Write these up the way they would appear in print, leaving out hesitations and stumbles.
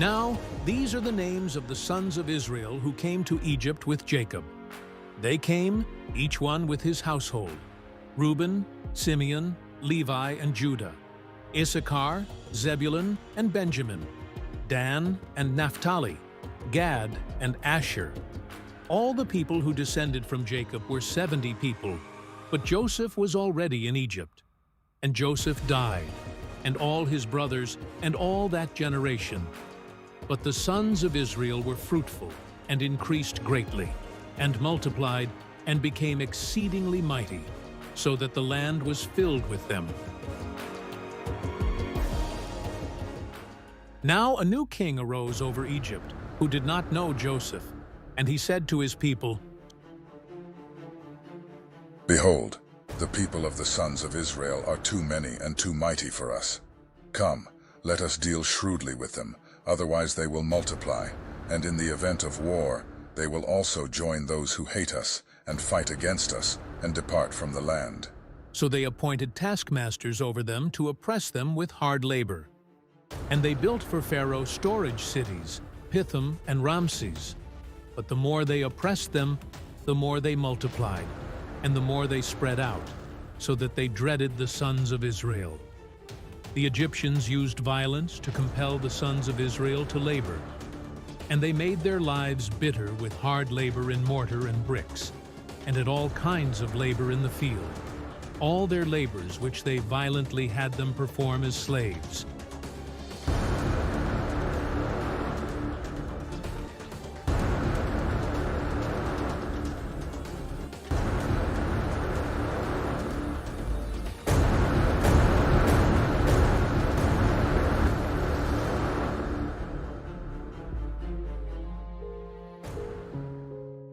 Now, these are the names of the sons of Israel who came to Egypt with Jacob. They came, each one with his household: Reuben, Simeon, Levi, and Judah; Issachar, Zebulun, and Benjamin; Dan and Naphtali; Gad and Asher. All the people who descended from Jacob were 70 people, but Joseph was already in Egypt. And Joseph died, and all his brothers, and all that generation. But the sons of Israel were fruitful, and increased greatly, and multiplied, and became exceedingly mighty, so that the land was filled with them. Now a new king arose over Egypt, who did not know Joseph, and he said to his people, Behold, the people of the sons of Israel are too many and too mighty for us. Come, let us deal shrewdly with them, otherwise they will multiply, and in the event of war, they will also join those who hate us, and fight against us, and depart from the land. So they appointed taskmasters over them to oppress them with hard labor. And they built for Pharaoh storage cities, Pithom and Ramses. But the more they oppressed them, the more they multiplied, and the more they spread out, so that they dreaded the sons of Israel. The Egyptians used violence to compel the sons of Israel to labor, and they made their lives bitter with hard labor in mortar and bricks, and at all kinds of labor in the field, all their labors which they violently had them perform as slaves.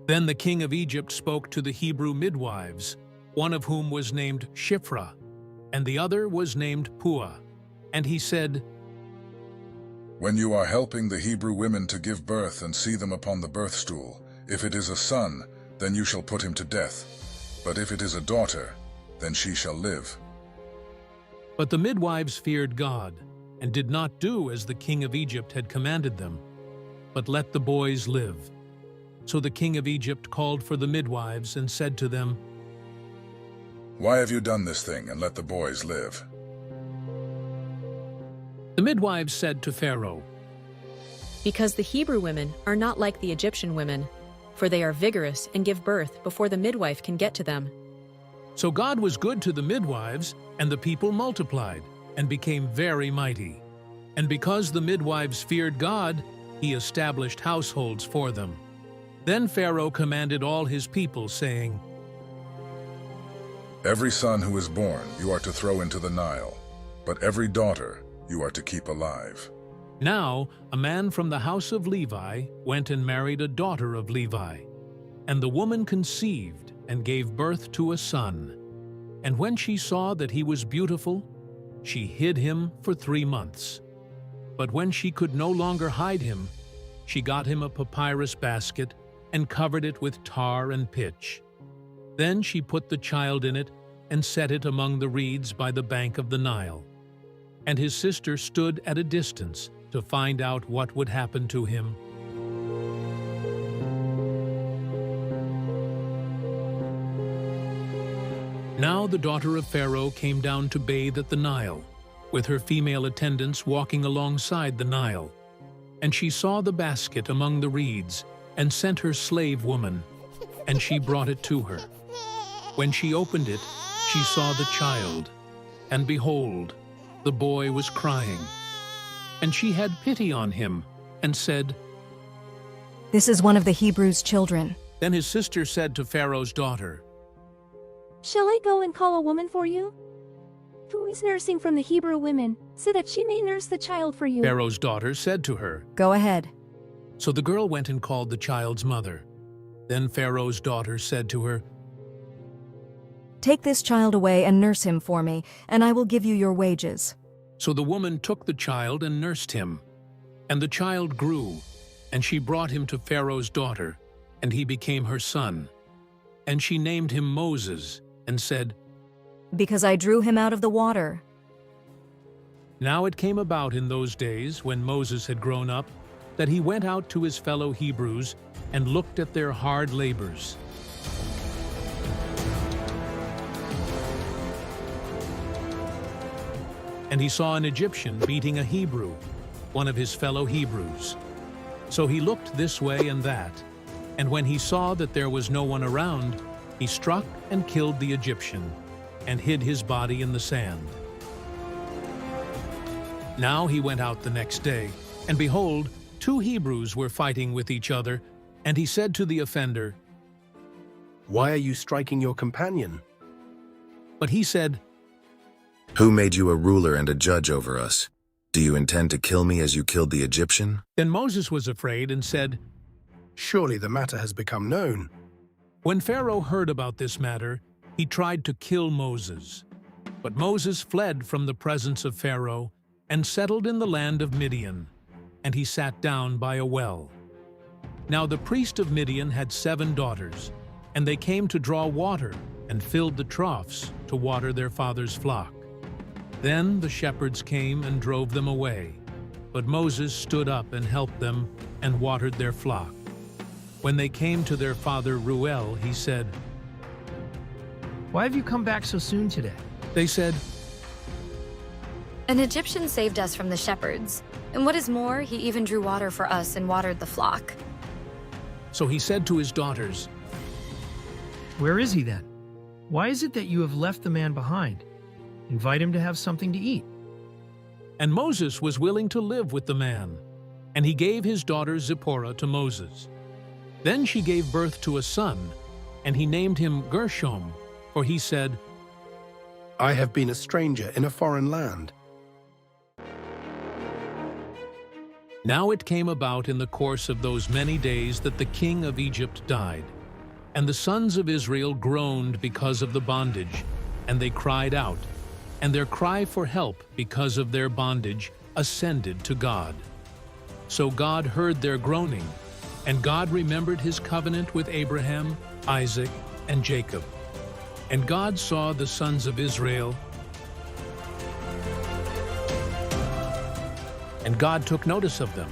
Then the king of Egypt spoke to the Hebrew midwives, one of whom was named Shiphrah, and the other was named Puah. And he said, When you are helping the Hebrew women to give birth and see them upon the birth stool, if it is a son, then you shall put him to death. But if it is a daughter, then she shall live. But the midwives feared God, and did not do as the king of Egypt had commanded them, but let the boys live. So the king of Egypt called for the midwives and said to them, Why have you done this thing and let the boys live? The midwives said to Pharaoh, Because the Hebrew women are not like the Egyptian women, for they are vigorous and give birth before the midwife can get to them. So God was good to the midwives, and the people multiplied, and became very mighty. And because the midwives feared God, he established households for them. Then Pharaoh commanded all his people, saying, Every son who is born you are to throw into the Nile, but every daughter you are to keep alive. Now a man from the house of Levi went and married a daughter of Levi. And the woman conceived and gave birth to a son. And when she saw that he was beautiful, she hid him for 3 months. But when she could no longer hide him, she got him a papyrus basket and covered it with tar and pitch. Then she put the child in it and set it among the reeds by the bank of the Nile. And his sister stood at a distance to find out what would happen to him. Now the daughter of Pharaoh came down to bathe at the Nile, with her female attendants walking alongside the Nile. And she saw the basket among the reeds, and sent her slave woman, and she brought it to her. When she opened it, she saw the child, and behold, the boy was crying. And she had pity on him, and said, This is one of the Hebrews' children. Then his sister said to Pharaoh's daughter, Shall I go and call a woman for you, who is nursing from the Hebrew women, so that she may nurse the child for you? Pharaoh's daughter said to her. Go ahead. So the girl went and called the child's mother. Then Pharaoh's daughter said to her, Take this child away and nurse him for me, and I will give you your wages. So the woman took the child and nursed him. And the child grew, and she brought him to Pharaoh's daughter, and he became her son. And she named him Moses, and said, Because I drew him out of the water. Now it came about in those days, when Moses had grown up, that he went out to his fellow Hebrews and looked at their hard labors. And he saw an Egyptian beating a Hebrew, one of his fellow Hebrews. So he looked this way and that, and when he saw that there was no one around, he struck and killed the Egyptian, and hid his body in the sand. Now he went out the next day, and behold, 2 Hebrews were fighting with each other, and he said to the offender, "Why are you striking your companion?" But he said, "Who made you a ruler and a judge over us? Do you intend to kill me as you killed the Egyptian?" Then Moses was afraid and said, Surely the matter has become known. When Pharaoh heard about this matter, he tried to kill Moses. But Moses fled from the presence of Pharaoh and settled in the land of Midian, and he sat down by a well. Now the priest of Midian had 7 daughters, and they came to draw water and filled the troughs to water their father's flock. Then the shepherds came and drove them away, but Moses stood up and helped them and watered their flock. When they came to their father Reuel, he said, "Why have you come back so soon today?" They said, "An Egyptian saved us from the shepherds, and what is more, he even drew water for us and watered the flock." So he said to his daughters, "Where is he then? Why is it that you have left the man behind? Invite him to have something to eat." And Moses was willing to live with the man, and he gave his daughter Zipporah to Moses. Then she gave birth to a son, and he named him Gershom, for he said, I have been a stranger in a foreign land. Now it came about in the course of those many days that the king of Egypt died. And the sons of Israel groaned because of the bondage, and they cried out, and their cry for help because of their bondage ascended to God. So God heard their groaning, and God remembered his covenant with Abraham, Isaac, and Jacob. And God saw the sons of Israel, and God took notice of them.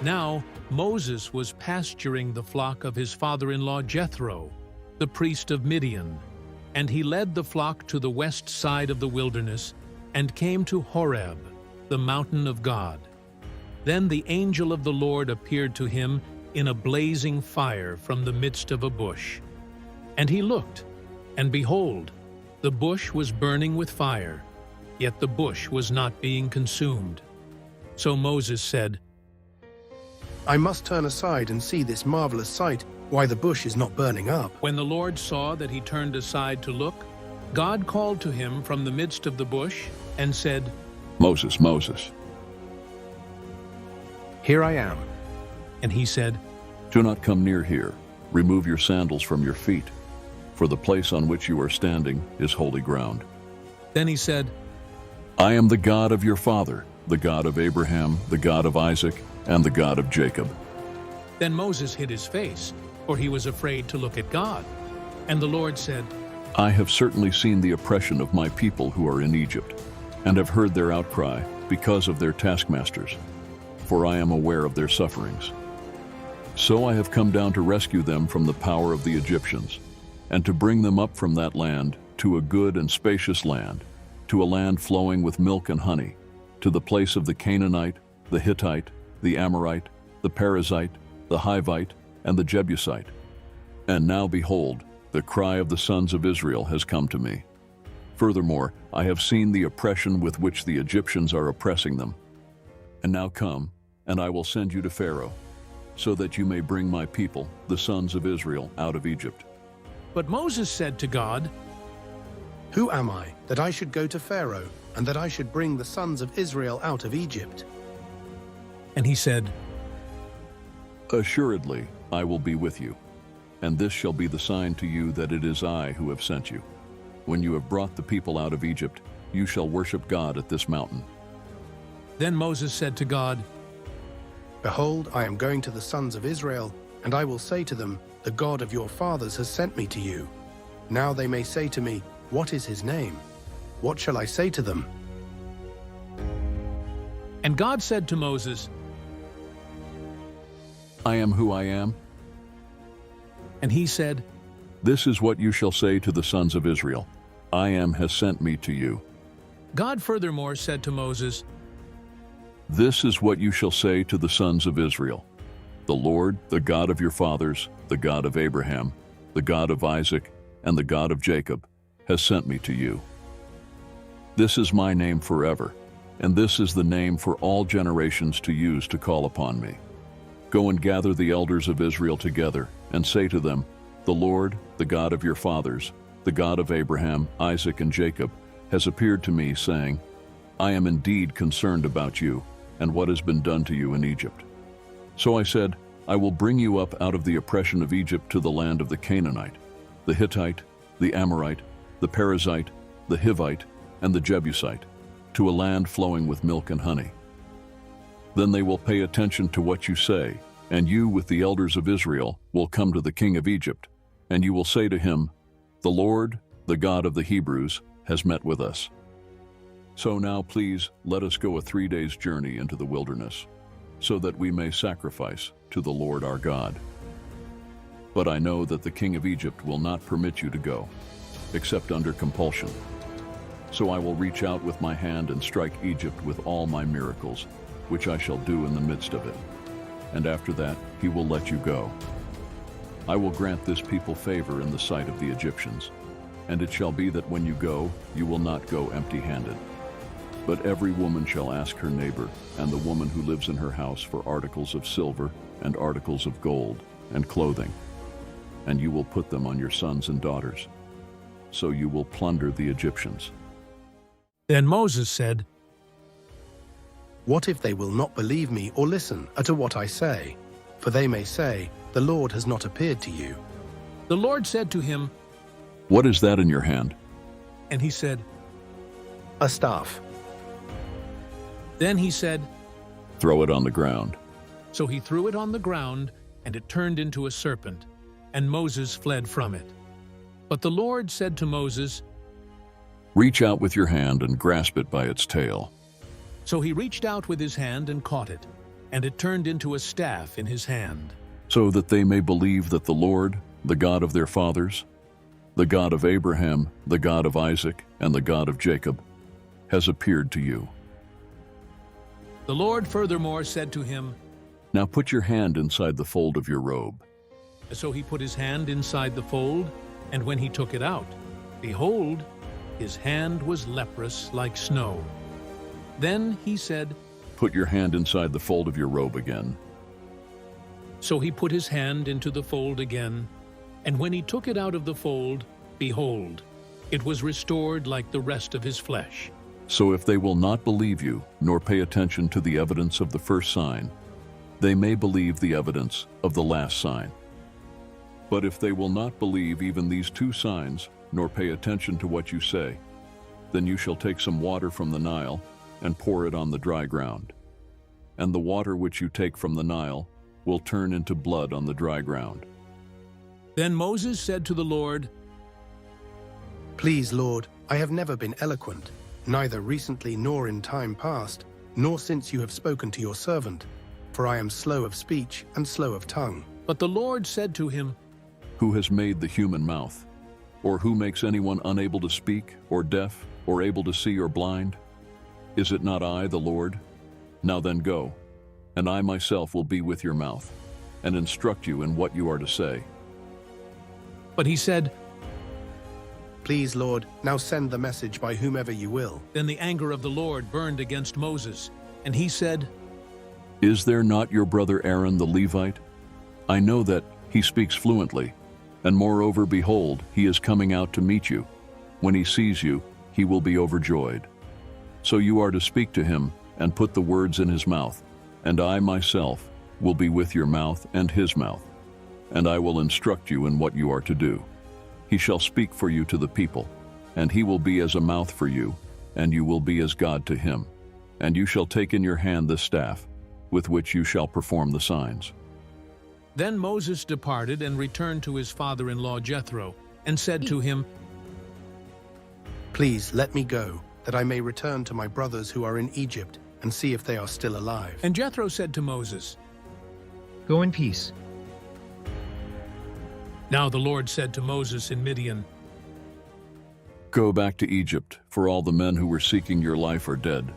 Now Moses was pasturing the flock of his father-in-law Jethro, the priest of Midian, and he led the flock to the west side of the wilderness and came to Horeb, the mountain of God. Then the angel of the Lord appeared to him in a blazing fire from the midst of a bush. And he looked, and behold, the bush was burning with fire, yet the bush was not being consumed. So Moses said, I must turn aside and see this marvelous sight, why the bush is not burning up. When the Lord saw that he turned aside to look, God called to him from the midst of the bush and said, Moses, Moses. Here I am. And he said, Do not come near here. Remove your sandals from your feet, for the place on which you are standing is holy ground. Then he said, I am the God of your father, the God of Abraham, the God of Isaac, and the God of Jacob. Then Moses hid his face, for he was afraid to look at God. And the Lord said, I have certainly seen the oppression of my people who are in Egypt, and have heard their outcry because of their taskmasters, for I am aware of their sufferings. So I have come down to rescue them from the power of the Egyptians, and to bring them up from that land to a good and spacious land, to a land flowing with milk and honey, to the place of the Canaanite, the Hittite, the Amorite, the Perizzite, the Hivite, and the Jebusite. And now behold, the cry of the sons of Israel has come to me. Furthermore, I have seen the oppression with which the Egyptians are oppressing them. And now come, and I will send you to Pharaoh, so that you may bring my people, the sons of Israel, out of Egypt. But Moses said to God, Who am I, that I should go to Pharaoh, and that I should bring the sons of Israel out of Egypt? And he said, Assuredly, I will be with you. And this shall be the sign to you that it is I who have sent you. When you have brought the people out of Egypt, you shall worship God at this mountain. Then Moses said to God, Behold, I am going to the sons of Israel, and I will say to them, The God of your fathers has sent me to you. Now they may say to me, What is his name? What shall I say to them? And God said to Moses, I am who I am. and he said, This is what you shall say to the sons of Israel. I am has sent me to you. God furthermore said to Moses, This is what you shall say to the sons of Israel. The Lord, the God of your fathers, the God of Abraham, the God of Isaac, and the God of Jacob, has sent me to you. This is my name forever, and this is the name for all generations to use to call upon me. Go and gather the elders of Israel together, and say to them, The Lord, the God of your fathers, the God of Abraham, Isaac, and Jacob, has appeared to me, saying, I am indeed concerned about you, and what has been done to you in Egypt. So I said, I will bring you up out of the oppression of Egypt to the land of the Canaanite, the Hittite, the Amorite, the Perizzite, the Hivite, and the Jebusite, to a land flowing with milk and honey. Then they will pay attention to what you say, and you with the elders of Israel will come to the king of Egypt, and you will say to him, The Lord, the God of the Hebrews, has met with us. So now please let us go a 3 days' journey into the wilderness, so that we may sacrifice to the Lord our God. But I know that the king of Egypt will not permit you to go, except under compulsion. So I will reach out with my hand and strike Egypt with all my miracles, which I shall do in the midst of it. And after that he will let you go. I will grant this people favor in the sight of the Egyptians, and it shall be that when you go, you will not go empty-handed. But every woman shall ask her neighbor, and the woman who lives in her house, for articles of silver, and articles of gold, and clothing. And you will put them on your sons and daughters. So you will plunder the Egyptians. Then Moses said, What if they will not believe me or listen to what I say? For they may say, The Lord has not appeared to you. The Lord said to him, What is that in your hand? and he said, A staff. Then he said, Throw it on the ground. So he threw it on the ground, and it turned into a serpent, and Moses fled from it. But the Lord said to Moses, Reach out with your hand and grasp it by its tail. So he reached out with his hand and caught it, and it turned into a staff in his hand. So that they may believe that the Lord, the God of their fathers, the God of Abraham, the God of Isaac, and the God of Jacob, has appeared to you. The Lord furthermore said to him, Now put your hand inside the fold of your robe. So he put his hand inside the fold, and when he took it out, behold, his hand was leprous like snow. Then he said, Put your hand inside the fold of your robe again. So he put his hand into the fold again, and when he took it out of the fold, behold, it was restored like the rest of his flesh. So if they will not believe you, nor pay attention to the evidence of the first sign, they may believe the evidence of the last sign. But if they will not believe even these 2 signs, nor pay attention to what you say, then you shall take some water from the Nile and pour it on the dry ground. And the water which you take from the Nile will turn into blood on the dry ground. Then Moses said to the Lord, Please, Lord, I have never been eloquent, neither recently nor in time past, nor since you have spoken to your servant, for I am slow of speech and slow of tongue. But the Lord said to him, Who has made the human mouth? Or who makes anyone unable to speak, or deaf, or able to see, or blind? Is it not I, the Lord? Now then go, and I myself will be with your mouth, and instruct you in what you are to say. But he said, Please, Lord, now send the message by whomever you will. Then the anger of the Lord burned against Moses, and he said, Is there not your brother Aaron the Levite? I know that he speaks fluently, and moreover, behold, he is coming out to meet you. When he sees you, he will be overjoyed. So you are to speak to him, and put the words in his mouth, and I myself will be with your mouth and his mouth. and I will instruct you in what you are to do. He shall speak for you to the people, and he will be as a mouth for you, and you will be as God to him. And you shall take in your hand the staff, with which you shall perform the signs. Then Moses departed and returned to his father-in-law Jethro, and said to him, Please let me go, that I may return to my brothers who are in Egypt, and see if they are still alive. And Jethro said to Moses, Go in peace. Now the Lord said to Moses in Midian, Go back to Egypt, for all the men who were seeking your life are dead.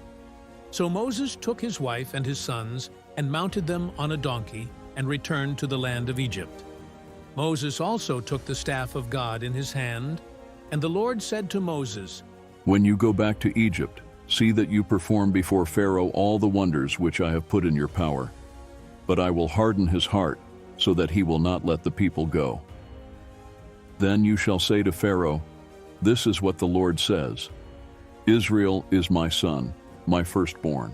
So Moses took his wife and his sons, and mounted them on a donkey, and returned to the land of Egypt. Moses also took the staff of God in his hand, and the Lord said to Moses, When you go back to Egypt, see that you perform before Pharaoh all the wonders which I have put in your power. But I will harden his heart, so that he will not let the people go. Then you shall say to Pharaoh, This is what the Lord says, Israel is my son, my firstborn.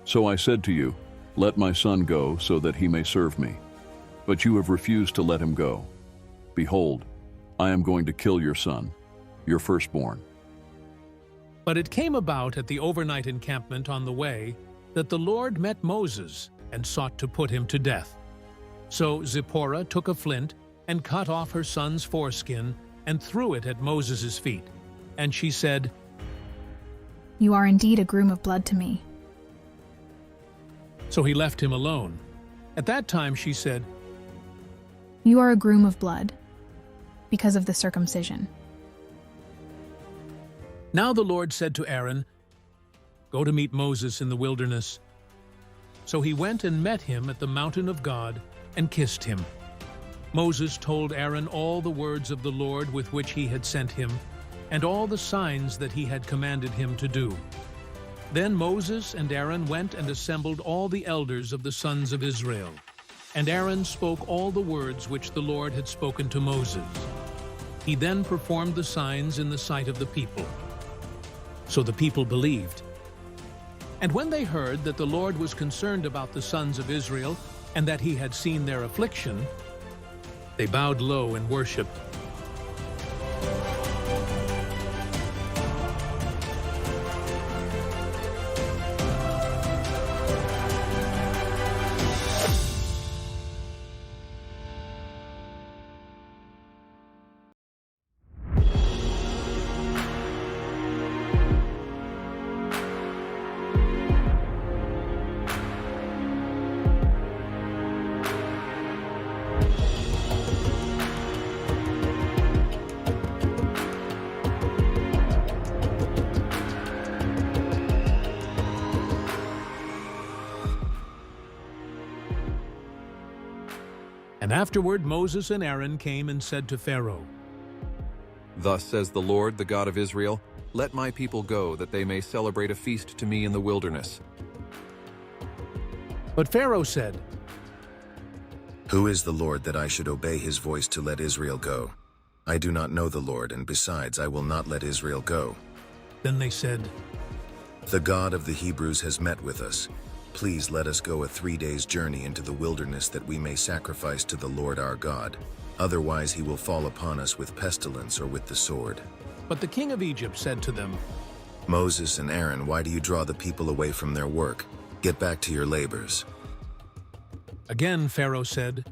So I said to you, Let my son go, so that he may serve me. But you have refused to let him go. Behold, I am going to kill your son, your firstborn. But it came about at the overnight encampment on the way that the Lord met Moses and sought to put him to death. So Zipporah took a flint and cut off her son's foreskin and threw it at Moses' feet. And she said, You are indeed a groom of blood to me. So he left him alone. At that time she said, You are a groom of blood, because of the circumcision. Now the Lord said to Aaron, Go to meet Moses in the wilderness. So he went and met him at the mountain of God and kissed him. Moses told Aaron all the words of the Lord with which he had sent him, and all the signs that he had commanded him to do. Then Moses and Aaron went and assembled all the elders of the sons of Israel. And Aaron spoke all the words which the Lord had spoken to Moses. He then performed the signs in the sight of the people. So the people believed. And when they heard that the Lord was concerned about the sons of Israel, and that he had seen their affliction, they bowed low and worshipped. And afterward Moses and Aaron came and said to Pharaoh, Thus says the Lord, the God of Israel, Let my people go, that they may celebrate a feast to me in the wilderness. But Pharaoh said, Who is the Lord that I should obey his voice to let Israel go? I do not know the Lord, and besides, I will not let Israel go. Then they said, The God of the Hebrews has met with us. Please let us go a 3 days' journey into the wilderness, that we may sacrifice to the Lord our God. Otherwise he will fall upon us with pestilence or with the sword. But the king of Egypt said to them, Moses and Aaron, why do you draw the people away from their work? Get back to your labors. Again Pharaoh said,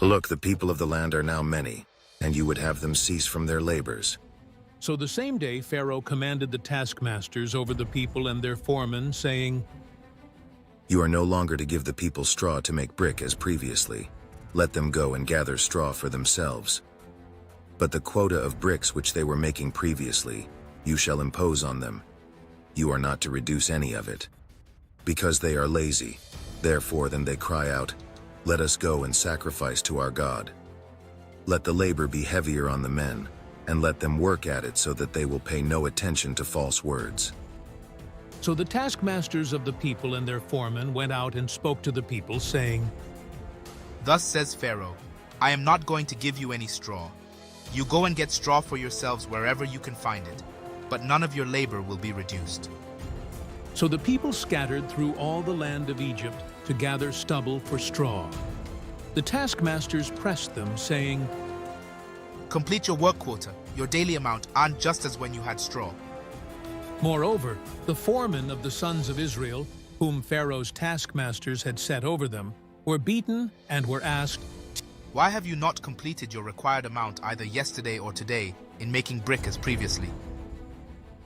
Look, the people of the land are now many, and you would have them cease from their labors. So the same day Pharaoh commanded the taskmasters over the people and their foremen, saying, You are no longer to give the people straw to make brick as previously. Let them go and gather straw for themselves. But the quota of bricks which they were making previously, you shall impose on them. You are not to reduce any of it. Because they are lazy, therefore then they cry out, Let us go and sacrifice to our God. Let the labor be heavier on the men, and let them work at it, so that they will pay no attention to false words. So the taskmasters of the people and their foremen went out and spoke to the people, saying, Thus says Pharaoh, I am not going to give you any straw. You go and get straw for yourselves wherever you can find it, but none of your labor will be reduced. So the people scattered through all the land of Egypt to gather stubble for straw. The taskmasters pressed them, saying, Complete your work quota, your daily amount, and just as when you had straw. Moreover, the foremen of the sons of Israel, whom Pharaoh's taskmasters had set over them, were beaten and were asked, Why have you not completed your required amount either yesterday or today in making brick as previously?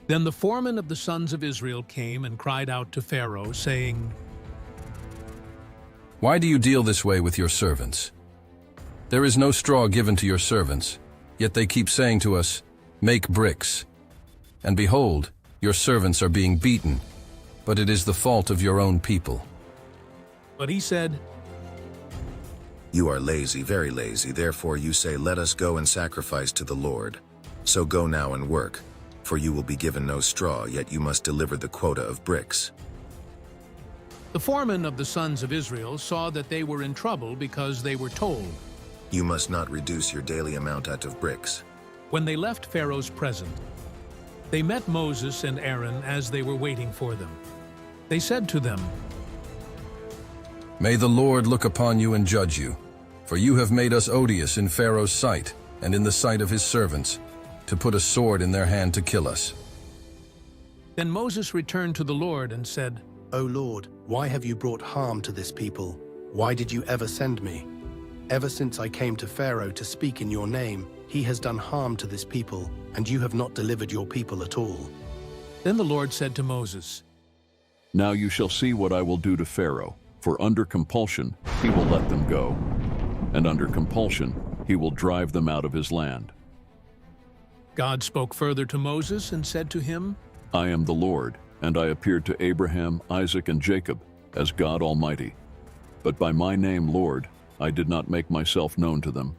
Then the foreman of the sons of Israel came and cried out to Pharaoh, saying, Why do you deal this way with your servants? There is no straw given to your servants, yet they keep saying to us, Make bricks. And behold, your servants are being beaten, but it is the fault of your own people. But he said, You are lazy, very lazy, therefore you say, Let us go and sacrifice to the Lord. So go now and work, for you will be given no straw, yet you must deliver the quota of bricks. The foreman of the sons of Israel saw that they were in trouble because they were told, You must not reduce your daily amount out of bricks. When they left Pharaoh's presence, they met Moses and Aaron as they were waiting for them. They said to them, May the Lord look upon you and judge you, for you have made us odious in Pharaoh's sight and in the sight of his servants, to put a sword in their hand to kill us. Then Moses returned to the Lord and said, O Lord, why have you brought harm to this people? Why did you ever send me? Ever since I came to Pharaoh to speak in your name, he has done harm to this people, and you have not delivered your people at all. Then the Lord said to Moses, Now you shall see what I will do to Pharaoh, for under compulsion he will let them go, and under compulsion he will drive them out of his land. God spoke further to Moses and said to him, I am the Lord, and I appeared to Abraham, Isaac, and Jacob as God Almighty. But by my name, Lord, I did not make myself known to them.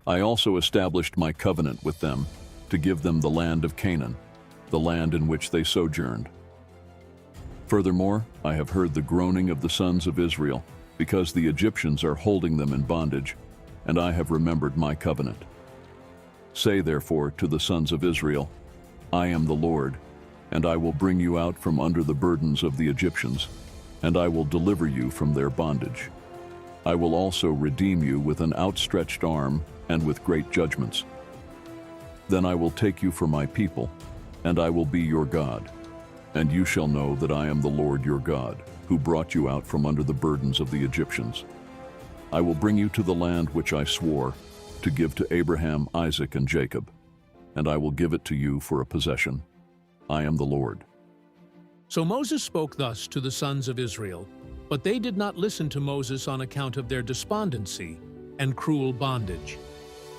I also established my covenant with them to give them the land of Canaan, the land in which they sojourned. Furthermore, I have heard the groaning of the sons of Israel, because the Egyptians are holding them in bondage, and I have remembered my covenant. Say therefore to the sons of Israel, I am the Lord, and I will bring you out from under the burdens of the Egyptians, and I will deliver you from their bondage. I will also redeem you with an outstretched arm and with great judgments. Then I will take you for my people, and I will be your God. And you shall know that I am the Lord your God, who brought you out from under the burdens of the Egyptians. I will bring you to the land which I swore to give to Abraham, Isaac, and Jacob, and I will give it to you for a possession. I am the Lord. So Moses spoke thus to the sons of Israel, but they did not listen to Moses on account of their despondency and cruel bondage.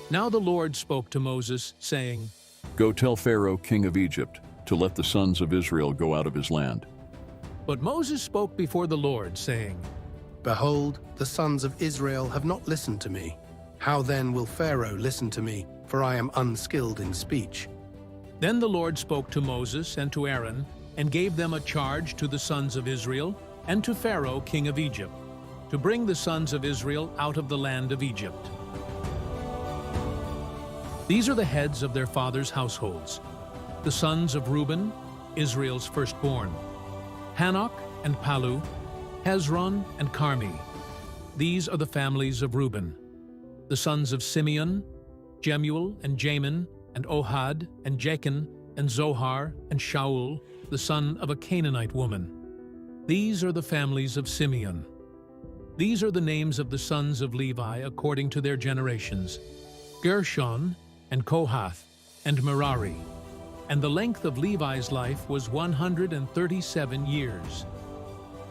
Now the Lord spoke to Moses, saying, Go tell Pharaoh, king of Egypt, to let the sons of Israel go out of his land. But Moses spoke before the Lord, saying, Behold, the sons of Israel have not listened to me. How then will Pharaoh listen to me, for I am unskilled in speech? Then the Lord spoke to Moses and to Aaron, and gave them a charge to the sons of Israel, and to Pharaoh, king of Egypt, to bring the sons of Israel out of the land of Egypt. These are the heads of their fathers' households. The sons of Reuben, Israel's firstborn, Hanok and Palu, Hezron and Carmi. These are the families of Reuben. The sons of Simeon, Jemuel and Jamin, and Ohad and Jachin, and Zohar and Shaul, the son of a Canaanite woman. These are the families of Simeon. These are the names of the sons of Levi according to their generations: Gershon and Kohath and Merari. And the length of Levi's life was 137 years.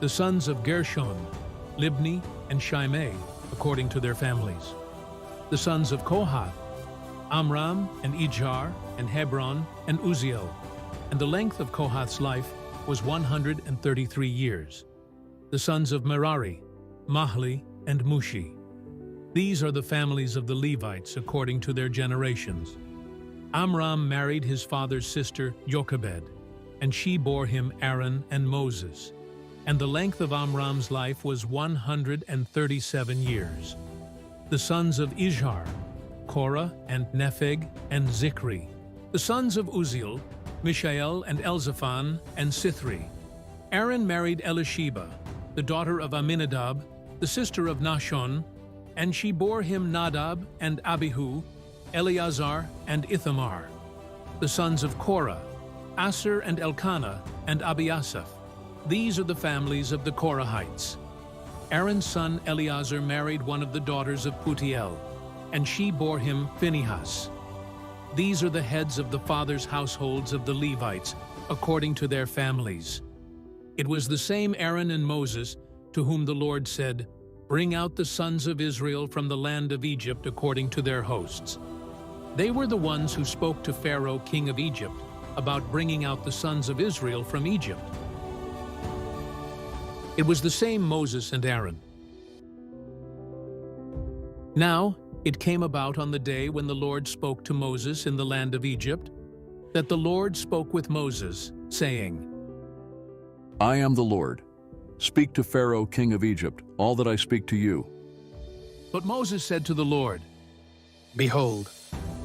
The sons of Gershon, Libni and Shimei, according to their families. The sons of Kohath, Amram and Ijhar and Hebron and Uzziel. And the length of Kohath's life was 133 years. The sons of Merari, Mahli and Mushi. These are the families of the Levites according to their generations. Amram married his father's sister Jochebed, and she bore him Aaron and Moses. And the length of Amram's life was 137 years. The sons of Ijhar, Korah and Nepheg and Zikri. The sons of Uzziel, Mishael and Elzaphan and Sithri. Aaron married Elisheba, the daughter of Aminadab, the sister of Nahshon, And she bore him Nadab and Abihu, Eleazar and Ithamar, the sons of Korah, Asher and Elkanah and Abiasaph. These are the families of the Korahites. Aaron's son Eleazar married one of the daughters of Putiel, and she bore him Phinehas. These are the heads of the fathers' households of the Levites, according to their families. It was the same Aaron and Moses to whom the Lord said, "Bring out the sons of Israel from the land of Egypt according to their hosts." They were the ones who spoke to Pharaoh, king of Egypt, about bringing out the sons of Israel from Egypt. It was the same Moses and Aaron. Now, it came about on the day when the Lord spoke to Moses in the land of Egypt, that the Lord spoke with Moses, saying, I am the Lord. Speak to Pharaoh, king of Egypt, all that I speak to you. But Moses said to the Lord, Behold,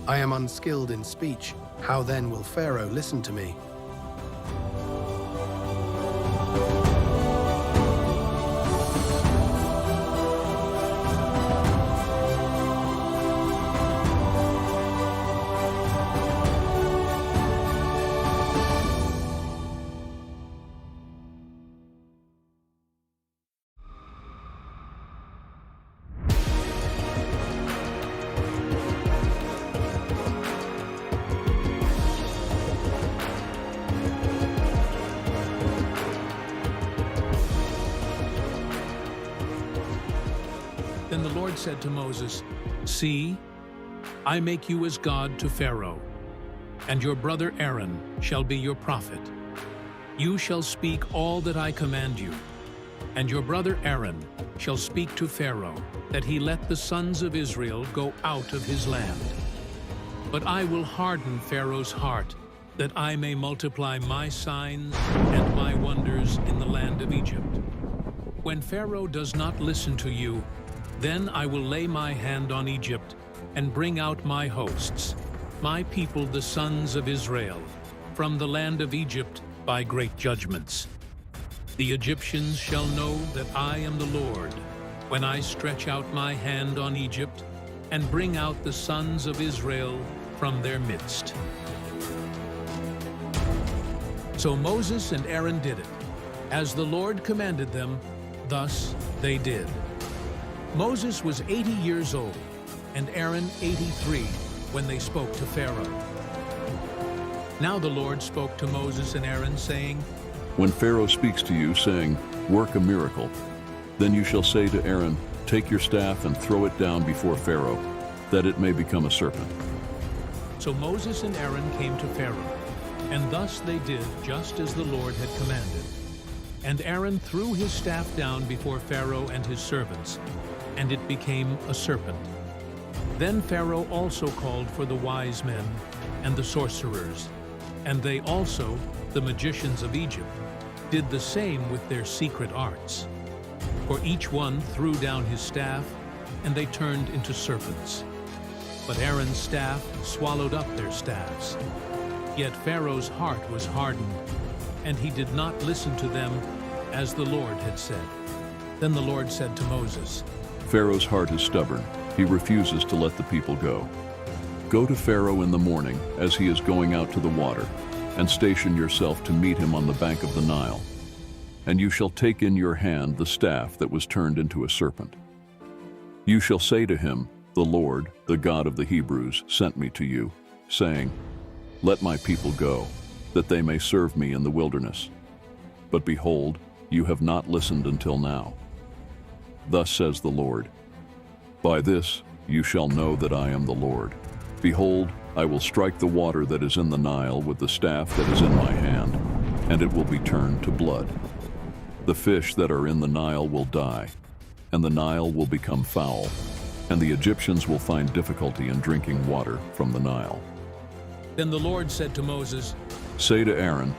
I am unskilled in speech. How then will Pharaoh listen to me? Then the Lord said to Moses, See, I make you as God to Pharaoh, and your brother Aaron shall be your prophet. You shall speak all that I command you, and your brother Aaron shall speak to Pharaoh, that he let the sons of Israel go out of his land. But I will harden Pharaoh's heart, that I may multiply my signs and my wonders in the land of Egypt. When Pharaoh does not listen to you, then I will lay my hand on Egypt and bring out my hosts, my people the sons of Israel, from the land of Egypt by great judgments. The Egyptians shall know that I am the Lord, when I stretch out my hand on Egypt and bring out the sons of Israel from their midst. So Moses and Aaron did it. As the Lord commanded them, thus they did. Moses was 80 years old, and Aaron 83, when they spoke to Pharaoh. Now the Lord spoke to Moses and Aaron, saying, When Pharaoh speaks to you, saying, Work a miracle, then you shall say to Aaron, Take your staff and throw it down before Pharaoh, that it may become a serpent. So Moses and Aaron came to Pharaoh, and thus they did just as the Lord had commanded. And Aaron threw his staff down before Pharaoh and his servants, and it became a serpent. Then Pharaoh also called for the wise men and the sorcerers, and they also, the magicians of Egypt, did the same with their secret arts. For each one threw down his staff, and they turned into serpents. But Aaron's staff swallowed up their staffs. Yet Pharaoh's heart was hardened, and he did not listen to them as the Lord had said. Then the Lord said to Moses, Pharaoh's heart is stubborn. He refuses to let the people go. Go to Pharaoh in the morning as he is going out to the water, and station yourself to meet him on the bank of the Nile. And you shall take in your hand the staff that was turned into a serpent. You shall say to him, The Lord, the God of the Hebrews, sent me to you, saying, Let my people go, that they may serve me in the wilderness. But behold, you have not listened until now. Thus says the Lord, By this you shall know that I am the Lord. Behold, I will strike the water that is in the Nile with the staff that is in my hand, and it will be turned to blood. The fish that are in the Nile will die, and the Nile will become foul, and the Egyptians will find difficulty in drinking water from the Nile. Then the Lord said to Moses, Say to Aaron,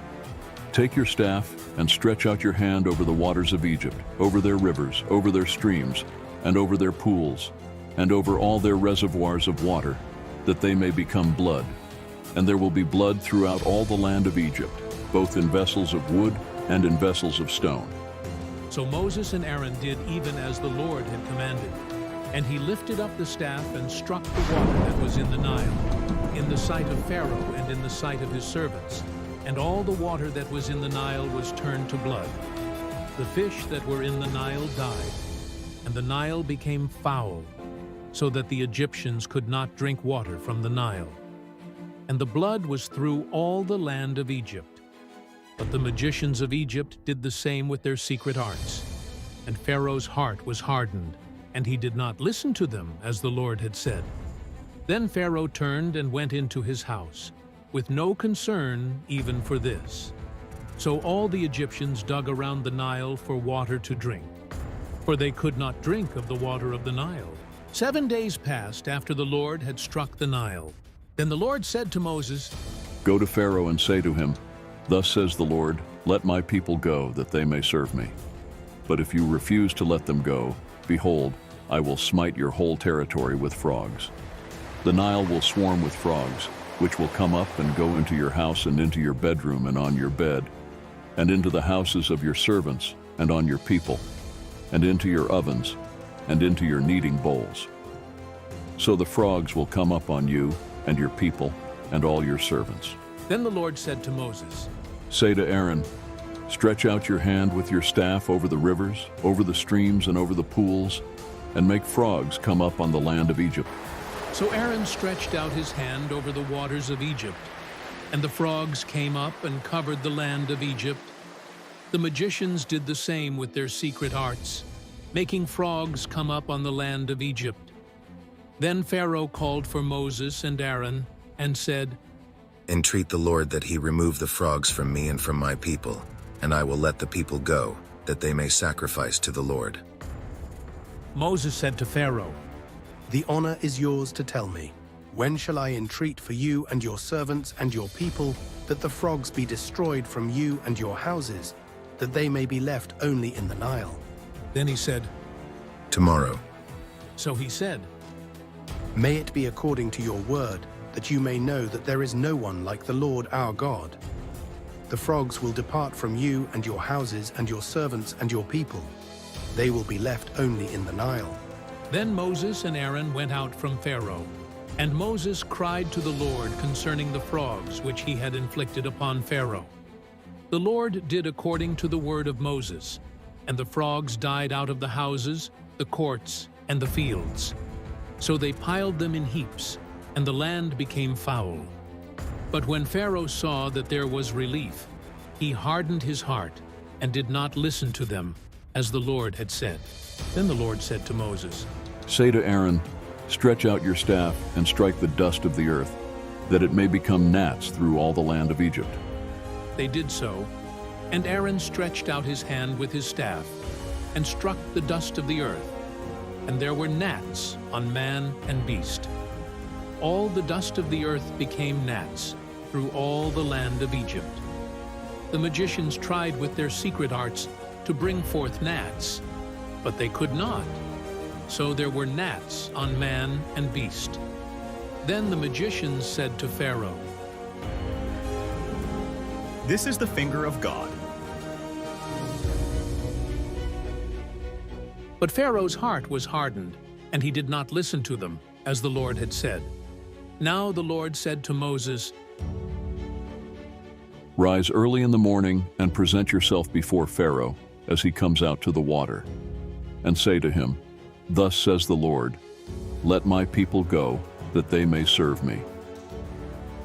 Take your staff and stretch out your hand over the waters of Egypt, over their rivers, over their streams, and over their pools, and over all their reservoirs of water, that they may become blood. And there will be blood throughout all the land of Egypt, both in vessels of wood and in vessels of stone. So Moses and Aaron did even as the Lord had commanded. And he lifted up the staff and struck the water that was in the Nile, in the sight of Pharaoh and in the sight of his servants. And all the water that was in the Nile was turned to blood. The fish that were in the Nile died, and the Nile became foul, so that the Egyptians could not drink water from the Nile. And the blood was through all the land of Egypt. But the magicians of Egypt did the same with their secret arts. And Pharaoh's heart was hardened, and he did not listen to them, as the Lord had said. Then Pharaoh turned and went into his house, with no concern even for this. So all the Egyptians dug around the Nile for water to drink, for they could not drink of the water of the Nile. 7 days passed after the Lord had struck the Nile. Then the Lord said to Moses, Go to Pharaoh and say to him, Thus says the Lord, Let my people go, that they may serve me. But if you refuse to let them go, behold, I will smite your whole territory with frogs. The Nile will swarm with frogs, which will come up and go into your house and into your bedroom and on your bed, and into the houses of your servants and on your people, and into your ovens, and into your kneading bowls. So the frogs will come up on you and your people and all your servants. Then the Lord said to Moses, Say to Aaron, Stretch out your hand with your staff over the rivers, over the streams, and over the pools, and make frogs come up on the land of Egypt. So Aaron stretched out his hand over the waters of Egypt, and the frogs came up and covered the land of Egypt. The magicians did the same with their secret arts, making frogs come up on the land of Egypt. Then Pharaoh called for Moses and Aaron and said, Entreat the Lord that he remove the frogs from me and from my people, and I will let the people go, that they may sacrifice to the Lord. Moses said to Pharaoh, The honor is yours to tell me. When shall I entreat for you and your servants and your people, that the frogs be destroyed from you and your houses, that they may be left only in the Nile? Then he said, Tomorrow. So he said, May it be according to your word, that you may know that there is no one like the Lord our God. The frogs will depart from you and your houses and your servants and your people. They will be left only in the Nile. Then Moses and Aaron went out from Pharaoh, and Moses cried to the Lord concerning the frogs which he had inflicted upon Pharaoh. The Lord did according to the word of Moses, and the frogs died out of the houses, the courts, and the fields. So they piled them in heaps, and the land became foul. But when Pharaoh saw that there was relief, he hardened his heart and did not listen to them, as the Lord had said. Then the Lord said to Moses, Say to Aaron, Stretch out your staff and strike the dust of the earth, that it may become gnats through all the land of Egypt. They did so, and Aaron stretched out his hand with his staff, and struck the dust of the earth, and there were gnats on man and beast. All the dust of the earth became gnats through all the land of Egypt. The magicians tried with their secret arts to bring forth gnats, but they could not. So there were gnats on man and beast. Then the magicians said to Pharaoh, This is the finger of God. But Pharaoh's heart was hardened, and he did not listen to them, as the Lord had said. Now the Lord said to Moses, Rise early in the morning and present yourself before Pharaoh as he comes out to the water, and say to him, Thus says the Lord, Let my people go, that they may serve me.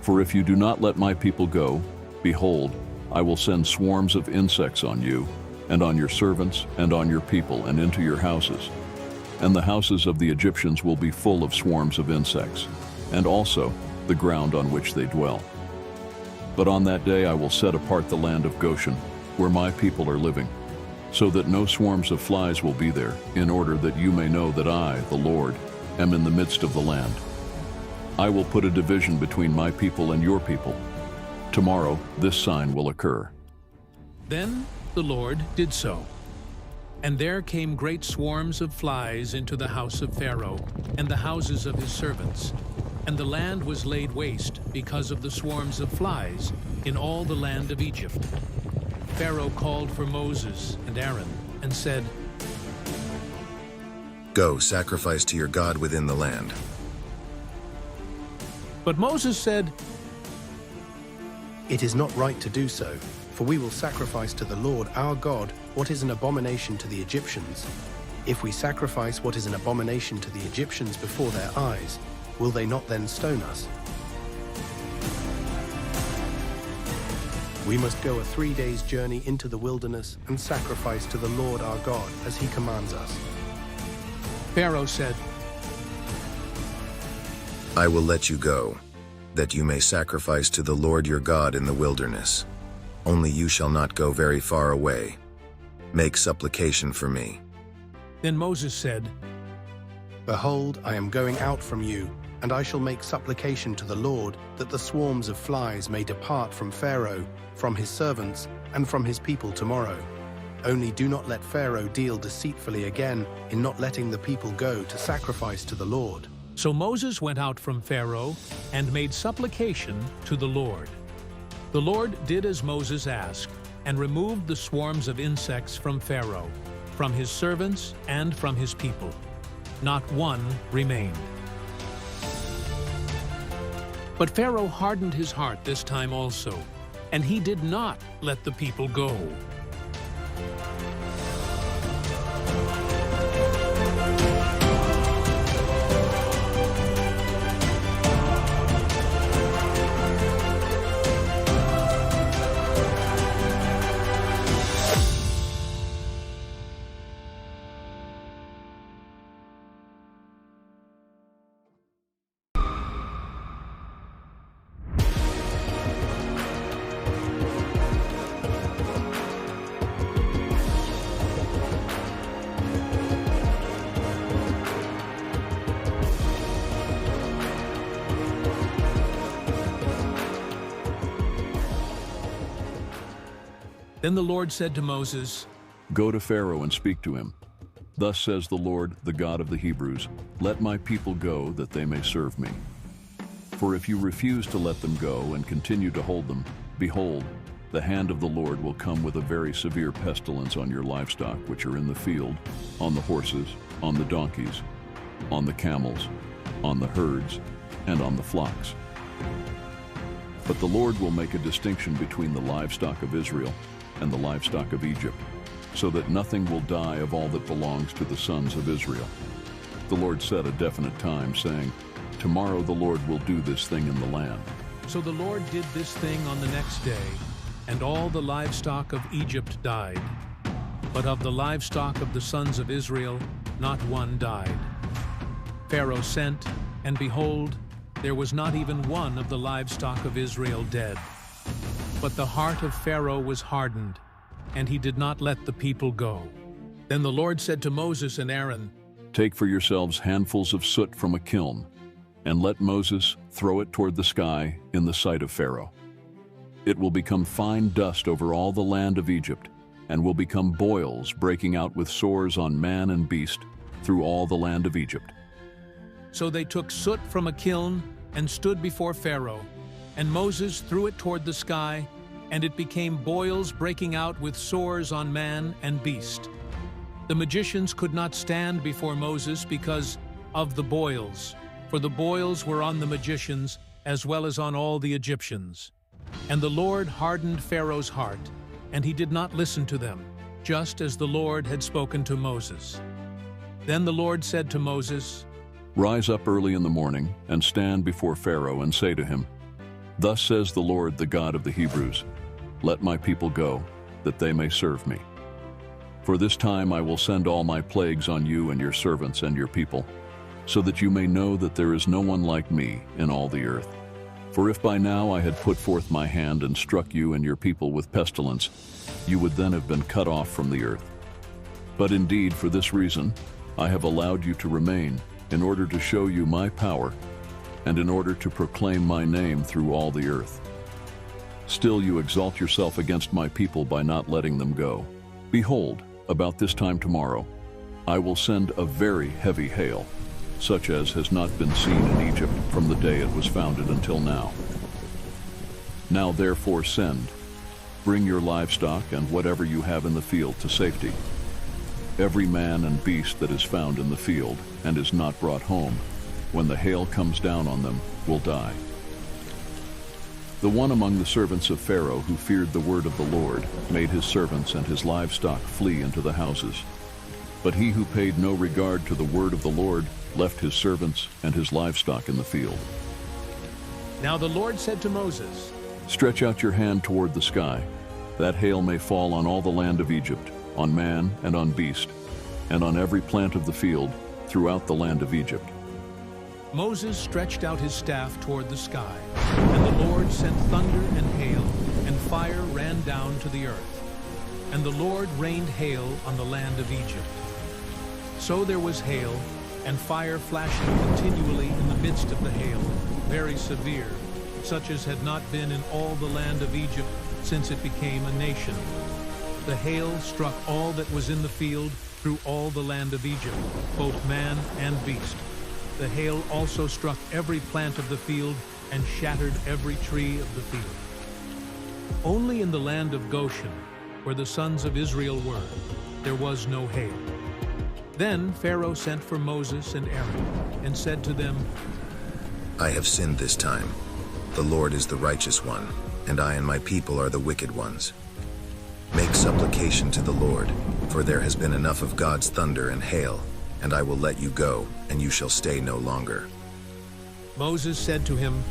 For if you do not let my people go, behold, I will send swarms of insects on you, and on your servants, and on your people, and into your houses. And the houses of the Egyptians will be full of swarms of insects, and also the ground on which they dwell. But on that day I will set apart the land of Goshen, where my people are living, so that no swarms of flies will be there, in order that you may know that I, the Lord, am in the midst of the land. I will put a division between my people and your people. Tomorrow this sign will occur. Then the Lord did so. And there came great swarms of flies into the house of Pharaoh and the houses of his servants. And the land was laid waste because of the swarms of flies in all the land of Egypt. Pharaoh called for Moses and Aaron and said, Go, sacrifice to your God within the land. But Moses said, It is not right to do so, for we will sacrifice to the Lord our God what is an abomination to the Egyptians. If we sacrifice what is an abomination to the Egyptians before their eyes, will they not then stone us? We must go a 3 days' journey into the wilderness and sacrifice to the Lord our God as he commands us. Pharaoh said, I will let you go, that you may sacrifice to the Lord your God in the wilderness. Only you shall not go very far away. Make supplication for me. Then Moses said, Behold, I am going out from you, and I shall make supplication to the Lord that the swarms of flies may depart from Pharaoh, from his servants, and from his people tomorrow. Only do not let Pharaoh deal deceitfully again in not letting the people go to sacrifice to the Lord. So Moses went out from Pharaoh and made supplication to the Lord. The Lord did as Moses asked, and removed the swarms of insects from Pharaoh, from his servants and from his people. Not one remained. But Pharaoh hardened his heart this time also, and he did not let the people go. Then the Lord said to Moses, Go to Pharaoh and speak to him. Thus says the Lord, the God of the Hebrews, Let my people go, that they may serve me. For if you refuse to let them go and continue to hold them, behold, the hand of the Lord will come with a very severe pestilence on your livestock which are in the field, on the horses, on the donkeys, on the camels, on the herds, and on the flocks. But the Lord will make a distinction between the livestock of Israel and the livestock of Egypt, so that nothing will die of all that belongs to the sons of Israel. The Lord set a definite time, saying, Tomorrow the Lord will do this thing in the land. So the Lord did this thing on the next day, and all the livestock of Egypt died. But of the livestock of the sons of Israel, not one died. Pharaoh sent, and behold, there was not even one of the livestock of Israel dead. But the heart of Pharaoh was hardened, and he did not let the people go. Then the Lord said to Moses and Aaron, Take for yourselves handfuls of soot from a kiln, and let Moses throw it toward the sky in the sight of Pharaoh. It will become fine dust over all the land of Egypt, and will become boils breaking out with sores on man and beast through all the land of Egypt. So they took soot from a kiln and stood before Pharaoh, and Moses threw it toward the sky, and it became boils breaking out with sores on man and beast. The magicians could not stand before Moses because of the boils, for the boils were on the magicians as well as on all the Egyptians. And the Lord hardened Pharaoh's heart, and he did not listen to them, just as the Lord had spoken to Moses. Then the Lord said to Moses, Rise up early in the morning, and stand before Pharaoh, and say to him, Thus says the Lord, the God of the Hebrews, Let my people go, that they may serve me. For this time I will send all my plagues on you and your servants and your people, so that you may know that there is no one like me in all the earth. For if by now I had put forth my hand and struck you and your people with pestilence, you would then have been cut off from the earth. But indeed, for this reason, I have allowed you to remain, in order to show you my power, and in order to proclaim my name through all the earth. Still you exalt yourself against my people by not letting them go. Behold, about this time tomorrow, I will send a very heavy hail, such as has not been seen in Egypt from the day it was founded until now. Now therefore send, bring your livestock and whatever you have in the field to safety. Every man and beast that is found in the field and is not brought home, when the hail comes down on them, will die. The one among the servants of Pharaoh who feared the word of the Lord made his servants and his livestock flee into the houses. But he who paid no regard to the word of the Lord left his servants and his livestock in the field. Now the Lord said to Moses, Stretch out your hand toward the sky, that hail may fall on all the land of Egypt, on man and on beast, and on every plant of the field throughout the land of Egypt. Moses stretched out his staff toward the sky, and the Lord sent thunder and hail, and fire ran down to the earth. And the Lord rained hail on the land of Egypt. So there was hail, and fire flashing continually in the midst of the hail, very severe, such as had not been in all the land of Egypt since it became a nation. The hail struck all that was in the field through all the land of Egypt, both man and beast. The hail also struck every plant of the field and shattered every tree of the field. Only in the land of Goshen, where the sons of Israel were, there was no hail. Then Pharaoh sent for Moses and Aaron and said to them, I have sinned this time. The Lord is the righteous one, and I and my people are the wicked ones. Make supplication to the Lord, for there has been enough of God's thunder and hail, and I will let you go, and you shall stay no longer. Moses said to him,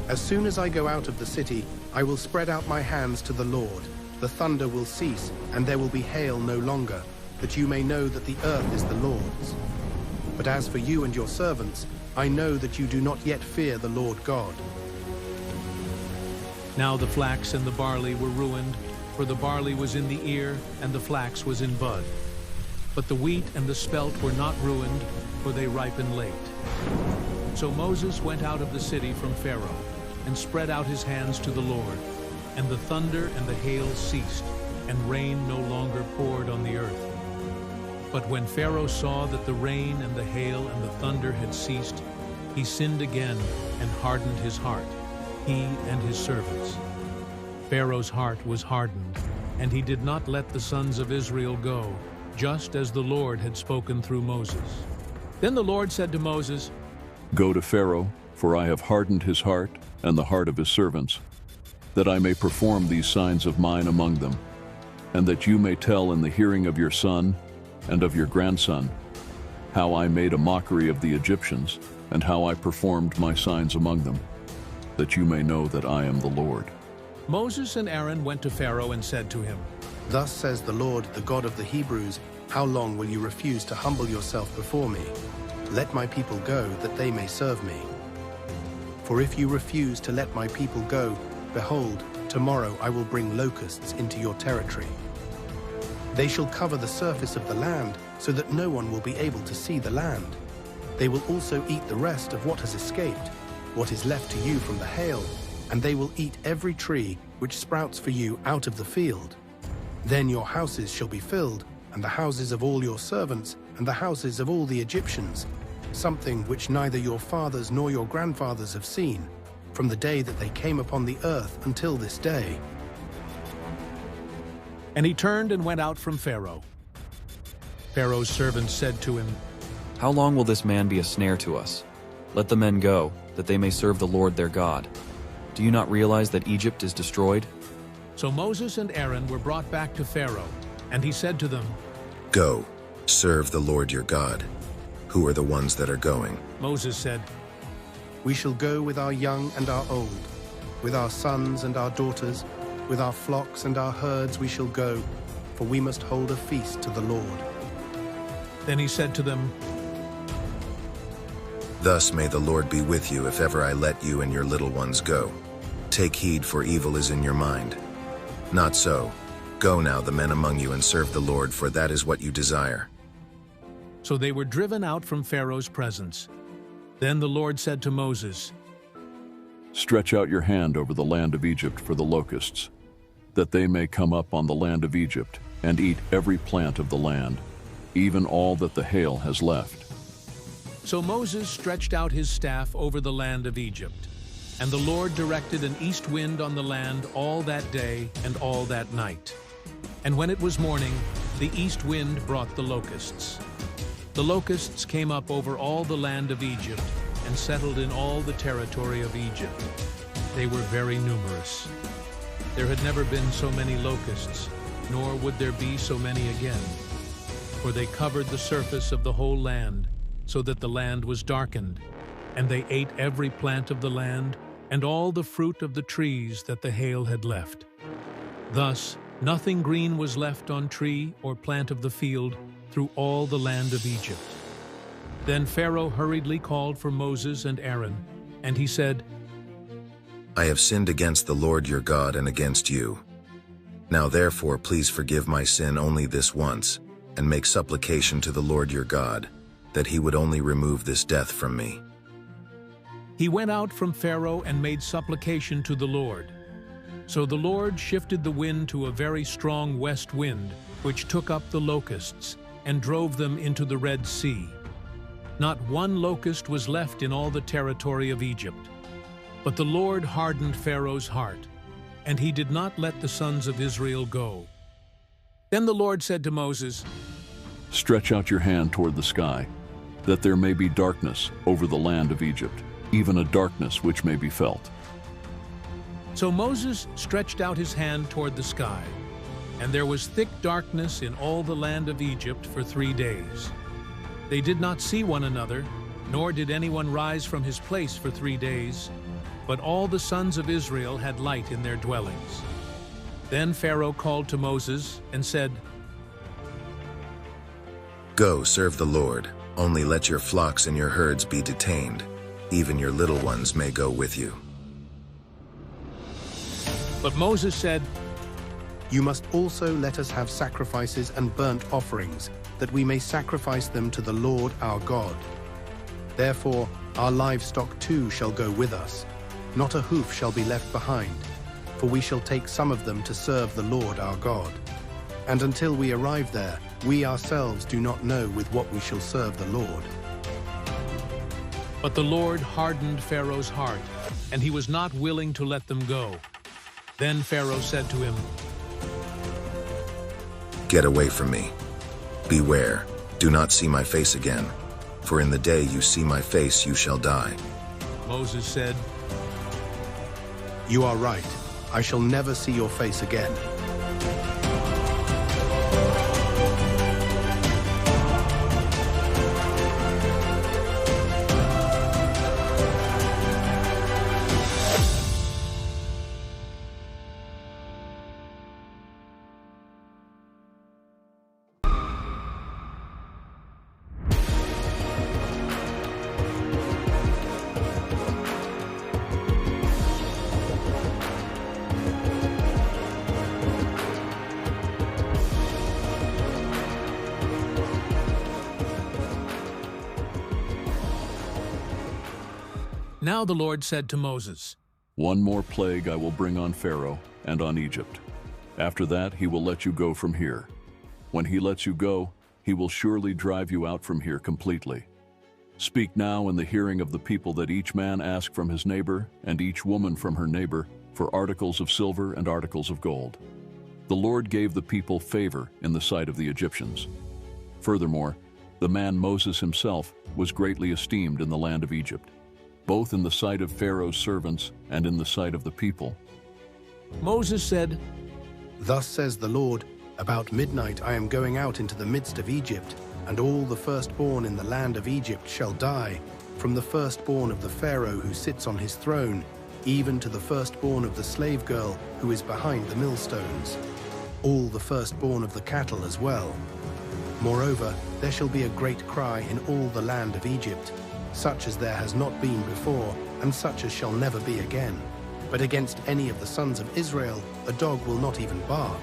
As soon as I go out of the city, I will spread out my hands to the Lord. The thunder will cease, and there will be hail no longer, that you may know that the earth is the Lord's. But as for you and your servants, I know that you do not yet fear the Lord God. Now the flax and the barley were ruined, for the barley was in the ear, and the flax was in bud. But the wheat and the spelt were not ruined, for they ripen late. So Moses went out of the city from Pharaoh, and spread out his hands to the Lord. And the thunder and the hail ceased, and rain no longer poured on the earth. But when Pharaoh saw that the rain and the hail and the thunder had ceased, he sinned again and hardened his heart, he and his servants. Pharaoh's heart was hardened, and he did not let the sons of Israel go, just as the Lord had spoken through Moses. Then the Lord said to Moses, Go to Pharaoh, for I have hardened his heart and the heart of his servants, that I may perform these signs of mine among them, and that you may tell in the hearing of your son and of your grandson how I made a mockery of the Egyptians, and how I performed my signs among them, that you may know that I am the Lord. Moses and Aaron went to Pharaoh and said to him, Thus says the Lord, the God of the Hebrews, how long will you refuse to humble yourself before me? Let my people go, that they may serve me. For if you refuse to let my people go, behold, tomorrow I will bring locusts into your territory. They shall cover the surface of the land, so that no one will be able to see the land. They will also eat the rest of what has escaped, what is left to you from the hail, and they will eat every tree which sprouts for you out of the field. Then your houses shall be filled, and the houses of all your servants, and the houses of all the Egyptians, something which neither your fathers nor your grandfathers have seen, from the day that they came upon the earth until this day. And he turned and went out from Pharaoh. Pharaoh's servants said to him, How long will this man be a snare to us? Let the men go, that they may serve the Lord their God. Do you not realize that Egypt is destroyed? So Moses and Aaron were brought back to Pharaoh, and he said to them, Go, serve the Lord your God. Who are the ones that are going? Moses said, We shall go with our young and our old, with our sons and our daughters, with our flocks and our herds we shall go, for we must hold a feast to the Lord. Then he said to them, Thus may the Lord be with you if ever I let you and your little ones go. Take heed, for evil is in your mind. Not so. Go now, the men among you, and serve the Lord, for that is what you desire. So they were driven out from Pharaoh's presence. Then the Lord said to Moses, Stretch out your hand over the land of Egypt for the locusts, that they may come up on the land of Egypt and eat every plant of the land, even all that the hail has left. So Moses stretched out his staff over the land of Egypt, and the Lord directed an east wind on the land all that day and all that night. And when it was morning, the east wind brought the locusts. The locusts came up over all the land of Egypt and settled in all the territory of Egypt. They were very numerous. There had never been so many locusts, nor would there be so many again. For they covered the surface of the whole land, so that the land was darkened, and they ate every plant of the land and all the fruit of the trees that the hail had left. Thus, nothing green was left on tree or plant of the field through all the land of Egypt. Then Pharaoh hurriedly called for Moses and Aaron, and he said, I have sinned against the Lord your God and against you. Now therefore please forgive my sin only this once, and make supplication to the Lord your God, that he would only remove this death from me. He went out from Pharaoh and made supplication to the Lord. So the Lord shifted the wind to a very strong west wind, which took up the locusts and drove them into the Red Sea. Not one locust was left in all the territory of Egypt. But the Lord hardened Pharaoh's heart, and he did not let the sons of Israel go. Then the Lord said to Moses, Stretch out your hand toward the sky, that there may be darkness over the land of Egypt, even a darkness which may be felt. So Moses stretched out his hand toward the sky, and there was thick darkness in all the land of Egypt for 3 days. They did not see one another, nor did anyone rise from his place for 3 days, but all the sons of Israel had light in their dwellings. Then Pharaoh called to Moses and said, Go, serve the Lord, only let your flocks and your herds be detained. Even your little ones may go with you. But Moses said, You must also let us have sacrifices and burnt offerings, that we may sacrifice them to the Lord our God. Therefore, our livestock too shall go with us. Not a hoof shall be left behind, for we shall take some of them to serve the Lord our God. And until we arrive there, we ourselves do not know with what we shall serve the Lord. But the Lord hardened Pharaoh's heart, and he was not willing to let them go. Then Pharaoh said to him, Get away from me. Beware, do not see my face again, for in the day you see my face you shall die. Moses said, You are right. I shall never see your face again. Now the Lord said to Moses, One more plague I will bring on Pharaoh and on Egypt. After that, he will let you go from here. When he lets you go, he will surely drive you out from here completely. Speak now in the hearing of the people that each man ask from his neighbor and each woman from her neighbor for articles of silver and articles of gold. The Lord gave the people favor in the sight of the Egyptians. Furthermore, the man Moses himself was greatly esteemed in the land of Egypt, both in the sight of Pharaoh's servants and in the sight of the people. Moses said, Thus says the Lord, about midnight I am going out into the midst of Egypt, and all the firstborn in the land of Egypt shall die, from the firstborn of the Pharaoh who sits on his throne, even to the firstborn of the slave girl who is behind the millstones, all the firstborn of the cattle as well. Moreover, there shall be a great cry in all the land of Egypt, such as there has not been before, and such as shall never be again. But against any of the sons of Israel a dog will not even bark,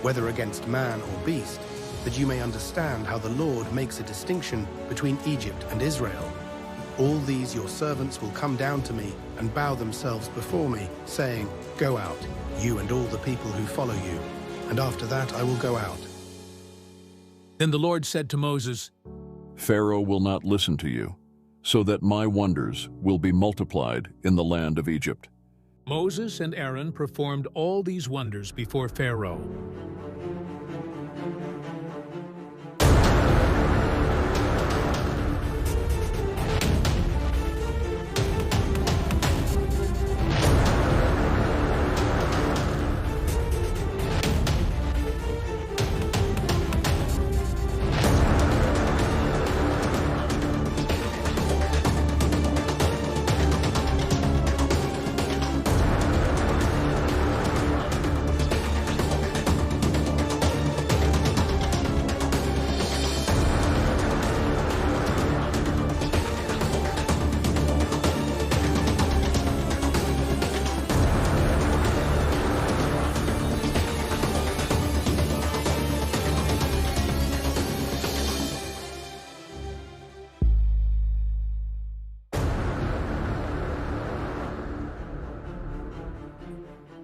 whether against man or beast, that you may understand how the Lord makes a distinction between Egypt and Israel. All these your servants will come down to me and bow themselves before me, saying, Go out, you and all the people who follow you, and after that I will go out. Then the Lord said to Moses, Pharaoh will not listen to you, so that my wonders will be multiplied in the land of Egypt. Moses and Aaron performed all these wonders before Pharaoh.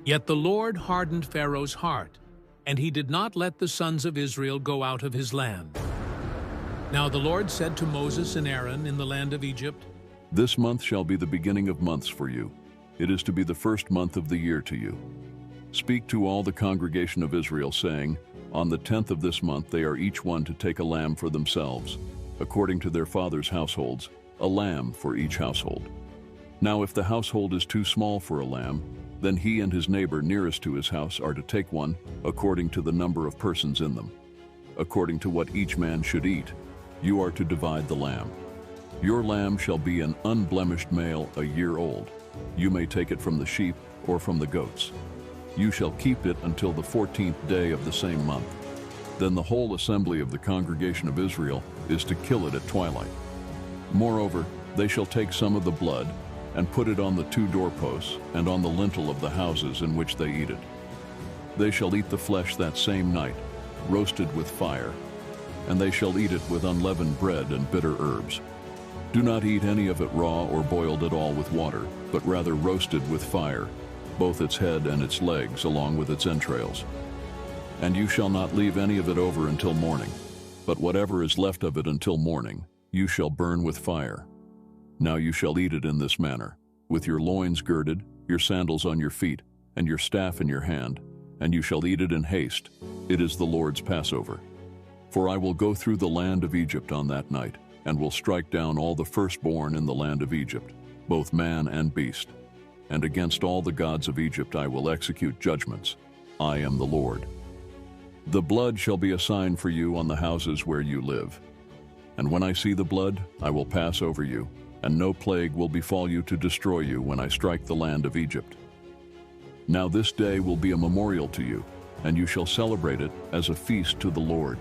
Yet the Lord hardened Pharaoh's heart, and he did not let the sons of Israel go out of his land. Now the Lord said to Moses and Aaron in the land of Egypt, This month shall be the beginning of months for you. It is to be the first month of the year to you. Speak to all the congregation of Israel, saying, On the 10th of this month they are each one to take a lamb for themselves, according to their fathers' households, a lamb for each household. Now if the household is too small for a lamb, then he and his neighbor nearest to his house are to take one, according to the number of persons in them. According to what each man should eat, you are to divide the lamb. Your lamb shall be an unblemished male, a year old. You may take it from the sheep or from the goats. You shall keep it until the 14th day of the same month. Then the whole assembly of the congregation of Israel is to kill it at twilight. Moreover, they shall take some of the blood and put it on the 2 doorposts and on the lintel of the houses in which they eat it. They shall eat the flesh that same night, roasted with fire, and they shall eat it with unleavened bread and bitter herbs. Do not eat any of it raw or boiled at all with water, but rather roasted with fire, both its head and its legs, along with its entrails. And you shall not leave any of it over until morning, but whatever is left of it until morning, you shall burn with fire. Now you shall eat it in this manner, with your loins girded, your sandals on your feet, and your staff in your hand, and you shall eat it in haste. It is the Lord's Passover. For I will go through the land of Egypt on that night, and will strike down all the firstborn in the land of Egypt, both man and beast. And against all the gods of Egypt I will execute judgments. I am the Lord. The blood shall be a sign for you on the houses where you live. And when I see the blood, I will pass over you, and no plague will befall you to destroy you when I strike the land of Egypt. Now this day will be a memorial to you, and you shall celebrate it as a feast to the Lord.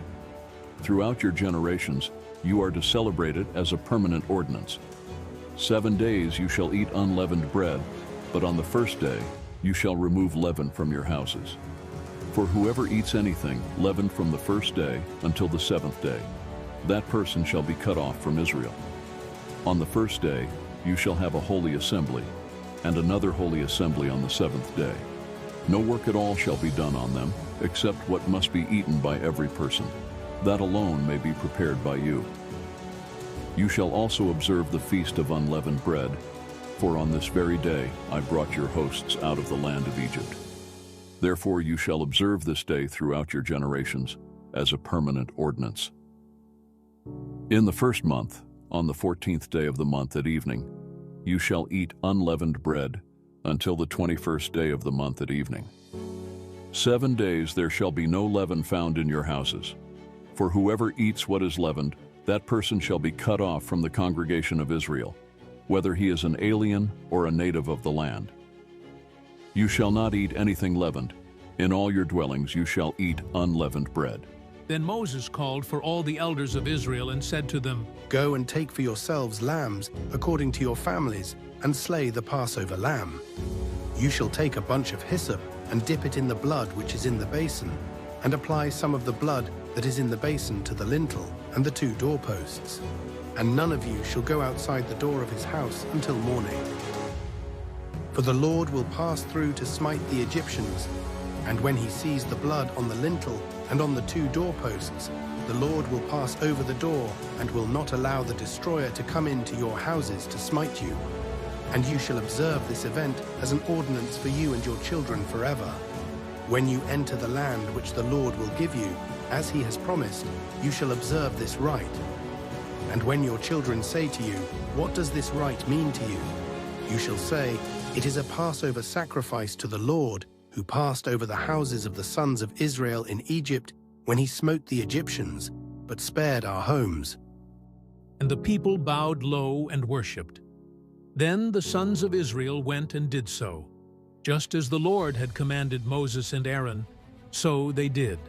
Throughout your generations, you are to celebrate it as a permanent ordinance. 7 days you shall eat unleavened bread, but on the first day you shall remove leaven from your houses. For whoever eats anything leavened from the first day until the 7th day, that person shall be cut off from Israel. On the first day you shall have a holy assembly, and another holy assembly on the 7th day. No work at all shall be done on them, except what must be eaten by every person. That alone may be prepared by you. You shall also observe the feast of unleavened bread, for on this very day I brought your hosts out of the land of Egypt. Therefore you shall observe this day throughout your generations as a permanent ordinance. In the first month, on the 14th day of the month at evening, you shall eat unleavened bread until the 21st day of the month at evening. 7 days there shall be no leaven found in your houses. For whoever eats what is leavened, that person shall be cut off from the congregation of Israel, whether he is an alien or a native of the land. You shall not eat anything leavened. In all your dwellings you shall eat unleavened bread. Then Moses called for all the elders of Israel and said to them, Go and take for yourselves lambs according to your families, and slay the Passover lamb. You shall take a bunch of hyssop and dip it in the blood which is in the basin, and apply some of the blood that is in the basin to the lintel and the 2 doorposts. And none of you shall go outside the door of his house until morning. For the Lord will pass through to smite the Egyptians, and when he sees the blood on the lintel and on the 2 doorposts, the Lord will pass over the door and will not allow the destroyer to come into your houses to smite you. And you shall observe this event as an ordinance for you and your children forever. When you enter the land which the Lord will give you, as he has promised, you shall observe this rite. And when your children say to you, What does this rite mean to you? You shall say, It is a Passover sacrifice to the Lord, who passed over the houses of the sons of Israel in Egypt when he smote the Egyptians, but spared our homes. And the people bowed low and worshipped. Then the sons of Israel went and did so. Just as the Lord had commanded Moses and Aaron, so they did.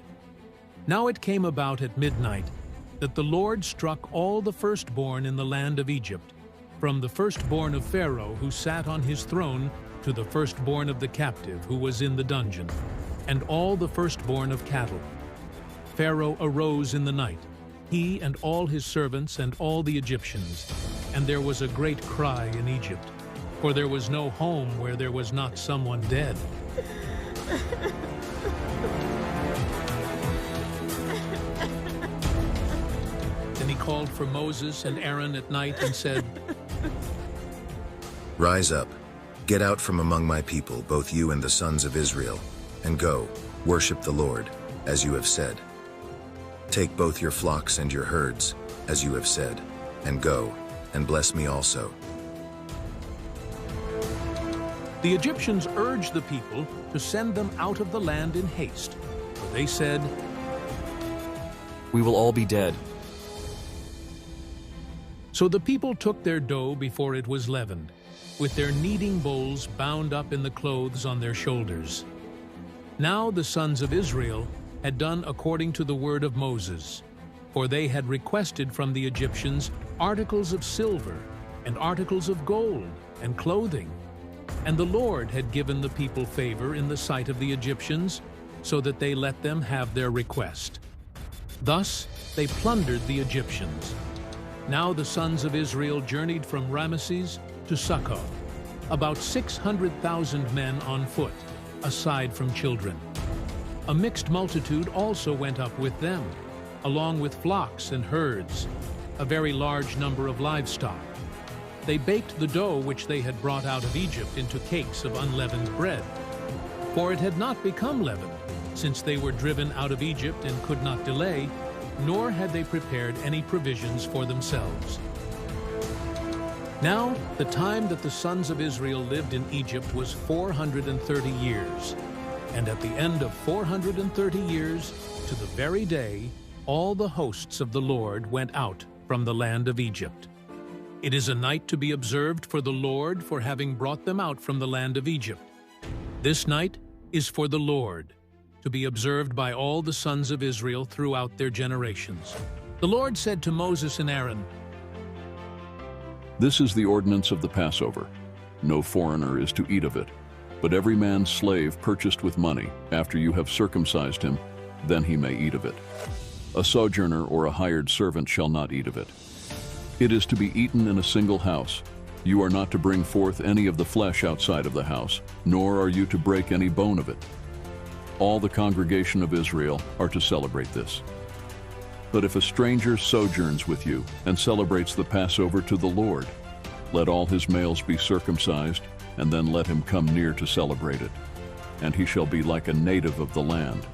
Now it came about at midnight that the Lord struck all the firstborn in the land of Egypt, from the firstborn of Pharaoh who sat on his throne to the firstborn of the captive who was in the dungeon, and all the firstborn of cattle. Pharaoh arose in the night, he and all his servants and all the Egyptians, and there was a great cry in Egypt, for there was no home where there was not someone dead. Then he called for Moses and Aaron at night and said, Rise up, get out from among my people, both you and the sons of Israel, and go, worship the Lord, as you have said. Take both your flocks and your herds, as you have said, and go, and bless me also. The Egyptians urged the people to send them out of the land in haste, for they said, We will all be dead. So the people took their dough before it was leavened, with their kneading bowls bound up in the clothes on their shoulders. Now the sons of Israel had done according to the word of Moses, for they had requested from the Egyptians articles of silver and articles of gold and clothing. And the Lord had given the people favor in the sight of the Egyptians, so that they let them have their request. Thus they plundered the Egyptians. Now the sons of Israel journeyed from Ramesses to Succoth, about 600,000 men on foot, aside from children. A mixed multitude also went up with them, along with flocks and herds, a very large number of livestock. They baked the dough which they had brought out of Egypt into cakes of unleavened bread. For it had not become leavened, since they were driven out of Egypt and could not delay, nor had they prepared any provisions for themselves. Now, the time that the sons of Israel lived in Egypt was 430 years. And at the end of 430 years, to the very day, all the hosts of the Lord went out from the land of Egypt. It is a night to be observed for the Lord for having brought them out from the land of Egypt. This night is for the Lord, to be observed by all the sons of Israel throughout their generations. The Lord said to Moses and Aaron, This is the ordinance of the Passover. No foreigner is to eat of it, but every man's slave purchased with money, after you have circumcised him, then he may eat of it. A sojourner or a hired servant shall not eat of it. It is to be eaten in a single house. You are not to bring forth any of the flesh outside of the house, nor are you to break any bone of it. All the congregation of Israel are to celebrate this. But if a stranger sojourns with you and celebrates the Passover to the Lord, let all his males be circumcised, and then let him come near to celebrate it. And he shall be like a native of the land.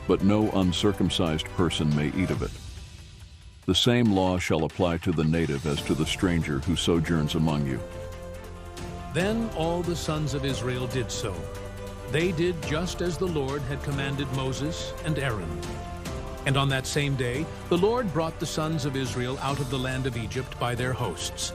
But no uncircumcised person may eat of it. The same law shall apply to the native as to the stranger who sojourns among you. Then all the sons of Israel did so. They did just as the Lord had commanded Moses and Aaron. And on that same day, the Lord brought the sons of Israel out of the land of Egypt by their hosts.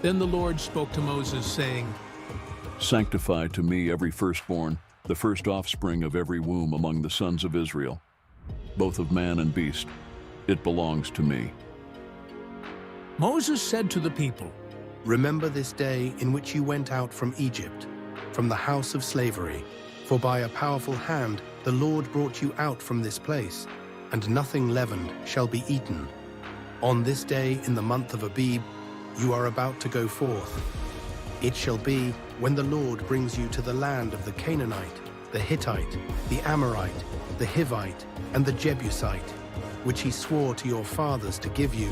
Then the Lord spoke to Moses, saying, Sanctify to me every firstborn, the first offspring of every womb among the sons of Israel, both of man and beast. It belongs to me. Moses said to the people, Remember this day in which you went out from Egypt, from the house of slavery. For by a powerful hand the Lord brought you out from this place, and nothing leavened shall be eaten. On this day in the month of Abib, you are about to go forth. It shall be, when the Lord brings you to the land of the Canaanite, the Hittite, the Amorite, the Hivite, and the Jebusite, which he swore to your fathers to give you,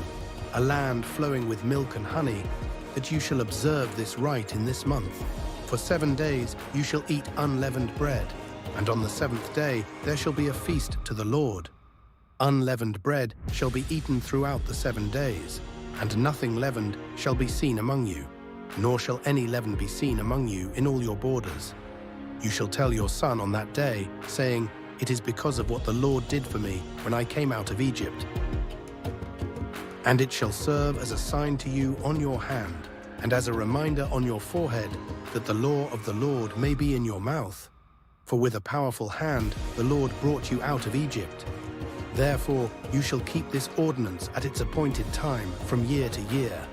a land flowing with milk and honey, that you shall observe this rite in this month. For 7 days you shall eat unleavened bread, and on the 7th day there shall be a feast to the Lord. Unleavened bread shall be eaten throughout the 7 days, and nothing leavened shall be seen among you, nor shall any leaven be seen among you in all your borders. You shall tell your son on that day, saying, it is because of what the Lord did for me when I came out of Egypt. And it shall serve as a sign to you on your hand, and as a reminder on your forehead, that the law of the Lord may be in your mouth. For with a powerful hand the Lord brought you out of Egypt. Therefore you shall keep this ordinance at its appointed time from year to year.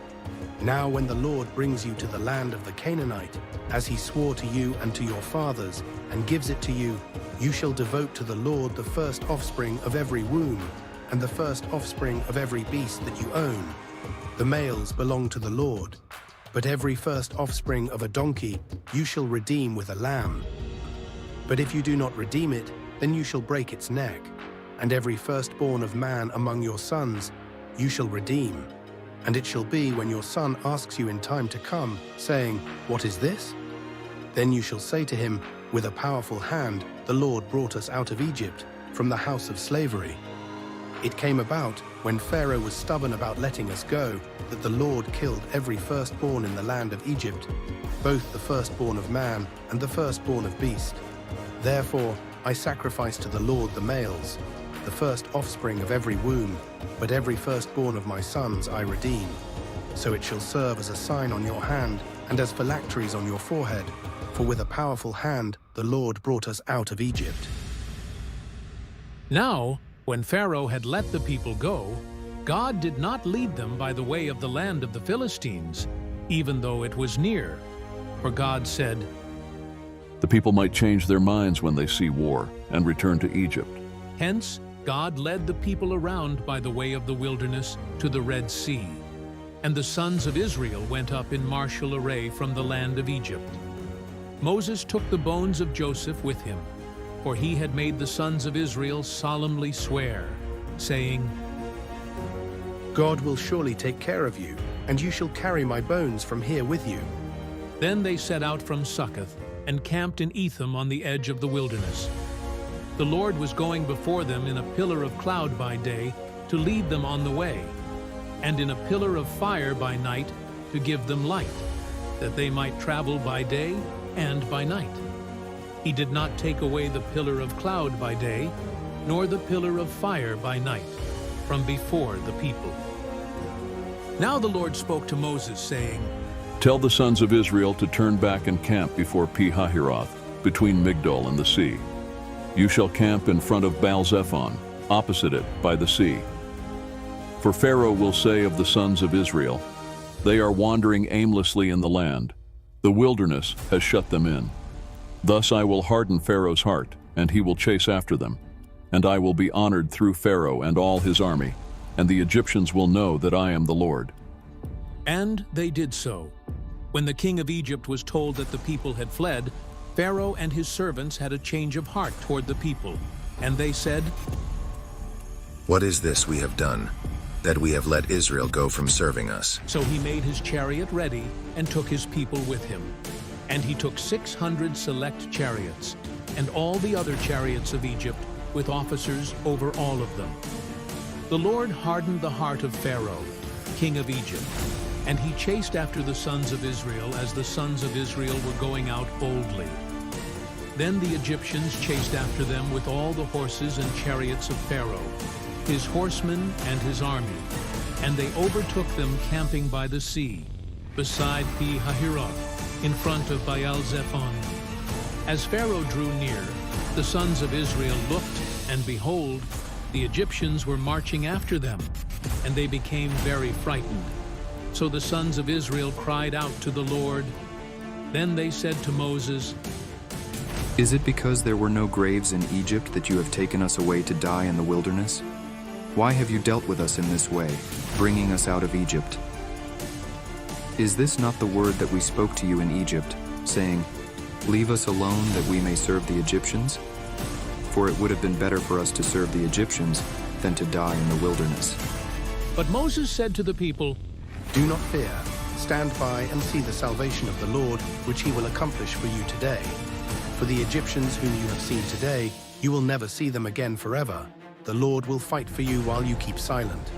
Now when the Lord brings you to the land of the Canaanite, as he swore to you and to your fathers, and gives it to you, you shall devote to the Lord the first offspring of every womb, and the first offspring of every beast that you own. The males belong to the Lord, but every first offspring of a donkey you shall redeem with a lamb. But if you do not redeem it, then you shall break its neck, and every firstborn of man among your sons you shall redeem. And it shall be when your son asks you in time to come, saying, What is this? Then you shall say to him, With a powerful hand the Lord brought us out of Egypt, from the house of slavery. It came about, when Pharaoh was stubborn about letting us go, that the Lord killed every firstborn in the land of Egypt, both the firstborn of man and the firstborn of beast. Therefore I sacrifice to the Lord the males, the first offspring of every womb, but every firstborn of my sons I redeem. So it shall serve as a sign on your hand, and as phylacteries on your forehead, for with a powerful hand the Lord brought us out of Egypt. Now, when Pharaoh had let the people go, God did not lead them by the way of the land of the Philistines, even though it was near. For God said, The people might change their minds when they see war and return to Egypt. Hence, God led the people around by the way of the wilderness to the Red Sea. And the sons of Israel went up in martial array from the land of Egypt. Moses took the bones of Joseph with him, for he had made the sons of Israel solemnly swear, saying, God will surely take care of you, and you shall carry my bones from here with you. Then they set out from Succoth and camped in Etham on the edge of the wilderness. The Lord was going before them in a pillar of cloud by day to lead them on the way, and in a pillar of fire by night to give them light, that they might travel by day and by night. He did not take away the pillar of cloud by day, nor the pillar of fire by night, from before the people. Now the Lord spoke to Moses, saying, Tell the sons of Israel to turn back and camp before Pi-hahiroth, between Migdol and the sea. You shall camp in front of Baal-zephon, opposite it, by the sea. For Pharaoh will say of the sons of Israel, They are wandering aimlessly in the land. The wilderness has shut them in. Thus I will harden Pharaoh's heart, and he will chase after them. And I will be honored through Pharaoh and all his army, and the Egyptians will know that I am the Lord. And they did so. When the king of Egypt was told that the people had fled, Pharaoh and his servants had a change of heart toward the people, and they said, What is this we have done, that we have let Israel go from serving us? So he made his chariot ready and took his people with him. And he took 600 select chariots, and all the other chariots of Egypt, with officers over all of them. The Lord hardened the heart of Pharaoh, king of Egypt, and he chased after the sons of Israel as the sons of Israel were going out boldly. Then the Egyptians chased after them with all the horses and chariots of Pharaoh, his horsemen and his army, and they overtook them camping by the sea, beside Pi-hahiroth, in front of Baal-zephon. As Pharaoh drew near, the sons of Israel looked, and behold, the Egyptians were marching after them, and they became very frightened. So the sons of Israel cried out to the Lord. Then they said to Moses, Is it because there were no graves in Egypt that you have taken us away to die in the wilderness? Why have you dealt with us in this way, bringing us out of Egypt? Is this not the word that we spoke to you in Egypt, saying, Leave us alone that we may serve the Egyptians? For it would have been better for us to serve the Egyptians than to die in the wilderness. But Moses said to the people, Do not fear. Stand by and see the salvation of the Lord, which he will accomplish for you today. For the Egyptians whom you have seen today, you will never see them again forever. The Lord will fight for you while you keep silent.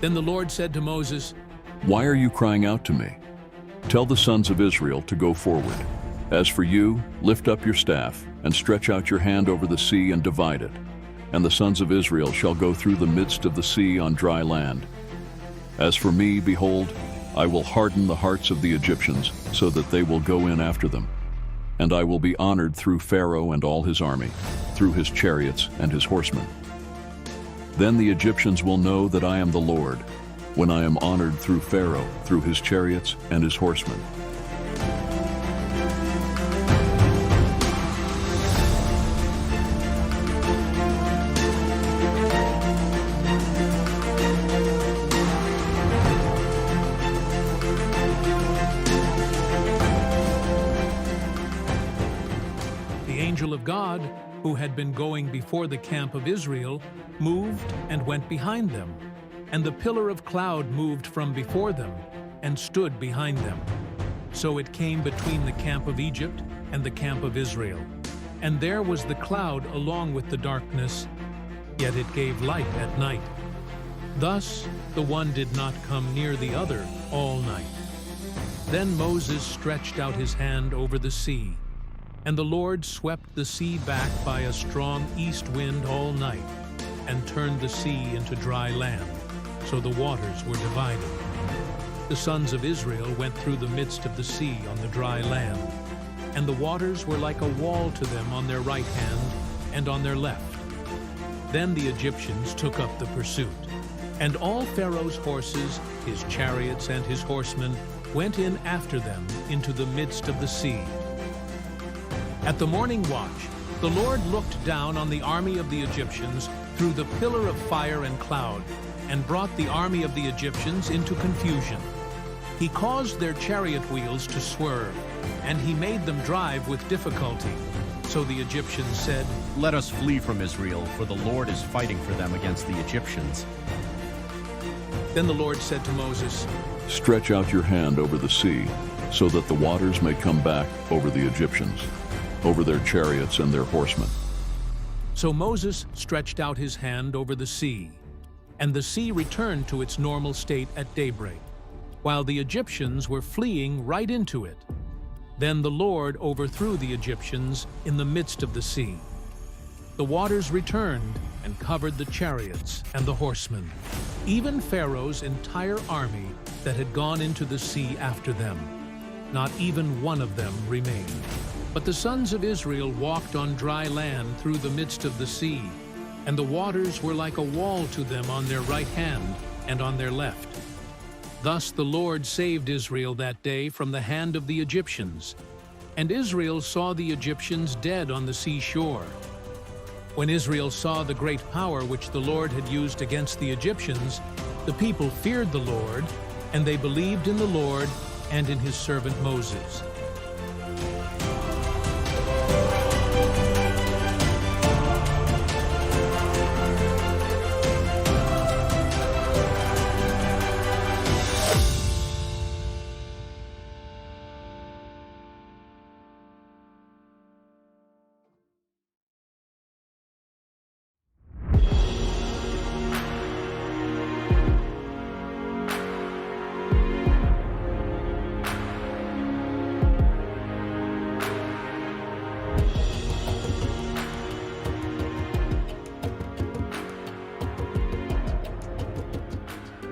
Then the Lord said to Moses, Why are you crying out to me? Tell the sons of Israel to go forward. As for you, lift up your staff, and stretch out your hand over the sea and divide it. And the sons of Israel shall go through the midst of the sea on dry land. As for me, behold, I will harden the hearts of the Egyptians, so that they will go in after them. And I will be honored through Pharaoh and all his army, through his chariots and his horsemen. Then the Egyptians will know that I am the Lord, when I am honored through Pharaoh, through his chariots and his horsemen. The angel of God, who had been going before the camp of Israel, moved and went behind them. And the pillar of cloud moved from before them and stood behind them. So it came between the camp of Egypt and the camp of Israel. And there was the cloud along with the darkness, yet it gave light at night. Thus the one did not come near the other all night. Then Moses stretched out his hand over the sea, and the Lord swept the sea back by a strong east wind all night, and turned the sea into dry land, so the waters were divided. The sons of Israel went through the midst of the sea on the dry land, and the waters were like a wall to them on their right hand and on their left. Then the Egyptians took up the pursuit, and all Pharaoh's horses, his chariots, and his horsemen went in after them into the midst of the sea. At the morning watch, the Lord looked down on the army of the Egyptians through the pillar of fire and cloud, and brought the army of the Egyptians into confusion. He caused their chariot wheels to swerve, and he made them drive with difficulty. So the Egyptians said, "Let us flee from Israel, for the Lord is fighting for them against the Egyptians." Then the Lord said to Moses, Stretch out your hand over the sea, so that the waters may come back over the Egyptians, over their chariots and their horsemen. So Moses stretched out his hand over the sea, and the sea returned to its normal state at daybreak, while the Egyptians were fleeing right into it. Then the Lord overthrew the Egyptians in the midst of the sea. The waters returned and covered the chariots and the horsemen, even Pharaoh's entire army that had gone into the sea after them. Not even one of them remained. But the sons of Israel walked on dry land through the midst of the sea, and the waters were like a wall to them on their right hand and on their left. Thus the Lord saved Israel that day from the hand of the Egyptians. And Israel saw the Egyptians dead on the seashore. When Israel saw the great power which the Lord had used against the Egyptians, the people feared the Lord, and they believed in the Lord and in his servant Moses.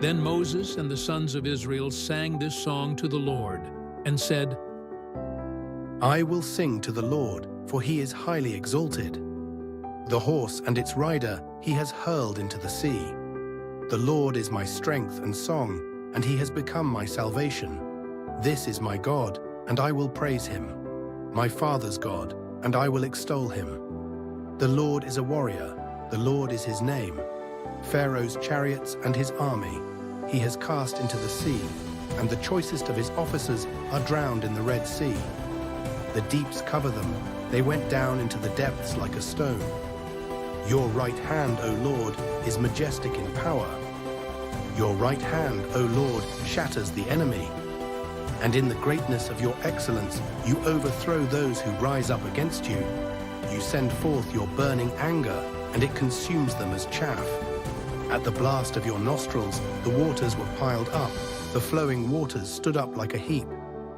Then Moses and the sons of Israel sang this song to the Lord, and said, I will sing to the Lord, for he is highly exalted. The horse and its rider he has hurled into the sea. The Lord is my strength and song, and he has become my salvation. This is my God, and I will praise him, my father's God, and I will extol him. The Lord is a warrior, the Lord is his name. Pharaoh's chariots and his army he has cast into the sea, and the choicest of his officers are drowned in the Red Sea. The deeps cover them, they went down into the depths like a stone. Your right hand, O Lord, is majestic in power. Your right hand, O Lord, shatters the enemy. And in the greatness of your excellence, you overthrow those who rise up against you. You send forth your burning anger, and it consumes them as chaff. At the blast of your nostrils, the waters were piled up. The flowing waters stood up like a heap.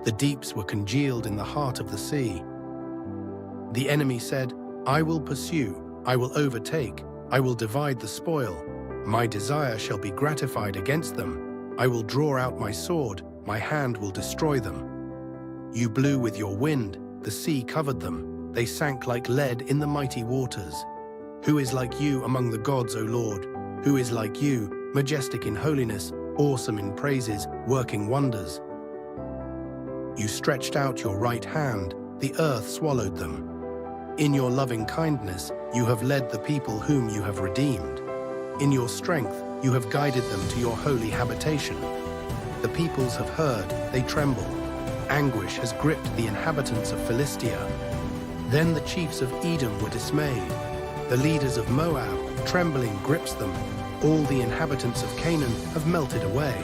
The deeps were congealed in the heart of the sea. The enemy said, I will pursue, I will overtake, I will divide the spoil. My desire shall be gratified against them. I will draw out my sword, my hand will destroy them. You blew with your wind, the sea covered them. They sank like lead in the mighty waters. Who is like you among the gods, O Lord? Who is like you, majestic in holiness, awesome in praises, working wonders? You stretched out your right hand, the earth swallowed them. In your loving kindness, you have led the people whom you have redeemed. In your strength, you have guided them to your holy habitation. The peoples have heard, they tremble. Anguish has gripped the inhabitants of Philistia. Then the chiefs of Edom were dismayed. The leaders of Moab, trembling grips them. All the inhabitants of Canaan have melted away.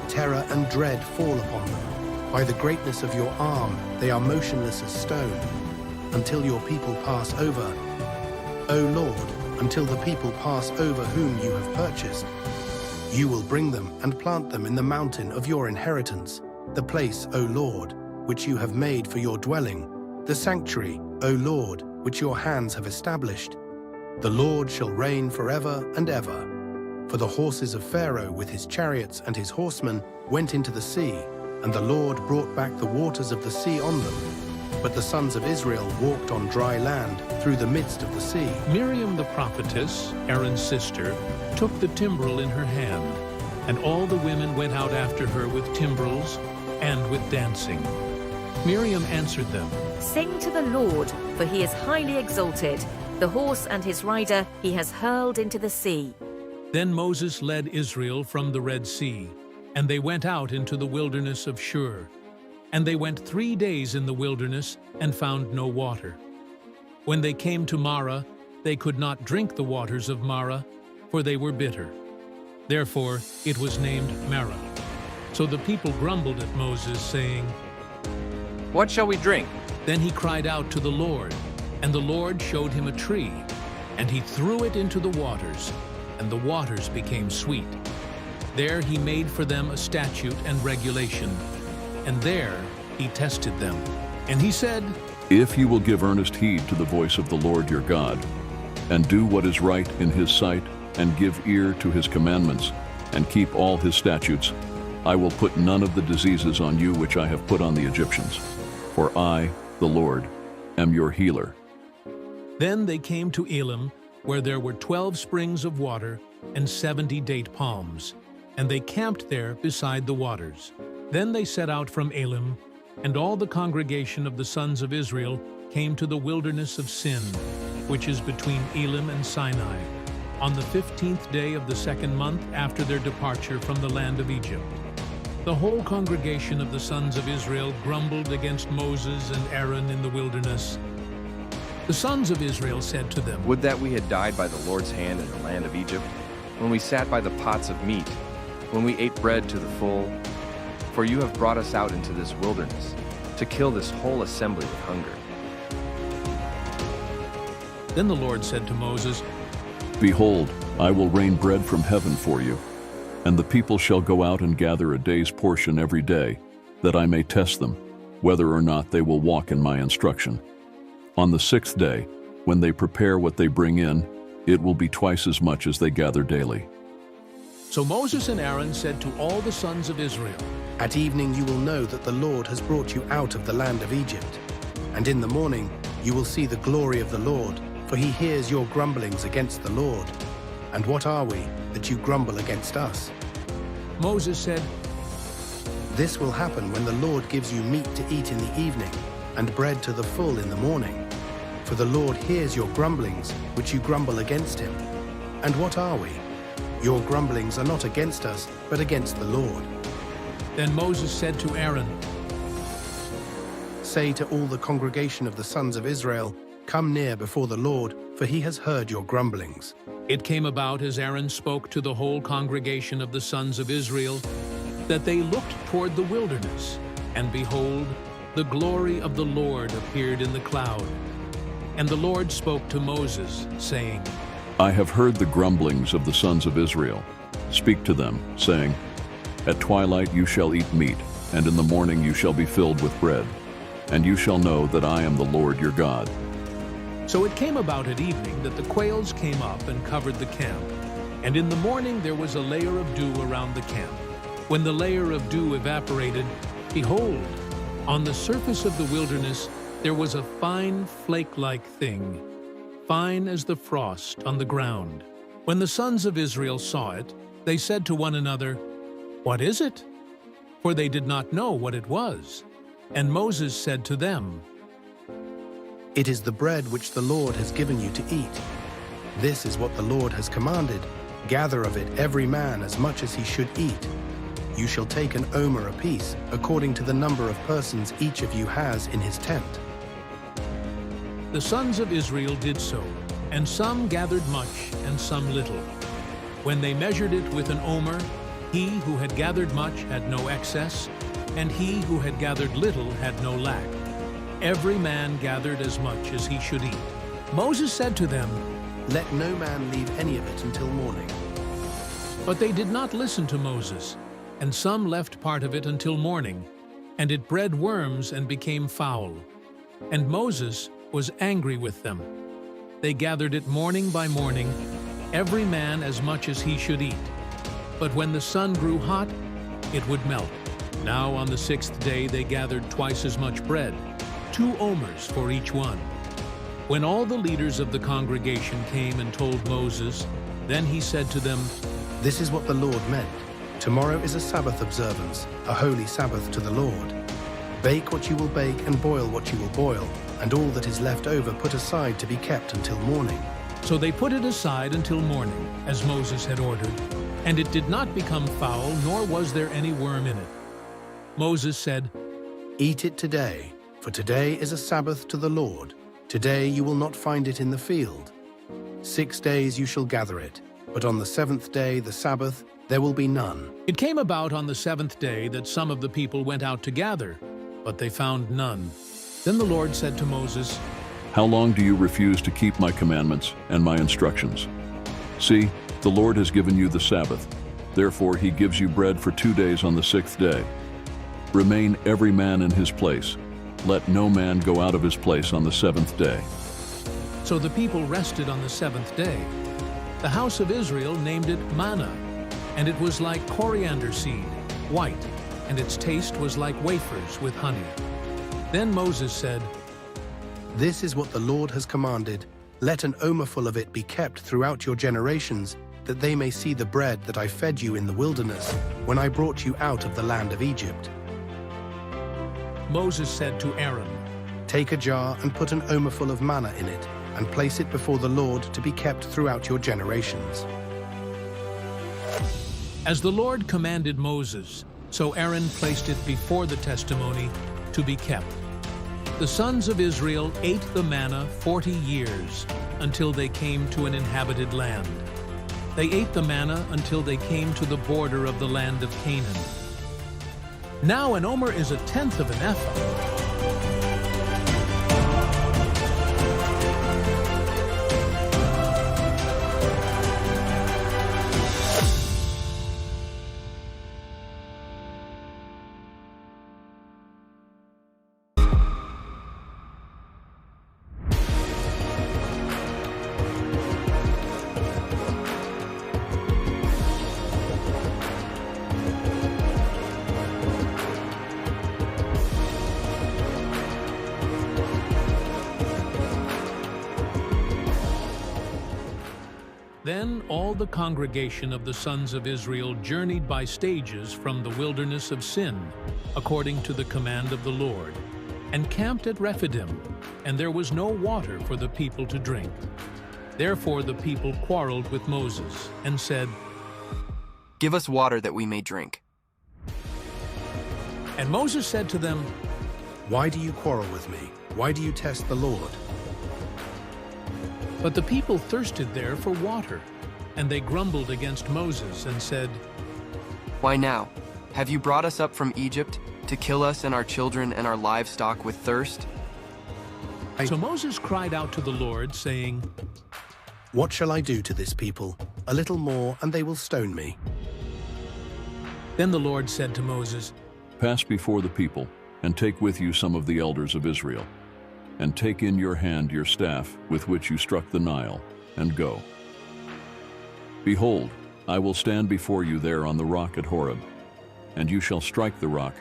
Terror and dread fall upon them. By the greatness of your arm, they are motionless as stone, until your people pass over. O Lord, until the people pass over whom you have purchased. You will bring them and plant them in the mountain of your inheritance, the place, O Lord, which you have made for your dwelling, the sanctuary, O Lord, which your hands have established. The Lord shall reign forever and ever. For the horses of Pharaoh with his chariots and his horsemen went into the sea, and the Lord brought back the waters of the sea on them. But the sons of Israel walked on dry land through the midst of the sea. Miriam the prophetess, Aaron's sister, took the timbrel in her hand, and all the women went out after her with timbrels and with dancing. Miriam answered them, Sing to the Lord, for he is highly exalted. The horse and his rider he has hurled into the sea. Then Moses led Israel from the Red Sea, and they went out into the wilderness of Shur. And they went 3 days in the wilderness and found no water. When they came to Marah, they could not drink the waters of Marah, for they were bitter. Therefore it was named Marah. So the people grumbled at Moses, saying, What shall we drink? Then he cried out to the Lord, and the Lord showed him a tree, and he threw it into the waters, and the waters became sweet. There he made for them a statute and regulation, and there he tested them. And he said, If you will give earnest heed to the voice of the Lord your God, and do what is right in his sight, and give ear to his commandments, and keep all his statutes, I will put none of the diseases on you which I have put on the Egyptians. For I, the Lord, am your healer. Then they came to Elim, where there were 12 springs of water and 70 date palms, and they camped there beside the waters. Then they set out from Elim, and all the congregation of the sons of Israel came to the wilderness of Sin, which is between Elim and Sinai, on the 15th day of the 2nd month after their departure from the land of Egypt. The whole congregation of the sons of Israel grumbled against Moses and Aaron in the wilderness. The sons of Israel said to them, Would that we had died by the Lord's hand in the land of Egypt, when we sat by the pots of meat, when we ate bread to the full. For you have brought us out into this wilderness, to kill this whole assembly with hunger. Then the Lord said to Moses, Behold, I will rain bread from heaven for you, and the people shall go out and gather a day's portion every day, that I may test them, whether or not they will walk in my instruction. On the 6th day, when they prepare what they bring in, it will be twice as much as they gather daily. So Moses and Aaron said to all the sons of Israel, At evening you will know that the Lord has brought you out of the land of Egypt. And in the morning you will see the glory of the Lord, for he hears your grumblings against the Lord. And what are we, that you grumble against us? Moses said, This will happen when the Lord gives you meat to eat in the evening, and bread to the full in the morning. For the Lord hears your grumblings, which you grumble against him. And what are we? Your grumblings are not against us, but against the Lord. Then Moses said to Aaron, Say to all the congregation of the sons of Israel, Come near before the Lord, for he has heard your grumblings. It came about as Aaron spoke to the whole congregation of the sons of Israel, that they looked toward the wilderness, and behold, the glory of the Lord appeared in the cloud. And the Lord spoke to Moses, saying, I have heard the grumblings of the sons of Israel. Speak to them, saying, At twilight you shall eat meat, and in the morning you shall be filled with bread, and you shall know that I am the Lord your God. So it came about at evening that the quails came up and covered the camp, and in the morning there was a layer of dew around the camp. When the layer of dew evaporated, behold, on the surface of the wilderness there was a fine flake-like thing, fine as the frost on the ground. When the sons of Israel saw it, they said to one another, "What is it?" For they did not know what it was. And Moses said to them, "It is the bread which the Lord has given you to eat. This is what the Lord has commanded. Gather of it every man as much as he should eat. You shall take an omer apiece, according to the number of persons each of you has in his tent." The sons of Israel did so, and some gathered much and some little. When they measured it with an omer, he who had gathered much had no excess, and he who had gathered little had no lack. Every man gathered as much as he should eat. Moses said to them, "Let no man leave any of it until morning." But they did not listen to Moses, and some left part of it until morning, and it bred worms and became foul. And Moses was angry with them. They gathered it morning by morning, every man as much as he should eat. But when the sun grew hot, it would melt. Now on the 6th day they gathered twice as much bread, 2 omers for each one. When all the leaders of the congregation came and told Moses, then he said to them, "This is what the Lord meant. Tomorrow is a Sabbath observance, a holy Sabbath to the Lord. Bake what you will bake and boil what you will boil, and all that is left over put aside to be kept until morning." So they put it aside until morning, as Moses had ordered, and it did not become foul, nor was there any worm in it. Moses said, "Eat it today, for today is a Sabbath to the Lord. Today you will not find it in the field. 6 days you shall gather it, but on the 7th day, the Sabbath, there will be none." It came about on the 7th day that some of the people went out to gather, but they found none. Then the Lord said to Moses, How long do you refuse to keep my commandments and my instructions? See, the Lord has given you the Sabbath. Therefore he gives you bread for 2 days on the 6th day. Remain every man in his place. Let no man go out of his place on the 7th day. So the people rested on the 7th day. The house of Israel named it manna, and it was like coriander seed, white, and its taste was like wafers with honey. Then Moses said, "This is what the Lord has commanded. Let an omerful of it be kept throughout your generations, that they may see the bread that I fed you in the wilderness, when I brought you out of the land of Egypt." Moses said to Aaron, "Take a jar and put an omerful of manna in it, and place it before the Lord to be kept throughout your generations." As the Lord commanded Moses, so Aaron placed it before the testimony to be kept. The sons of Israel ate the manna 40 years, until they came to an inhabited land. They ate the manna until they came to the border of the land of Canaan. Now an omer is a tenth of an ephah. Then all the congregation of the sons of Israel journeyed by stages from the wilderness of Sin, according to the command of the Lord, and camped at Rephidim, and there was no water for the people to drink. Therefore the people quarreled with Moses, and said, "Give us water that we may drink." And Moses said to them, "Why do you quarrel with me? Why do you test the Lord?" But the people thirsted there for water, and they grumbled against Moses and said, "Why now? Have you brought us up from Egypt to kill us and our children and our livestock with thirst?" So Moses cried out to the Lord, saying, "What shall I do to this people? A little more, and they will stone me." Then the Lord said to Moses, Pass before the people, and take with you some of the elders of Israel, and take in your hand your staff with which you struck the Nile, and go. Behold, I will stand before you there on the rock at Horeb, and you shall strike the rock,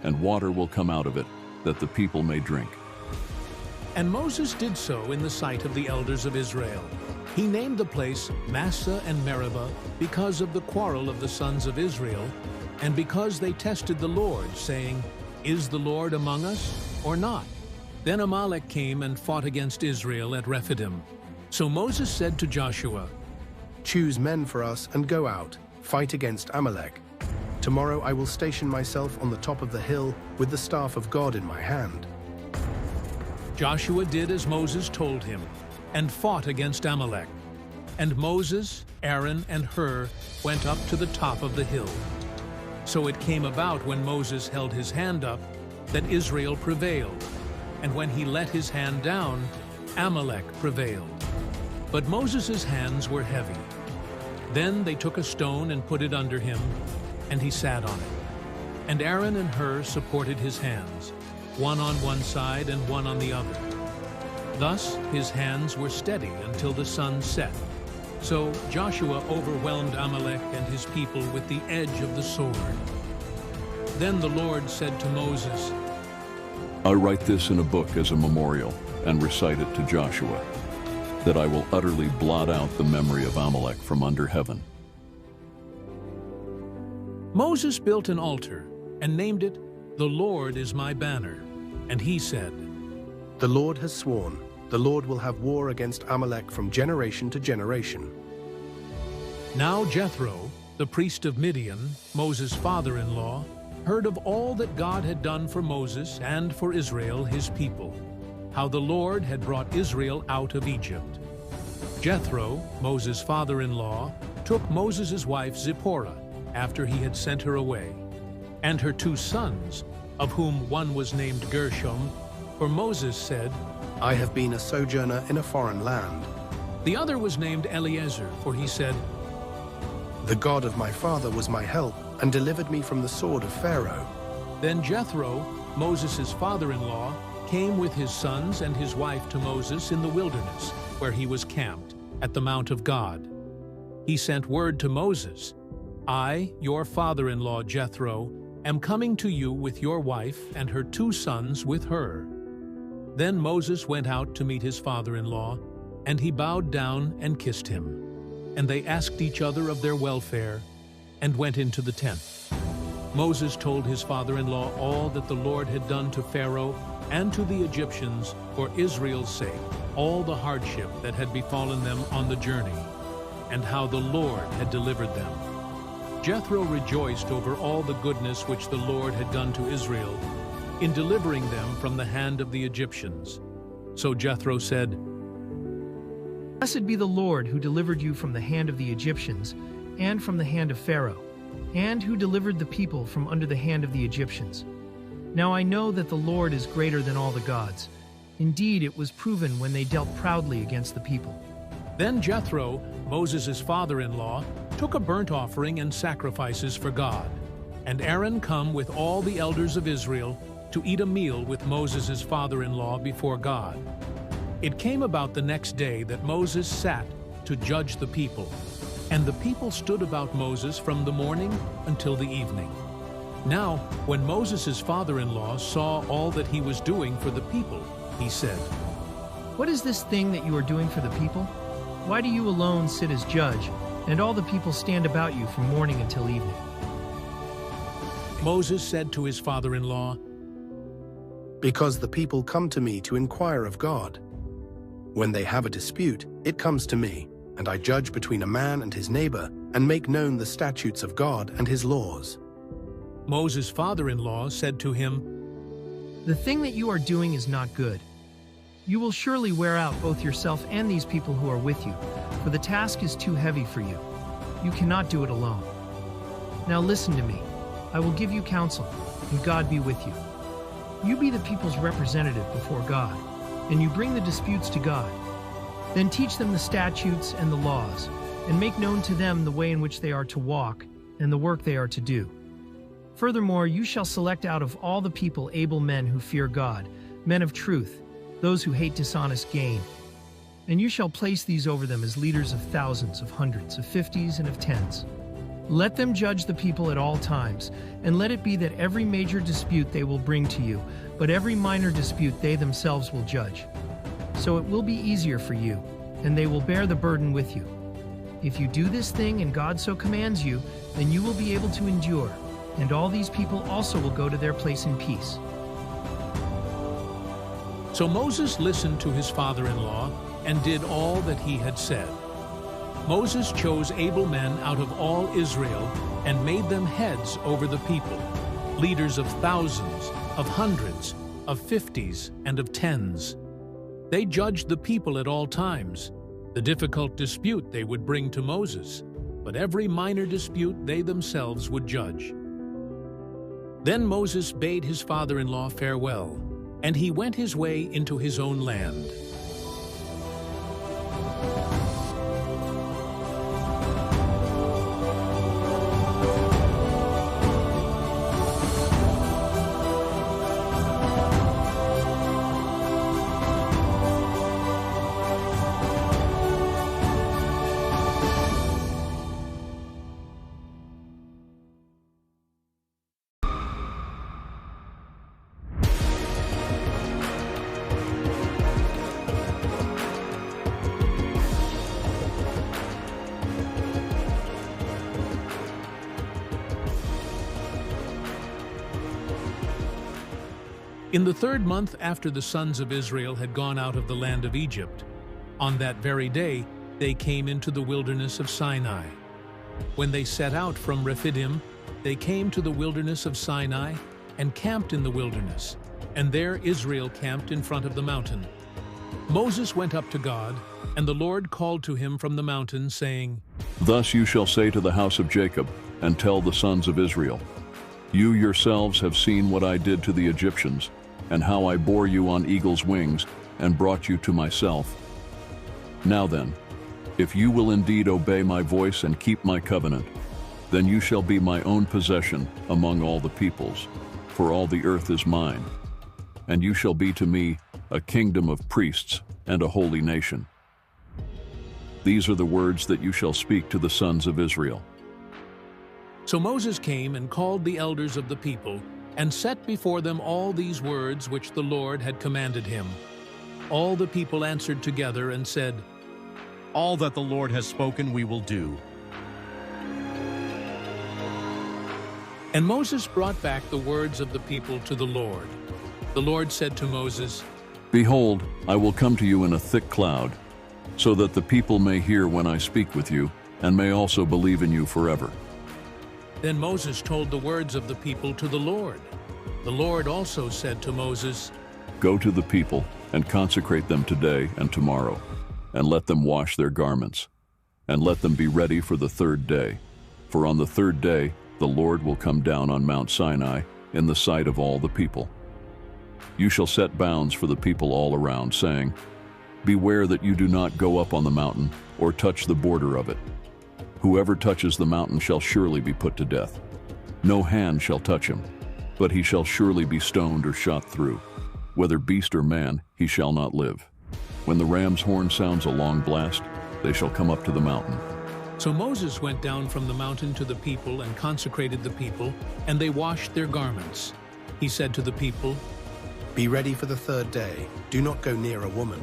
and water will come out of it, that the people may drink. And Moses did so in the sight of the elders of Israel. He named the place Massah and Meribah because of the quarrel of the sons of Israel, and because they tested the Lord, saying, Is the Lord among us or not? Then Amalek came and fought against Israel at Rephidim. So Moses said to Joshua, Choose men for us and go out, fight against Amalek. Tomorrow I will station myself on the top of the hill with the staff of God in my hand. Joshua did as Moses told him, and fought against Amalek. And Moses, Aaron, and Hur went up to the top of the hill. So it came about when Moses held his hand up, that Israel prevailed, and when he let his hand down, Amalek prevailed. But Moses' hands were heavy. Then they took a stone and put it under him, and he sat on it. And Aaron and Hur supported his hands, one on one side and one on the other. Thus his hands were steady until the sun set. So Joshua overwhelmed Amalek and his people with the edge of the sword. Then the Lord said to Moses, I write this in a book as a memorial, and recite it to Joshua, that I will utterly blot out the memory of Amalek from under heaven. Moses built an altar and named it, The Lord is my banner. And he said, The Lord has sworn, the Lord will have war against Amalek from generation to generation. Now Jethro, the priest of Midian, Moses' father-in-law, heard of all that God had done for Moses and for Israel, his people, how the Lord had brought Israel out of Egypt. Jethro, Moses' father-in-law, took Moses' wife Zipporah after he had sent her away, and her 2 sons, of whom one was named Gershom, for Moses said, I have been a sojourner in a foreign land. The other was named Eliezer, for he said, The God of my father was my help, and delivered me from the sword of Pharaoh. Then Jethro, Moses' father-in-law, came with his sons and his wife to Moses in the wilderness, where he was camped, at the Mount of God. He sent word to Moses, I, your father-in-law Jethro, am coming to you with your wife and her 2 sons with her. Then Moses went out to meet his father-in-law, and he bowed down and kissed him. And they asked each other of their welfare, and went into the tent. Moses told his father-in-law all that the Lord had done to Pharaoh and to the Egyptians for Israel's sake, all the hardship that had befallen them on the journey, and how the Lord had delivered them. Jethro rejoiced over all the goodness which the Lord had done to Israel in delivering them from the hand of the Egyptians. So Jethro said, Blessed be the Lord who delivered you from the hand of the Egyptians and from the hand of Pharaoh, and who delivered the people from under the hand of the Egyptians. Now I know that the Lord is greater than all the gods. Indeed, it was proven when they dealt proudly against the people. Then Jethro, Moses' father-in-law, took a burnt offering and sacrifices for God, and Aaron come with all the elders of Israel to eat a meal with Moses' father-in-law before God. It came about the next day that Moses sat to judge the people, and the people stood about Moses from the morning until the evening. Now, when Moses' father-in-law saw all that he was doing for the people, he said, What is this thing that you are doing for the people? Why do you alone sit as judge, and all the people stand about you from morning until evening? Moses said to his father-in-law, Because the people come to me to inquire of God. When they have a dispute, it comes to me, and I judge between a man and his neighbor, and make known the statutes of God and his laws. Moses' father-in-law said to him, The thing that you are doing is not good. You will surely wear out both yourself and these people who are with you, for the task is too heavy for you. You cannot do it alone. Now listen to me. I will give you counsel, and God be with you. You be the people's representative before God, and you bring the disputes to God. Then teach them the statutes and the laws, and make known to them the way in which they are to walk and the work they are to do. Furthermore, you shall select out of all the people able men who fear God, men of truth, those who hate dishonest gain. And you shall place these over them as leaders of thousands, of hundreds, of fifties, and of tens. Let them judge the people at all times, and let it be that every major dispute they will bring to you, but every minor dispute they themselves will judge. So it will be easier for you, and they will bear the burden with you. If you do this thing and God so commands you, then you will be able to endure, and all these people also will go to their place in peace. So Moses listened to his father-in-law and did all that he had said. Moses chose able men out of all Israel and made them heads over the people, leaders of thousands, of hundreds, of fifties, and of tens. They judged the people at all times. The difficult dispute they would bring to Moses, but every minor dispute they themselves would judge. Then Moses bade his father-in-law farewell, and he went his way into his own land. In the 3rd month after the sons of Israel had gone out of the land of Egypt, on that very day they came into the wilderness of Sinai. When they set out from Rephidim, they came to the wilderness of Sinai and camped in the wilderness, and there Israel camped in front of the mountain. Moses went up to God, and the Lord called to him from the mountain, saying, Thus you shall say to the house of Jacob, and tell the sons of Israel, You yourselves have seen what I did to the Egyptians, and how I bore you on eagle's wings, and brought you to myself. Now then, if you will indeed obey my voice and keep my covenant, then you shall be my own possession among all the peoples, for all the earth is mine. And you shall be to me a kingdom of priests and a holy nation. These are the words that you shall speak to the sons of Israel. So Moses came and called the elders of the people, and set before them all these words which the Lord had commanded him. All the people answered together and said, All that the Lord has spoken we will do. And Moses brought back the words of the people to the Lord. The Lord said to Moses, Behold, I will come to you in a thick cloud, so that the people may hear when I speak with you, and may also believe in you forever. Then Moses told the words of the people to the Lord. The Lord also said to Moses, Go to the people and consecrate them today and tomorrow, and let them wash their garments, and let them be ready for the 3rd day. For on the 3rd day the Lord will come down on Mount Sinai in the sight of all the people. You shall set bounds for the people all around, saying, Beware that you do not go up on the mountain or touch the border of it. Whoever touches the mountain shall surely be put to death. No hand shall touch him, but he shall surely be stoned or shot through. Whether beast or man, he shall not live. When the ram's horn sounds a long blast, they shall come up to the mountain. So Moses went down from the mountain to the people and consecrated the people, and they washed their garments. He said to the people, Be ready for the 3rd day. Do not go near a woman.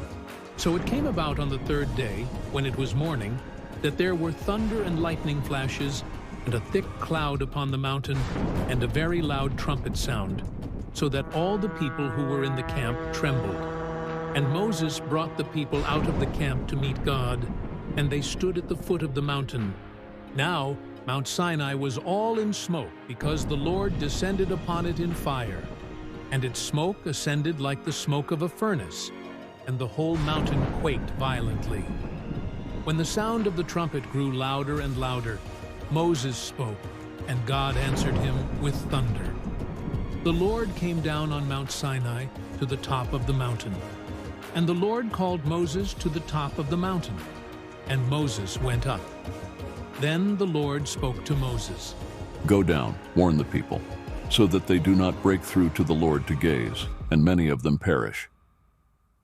So it came about on the 3rd day, when it was morning, that there were thunder and lightning flashes, and a thick cloud upon the mountain, and a very loud trumpet sound, so that all the people who were in the camp trembled. And Moses brought the people out of the camp to meet God, and they stood at the foot of the mountain. Now Mount Sinai was all in smoke, because the Lord descended upon it in fire, and its smoke ascended like the smoke of a furnace, and the whole mountain quaked violently. When the sound of the trumpet grew louder and louder, Moses spoke, and God answered him with thunder. The Lord came down on Mount Sinai to the top of the mountain. And the Lord called Moses to the top of the mountain, and Moses went up. Then the Lord spoke to Moses. Go down, warn the people, so that they do not break through to the Lord to gaze, and many of them perish.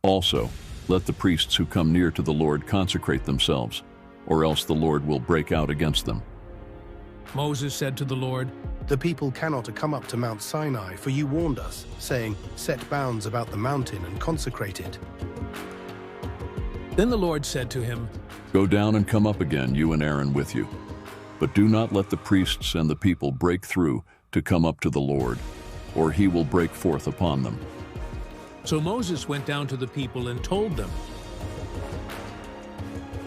Also, let the priests who come near to the Lord consecrate themselves, or else the Lord will break out against them. Moses said to the Lord, The people cannot come up to Mount Sinai, for you warned us, saying, Set bounds about the mountain and consecrate it. Then the Lord said to him, Go down and come up again, you and Aaron with you. But do not let the priests and the people break through to come up to the Lord, or he will break forth upon them. So Moses went down to the people and told them.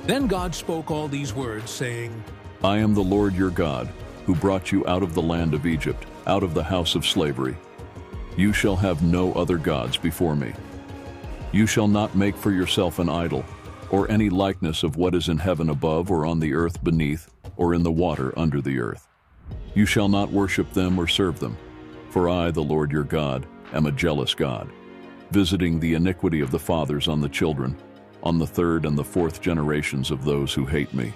Then God spoke all these words, saying, I am the Lord your God, who brought you out of the land of Egypt, out of the house of slavery. You shall have no other gods before me. You shall not make for yourself an idol, or any likeness of what is in heaven above, or on the earth beneath, or in the water under the earth. You shall not worship them or serve them, for I, the Lord your God, am a jealous God, visiting the iniquity of the fathers on the children, on the third and the fourth generations of those who hate me,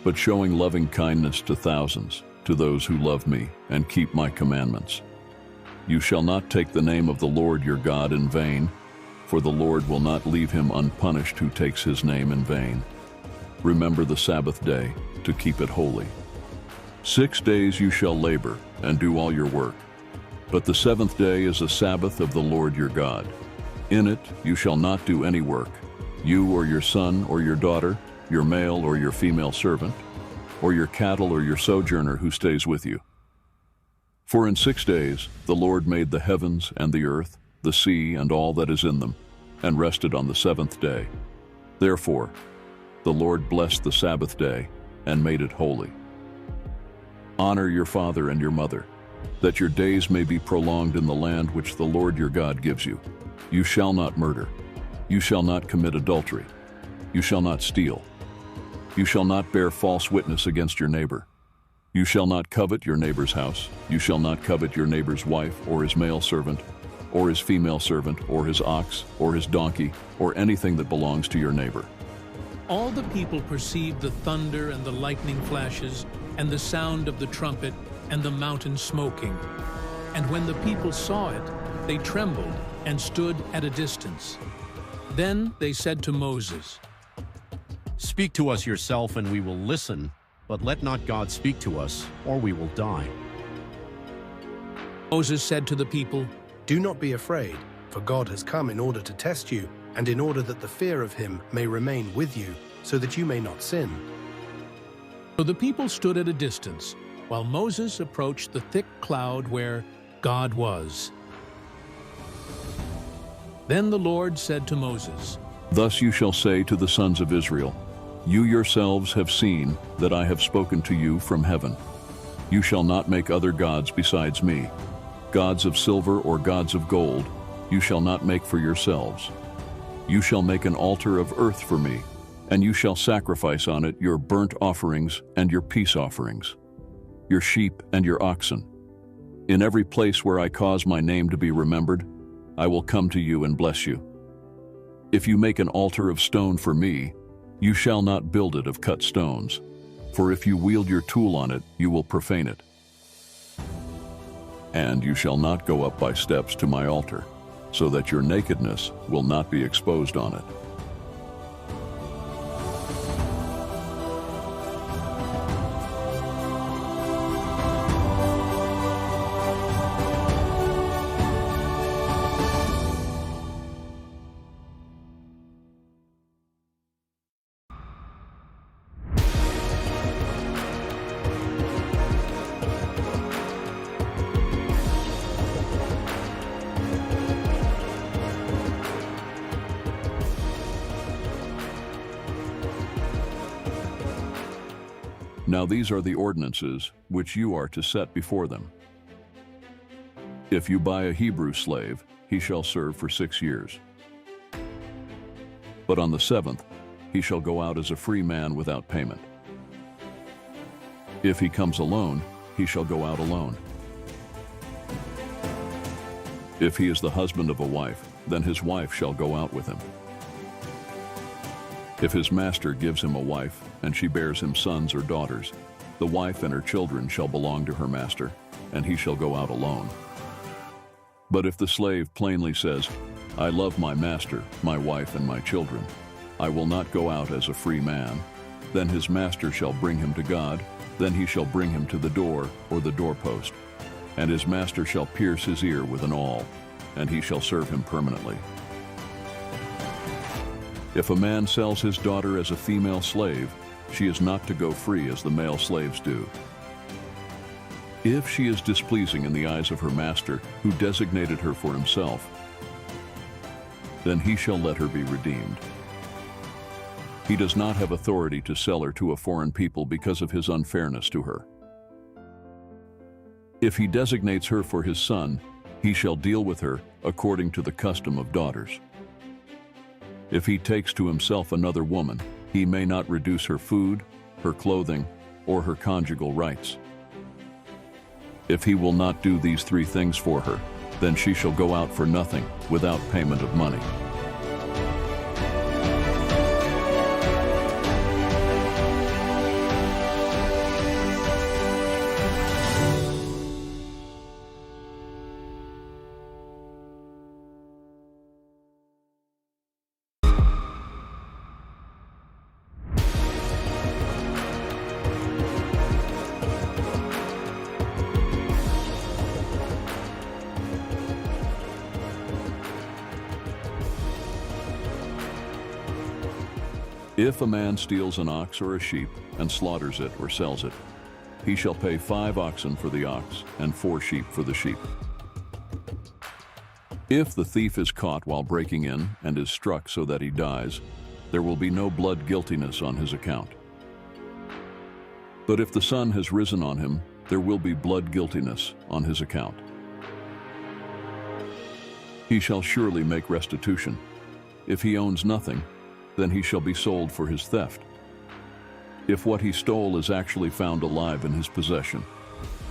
but showing loving kindness to thousands, to those who love me and keep my commandments. You shall not take the name of the Lord your God in vain, for the Lord will not leave him unpunished who takes his name in vain. Remember the Sabbath day, to keep it holy. 6 days you shall labor and do all your work, but the seventh day is a Sabbath of the Lord your God. In it you shall not do any work, you or your son or your daughter, your male or your female servant, or your cattle or your sojourner who stays with you. For in 6 days the Lord made the heavens and the earth, the sea and all that is in them, and rested on the seventh day. Therefore, the Lord blessed the Sabbath day and made it holy. Honor your father and your mother, that your days may be prolonged in the land which the Lord your God gives you. You shall not murder. You shall not commit adultery. You shall not steal. You shall not bear false witness against your neighbor. You shall not covet your neighbor's house. You shall not covet your neighbor's wife, or his male servant, or his female servant, or his ox, or his donkey, or anything that belongs to your neighbor. All the people perceived the thunder and the lightning flashes, and the sound of the trumpet, and the mountain smoking. And when the people saw it, they trembled and stood at a distance. Then they said to Moses, Speak to us yourself, and we will listen, but let not God speak to us, or we will die. Moses said to the people, Do not be afraid, for God has come in order to test you, and in order that the fear of him may remain with you, so that you may not sin. So the people stood at a distance, while Moses approached the thick cloud where God was. Then the Lord said to Moses, Thus you shall say to the sons of Israel, You yourselves have seen that I have spoken to you from heaven. You shall not make other gods besides me. Gods of silver or gods of gold, you shall not make for yourselves. You shall make an altar of earth for me, and you shall sacrifice on it your burnt offerings and your peace offerings, your sheep and your oxen. In every place where I cause my name to be remembered, I will come to you and bless you. If you make an altar of stone for me, you shall not build it of cut stones, for if you wield your tool on it, you will profane it. And you shall not go up by steps to my altar, so that your nakedness will not be exposed on it. Now these are the ordinances which you are to set before them. If you buy a Hebrew slave, he shall serve for 6 years. But on the 7th, he shall go out as a free man without payment. If he comes alone, he shall go out alone. If he is the husband of a wife, then his wife shall go out with him. If his master gives him a wife, and she bears him sons or daughters, the wife and her children shall belong to her master, and he shall go out alone. But if the slave plainly says, I love my master, my wife, and my children, I will not go out as a free man, then his master shall bring him to God, then he shall bring him to the door or the doorpost, and his master shall pierce his ear with an awl, and he shall serve him permanently. If a man sells his daughter as a female slave, she is not to go free as the male slaves do. If she is displeasing in the eyes of her master, who designated her for himself, then he shall let her be redeemed. He does not have authority to sell her to a foreign people because of his unfairness to her. If he designates her for his son, he shall deal with her according to the custom of daughters. If he takes to himself another woman, he may not reduce her food, her clothing, or her conjugal rights. If he will not do these three things for her, then she shall go out for nothing, without payment of money. If a man steals an ox or a sheep and slaughters it or sells it, he shall pay 5 oxen for the ox and 4 sheep for the sheep. If the thief is caught while breaking in and is struck so that he dies, there will be no blood guiltiness on his account. But if the sun has risen on him, there will be blood guiltiness on his account. He shall surely make restitution. If he owns nothing, then he shall be sold for his theft. If what he stole is actually found alive in his possession,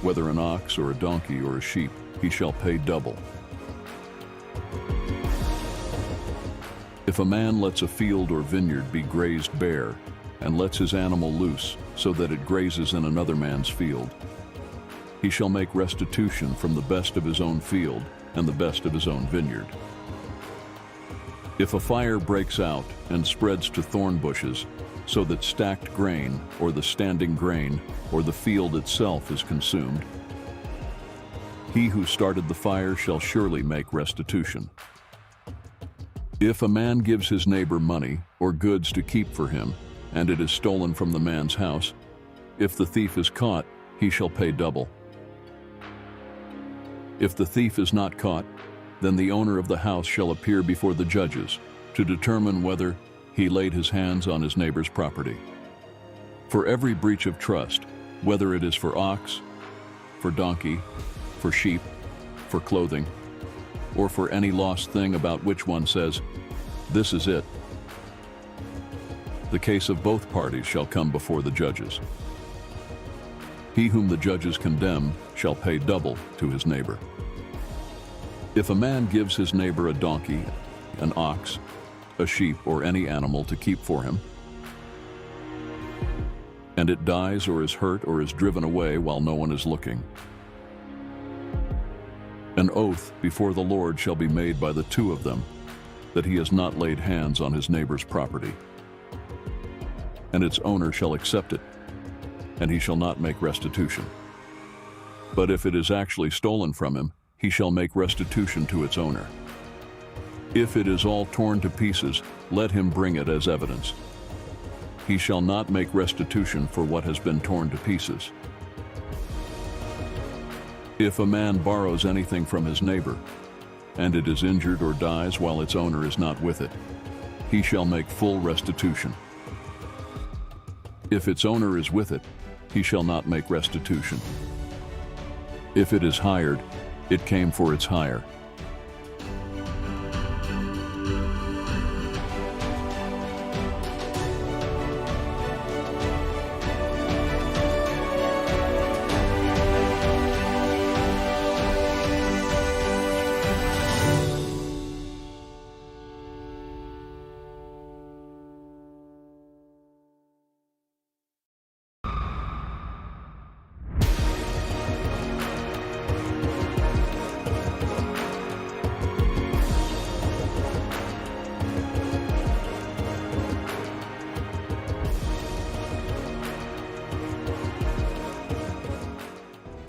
whether an ox or a donkey or a sheep, he shall pay double. If a man lets a field or vineyard be grazed bare, and lets his animal loose so that it grazes in another man's field, he shall make restitution from the best of his own field and the best of his own vineyard. If a fire breaks out and spreads to thorn bushes, so that stacked grain, or the standing grain, or the field itself is consumed, he who started the fire shall surely make restitution. If a man gives his neighbor money or goods to keep for him, and it is stolen from the man's house, if the thief is caught, he shall pay double. If the thief is not caught, then the owner of the house shall appear before the judges to determine whether he laid his hands on his neighbor's property. For every breach of trust, whether it is for ox, for donkey, for sheep, for clothing, or for any lost thing about which one says, "This is it," the case of both parties shall come before the judges. He whom the judges condemn shall pay double to his neighbor. If a man gives his neighbor a donkey, an ox, a sheep, or any animal to keep for him, and it dies or is hurt or is driven away while no one is looking, an oath before the Lord shall be made by the two of them that he has not laid hands on his neighbor's property, and its owner shall accept it, and he shall not make restitution. But if it is actually stolen from him, he shall make restitution to its owner. If it is all torn to pieces, let him bring it as evidence. He shall not make restitution for what has been torn to pieces. If a man borrows anything from his neighbor, and it is injured or dies while its owner is not with it, he shall make full restitution. If its owner is with it, he shall not make restitution. If it is hired, it came for its hire.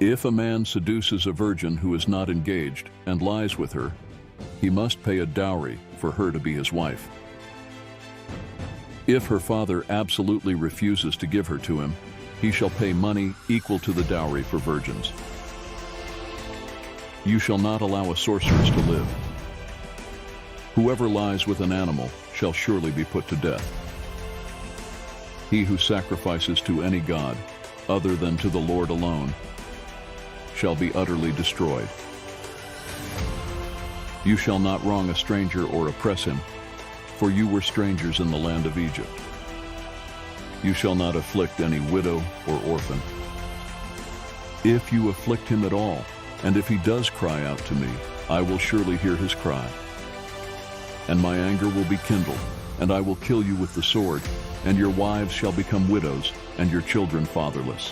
If a man seduces a virgin who is not engaged and lies with her, he must pay a dowry for her to be his wife. If her father absolutely refuses to give her to him, he shall pay money equal to the dowry for virgins. You shall not allow a sorceress to live. Whoever lies with an animal shall surely be put to death. He who sacrifices to any god, other than to the Lord alone, shall be utterly destroyed. You shall not wrong a stranger or oppress him, for you were strangers in the land of Egypt. You shall not afflict any widow or orphan. If you afflict him at all, and if he does cry out to me, I will surely hear his cry. And my anger will be kindled, and I will kill you with the sword, and your wives shall become widows, and your children fatherless.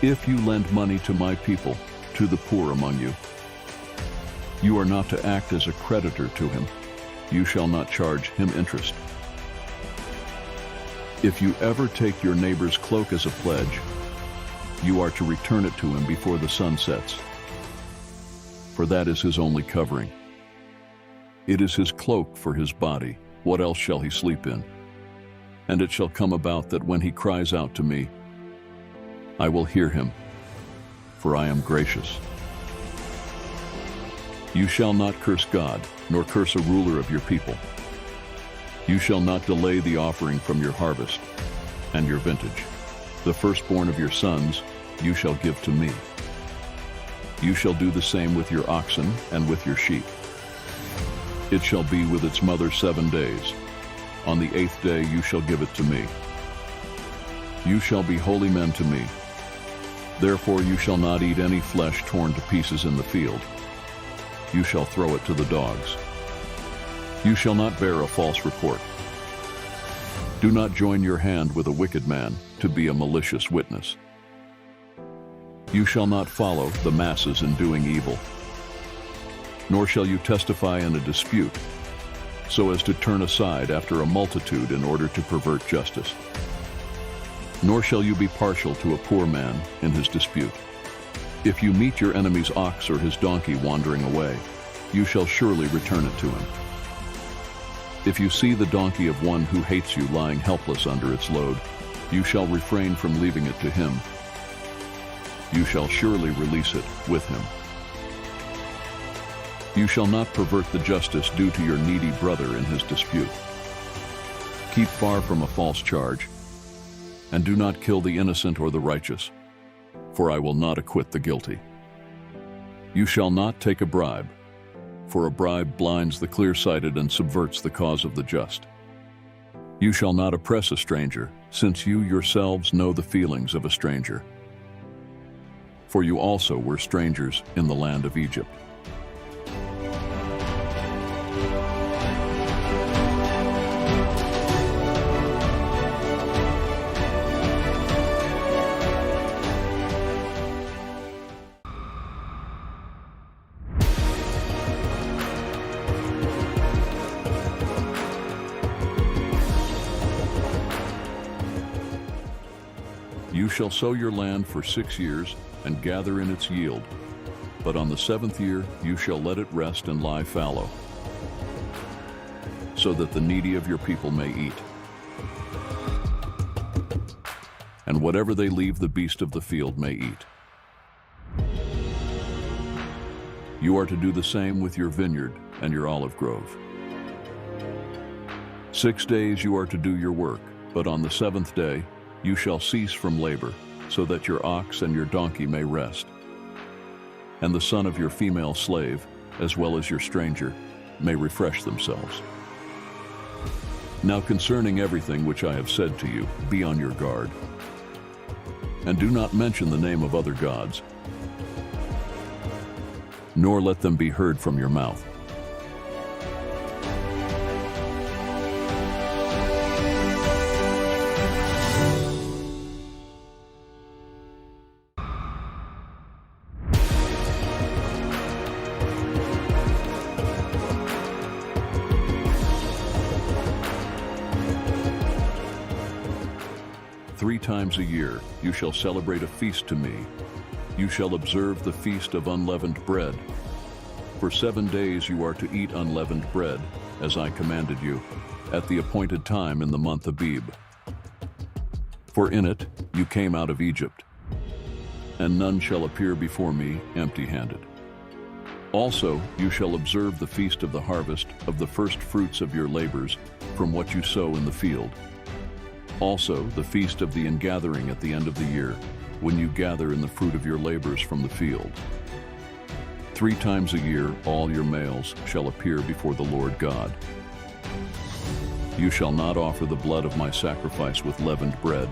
If you lend money to my people, to the poor among you, you are not to act as a creditor to him. You shall not charge him interest. If you ever take your neighbor's cloak as a pledge, you are to return it to him before the sun sets, for that is his only covering. It is his cloak for his body. What else shall he sleep in? And it shall come about that when he cries out to me, I will hear him, for I am gracious. You shall not curse God, nor curse a ruler of your people. You shall not delay the offering from your harvest and your vintage. The firstborn of your sons you shall give to me. You shall do the same with your oxen and with your sheep. It shall be with its mother 7 days. On the 8th day you shall give it to me. You shall be holy men to me. Therefore you shall not eat any flesh torn to pieces in the field. You shall throw it to the dogs. You shall not bear a false report. Do not join your hand with a wicked man to be a malicious witness. You shall not follow the masses in doing evil, nor shall you testify in a dispute, so as to turn aside after a multitude in order to pervert justice. Nor shall you be partial to a poor man in his dispute. If you meet your enemy's ox or his donkey wandering away, you shall surely return it to him. If you see the donkey of one who hates you lying helpless under its load, you shall refrain from leaving it to him. You shall surely release it with him. You shall not pervert the justice due to your needy brother in his dispute. Keep far from a false charge, and do not kill the innocent or the righteous, for I will not acquit the guilty. You shall not take a bribe, for a bribe blinds the clear-sighted and subverts the cause of the just. You shall not oppress a stranger, since you yourselves know the feelings of a stranger. For you also were strangers in the land of Egypt. You shall sow your land for 6 years and gather in its yield, but on the 7th year you shall let it rest and lie fallow, so that the needy of your people may eat. And whatever they leave the beast of the field may eat. You are to do the same with your vineyard and your olive grove. 6 days you are to do your work, but on the 7th day you shall cease from labor, so that your ox and your donkey may rest, and the son of your female slave, as well as your stranger, may refresh themselves. Now concerning everything which I have said to you, be on your guard, and do not mention the name of other gods, nor let them be heard from your mouth. 3 times a year you shall celebrate a feast to me. You shall observe the feast of unleavened bread. For 7 days you are to eat unleavened bread, as I commanded you, at the appointed time in the month Abib. For in it you came out of Egypt, and none shall appear before me empty-handed. Also you shall observe the feast of the harvest of the first fruits of your labors from what you sow in the field. Also the feast of the ingathering at the end of the year, when you gather in the fruit of your labors from the field. 3 times a year all your males shall appear before the Lord God. You shall not offer the blood of my sacrifice with leavened bread,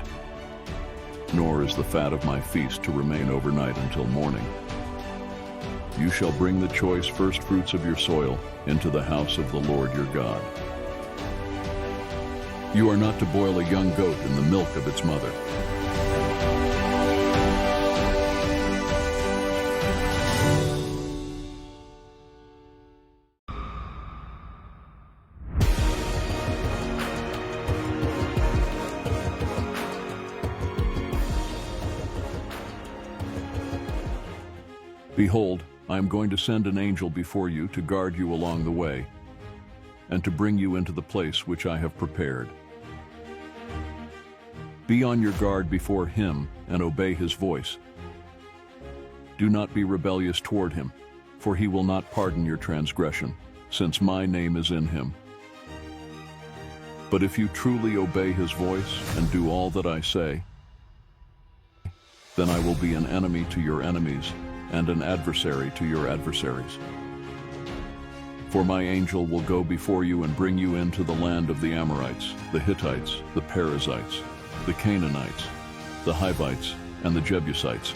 nor is the fat of my feast to remain overnight until morning. You shall bring the choice first fruits of your soil into the house of the Lord your God. You are not to boil a young goat in the milk of its mother. Behold, I am going to send an angel before you to guard you along the way, and to bring you into the place which I have prepared. Be on your guard before him and obey his voice. Do not be rebellious toward him, for he will not pardon your transgression, since my name is in him. But if you truly obey his voice and do all that I say, then I will be an enemy to your enemies and an adversary to your adversaries. For my angel will go before you and bring you into the land of the Amorites, the Hittites, the Perizzites, the Canaanites, the Hivites, and the Jebusites,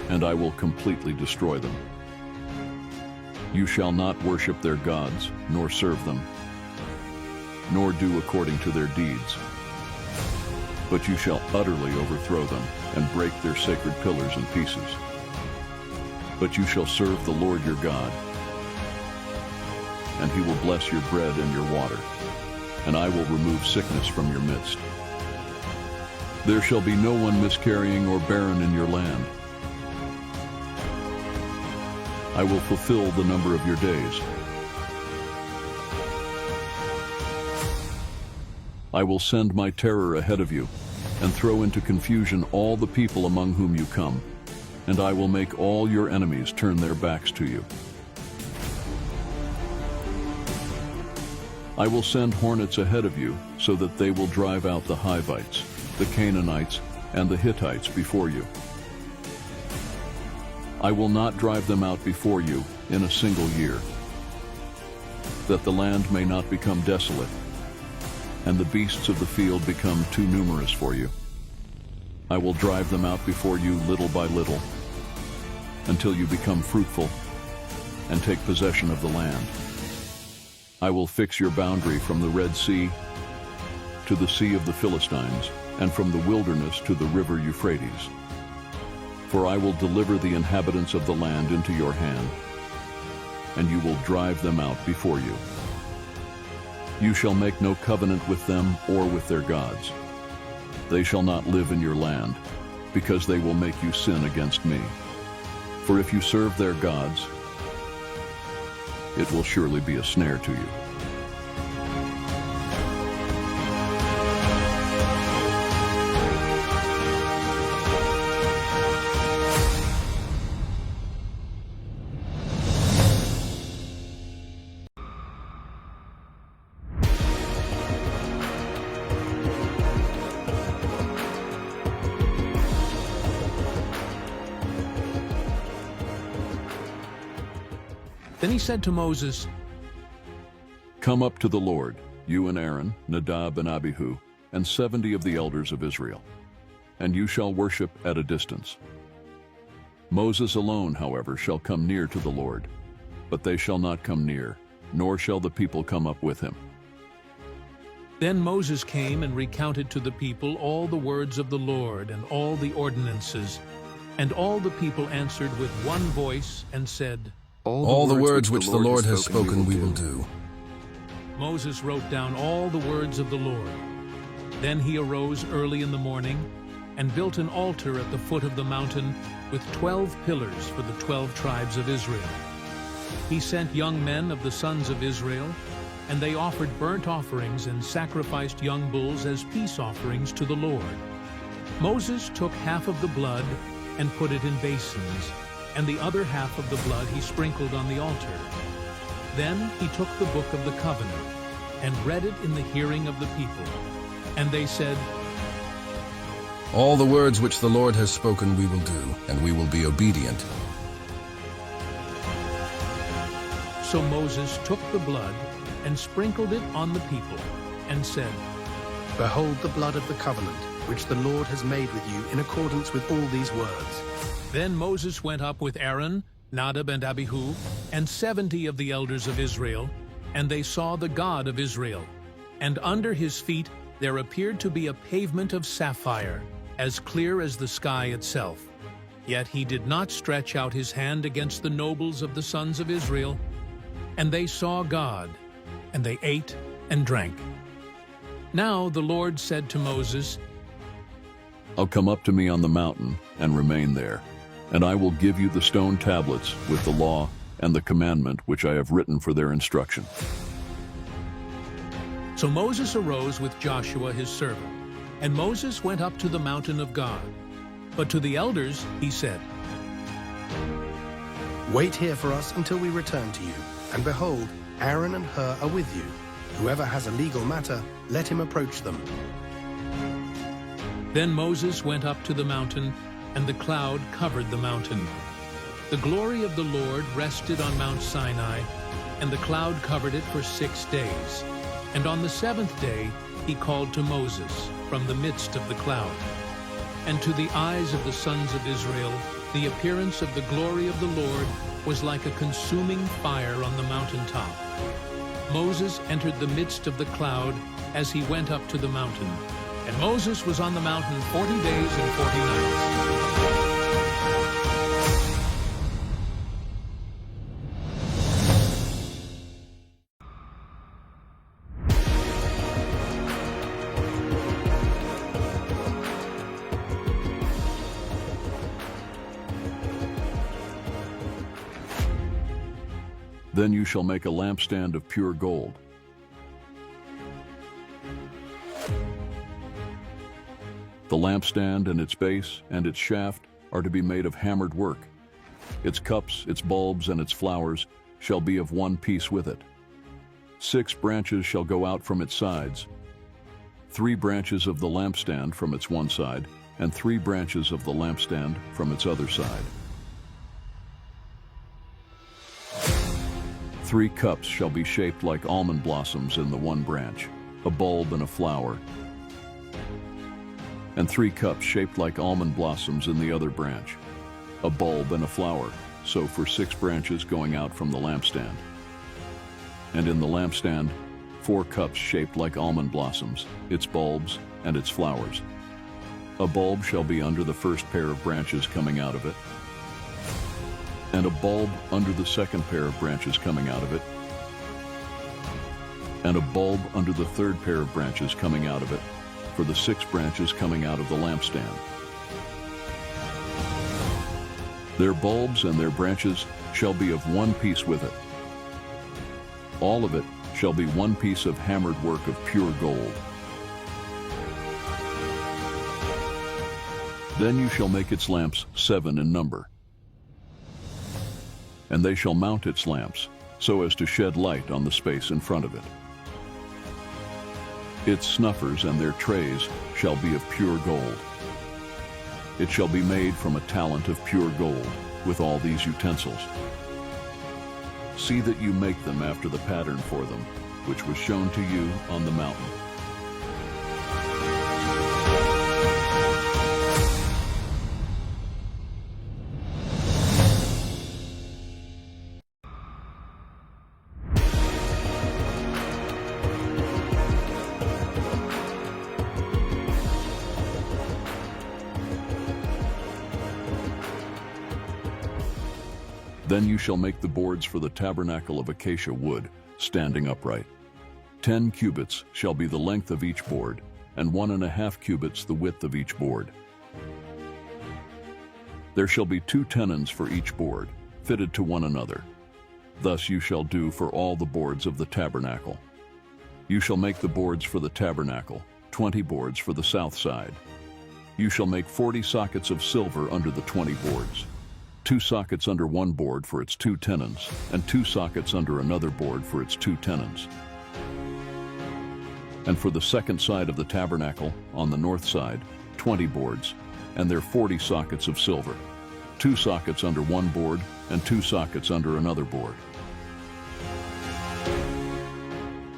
and I will completely destroy them. You shall not worship their gods, nor serve them, nor do according to their deeds, but you shall utterly overthrow them and break their sacred pillars in pieces. But you shall serve the Lord your God, and he will bless your bread and your water, and I will remove sickness from your midst. There shall be no one miscarrying or barren in your land. I will fulfill the number of your days. I will send my terror ahead of you, and throw into confusion all the people among whom you come, and I will make all your enemies turn their backs to you. I will send hornets ahead of you, so that they will drive out the Hivites, the Canaanites, and the Hittites before you. I will not drive them out before you in a single year, that the land may not become desolate, and the beasts of the field become too numerous for you. I will drive them out before you little by little, until you become fruitful and take possession of the land. I will fix your boundary from the Red Sea to the Sea of the Philistines, and from the wilderness to the river Euphrates. For I will deliver the inhabitants of the land into your hand, and you will drive them out before you. You shall make no covenant with them or with their gods. They shall not live in your land, because they will make you sin against me. For if you serve their gods, it will surely be a snare to you. Then he said to Moses, Come up to the Lord, you and Aaron, Nadab and Abihu, and 70 of the elders of Israel, and you shall worship at a distance. Moses alone, however, shall come near to the Lord, but they shall not come near, nor shall the people come up with him. Then Moses came and recounted to the people all the words of the Lord and all the ordinances. And all the people answered with one voice and said, All the words which the Lord has spoken we will do. Moses wrote down all the words of the Lord. Then he arose early in the morning and built an altar at the foot of the mountain with 12 pillars for the 12 tribes of Israel. He sent young men of the sons of Israel, and they offered burnt offerings and sacrificed young bulls as peace offerings to the Lord. Moses took half of the blood and put it in basins, and the other half of the blood he sprinkled on the altar. Then he took the book of the covenant and read it in the hearing of the people. And they said, "All the words which the Lord has spoken we will do, and we will be obedient." So Moses took the blood and sprinkled it on the people, and said, "Behold the blood of the covenant, which the Lord has made with you in accordance with all these words." Then Moses went up with Aaron, Nadab and Abihu, and 70 of the elders of Israel, and they saw the God of Israel. And under his feet there appeared to be a pavement of sapphire, as clear as the sky itself. Yet he did not stretch out his hand against the nobles of the sons of Israel. And they saw God, and they ate and drank. Now the Lord said to Moses, "I'll come up to me on the mountain and remain there, and I will give you the stone tablets with the law and the commandment which I have written for their instruction." So Moses arose with Joshua his servant, and Moses went up to the mountain of God. But to the elders he said, "Wait here for us until we return to you. And behold, Aaron and Hur are with you. Whoever has a legal matter, let him approach them." Then Moses went up to the mountain, and the cloud covered the mountain. The glory of the Lord rested on Mount Sinai, and the cloud covered it for 6 days. And on the 7th day he called to Moses from the midst of the cloud. And to the eyes of the sons of Israel, the appearance of the glory of the Lord was like a consuming fire on the mountaintop. Moses entered the midst of the cloud as he went up to the mountain. And Moses was on the mountain 40 days and 40 nights. Then you shall make a lampstand of pure gold. The lampstand and its base and its shaft are to be made of hammered work. Its cups, its bulbs, and its flowers shall be of one piece with it. 6 branches shall go out from its sides, 3 branches of the lampstand from its one side, and 3 branches of the lampstand from its other side. 3 cups shall be shaped like almond blossoms in the one branch, a bulb and a flower, and 3 cups shaped like almond blossoms in the other branch, a bulb and a flower, so for 6 branches going out from the lampstand. And in the lampstand, 4 cups shaped like almond blossoms, its bulbs and its flowers. A bulb shall be under the first pair of branches coming out of it, and a bulb under the second pair of branches coming out of it, and a bulb under the third pair of branches coming out of it, for the 6 branches coming out of the lampstand. Their bulbs and their branches shall be of one piece with it. All of it shall be one piece of hammered work of pure gold. Then you shall make its lamps 7 in number. And they shall mount its lamps, so as to shed light on the space in front of it. Its snuffers and their trays shall be of pure gold. It shall be made from a talent of pure gold, with all these utensils. See that you make them after the pattern for them, which was shown to you on the mountain. Then you shall make the boards for the tabernacle of acacia wood, standing upright. 10 cubits shall be the length of each board, and 1.5 cubits the width of each board. There shall be 2 tenons for each board, fitted to one another. Thus you shall do for all the boards of the tabernacle. You shall make the boards for the tabernacle, 20 boards for the south side. You shall make 40 sockets of silver under the 20 boards, 2 sockets under one board for its 2 tenons, and 2 sockets under another board for its 2 tenons. And for the second side of the tabernacle, on the north side, 20 boards, and their 40 sockets of silver, 2 sockets under one board, and 2 sockets under another board.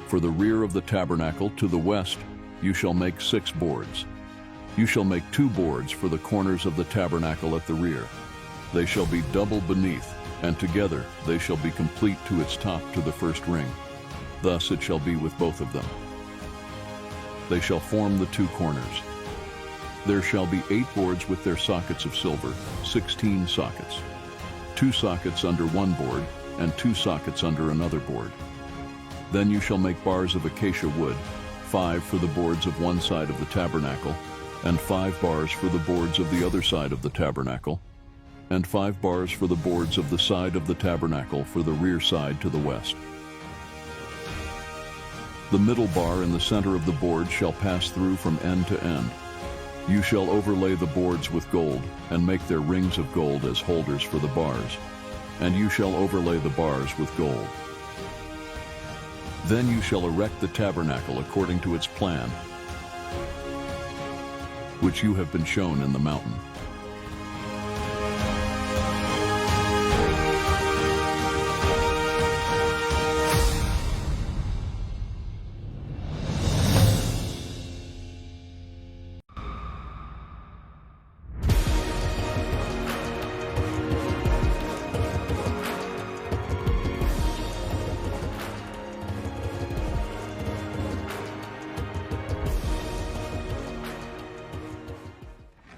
For the rear of the tabernacle to the west, you shall make 6 boards. You shall make 2 boards for the corners of the tabernacle at the rear. They shall be double beneath, and together they shall be complete to its top to the first ring. Thus it shall be with both of them. They shall form the 2 corners. There shall be 8 boards with their sockets of silver, 16 sockets. 2 sockets under one board, and 2 sockets under another board. Then you shall make bars of acacia wood, 5 for the boards of one side of the tabernacle, and 5 bars for the boards of the other side of the tabernacle, and 5 bars for the boards of the side of the tabernacle for the rear side to the west. The middle bar in the center of the board shall pass through from end to end. You shall overlay the boards with gold, and make their rings of gold as holders for the bars, and you shall overlay the bars with gold. Then you shall erect the tabernacle according to its plan, which you have been shown in the mountain.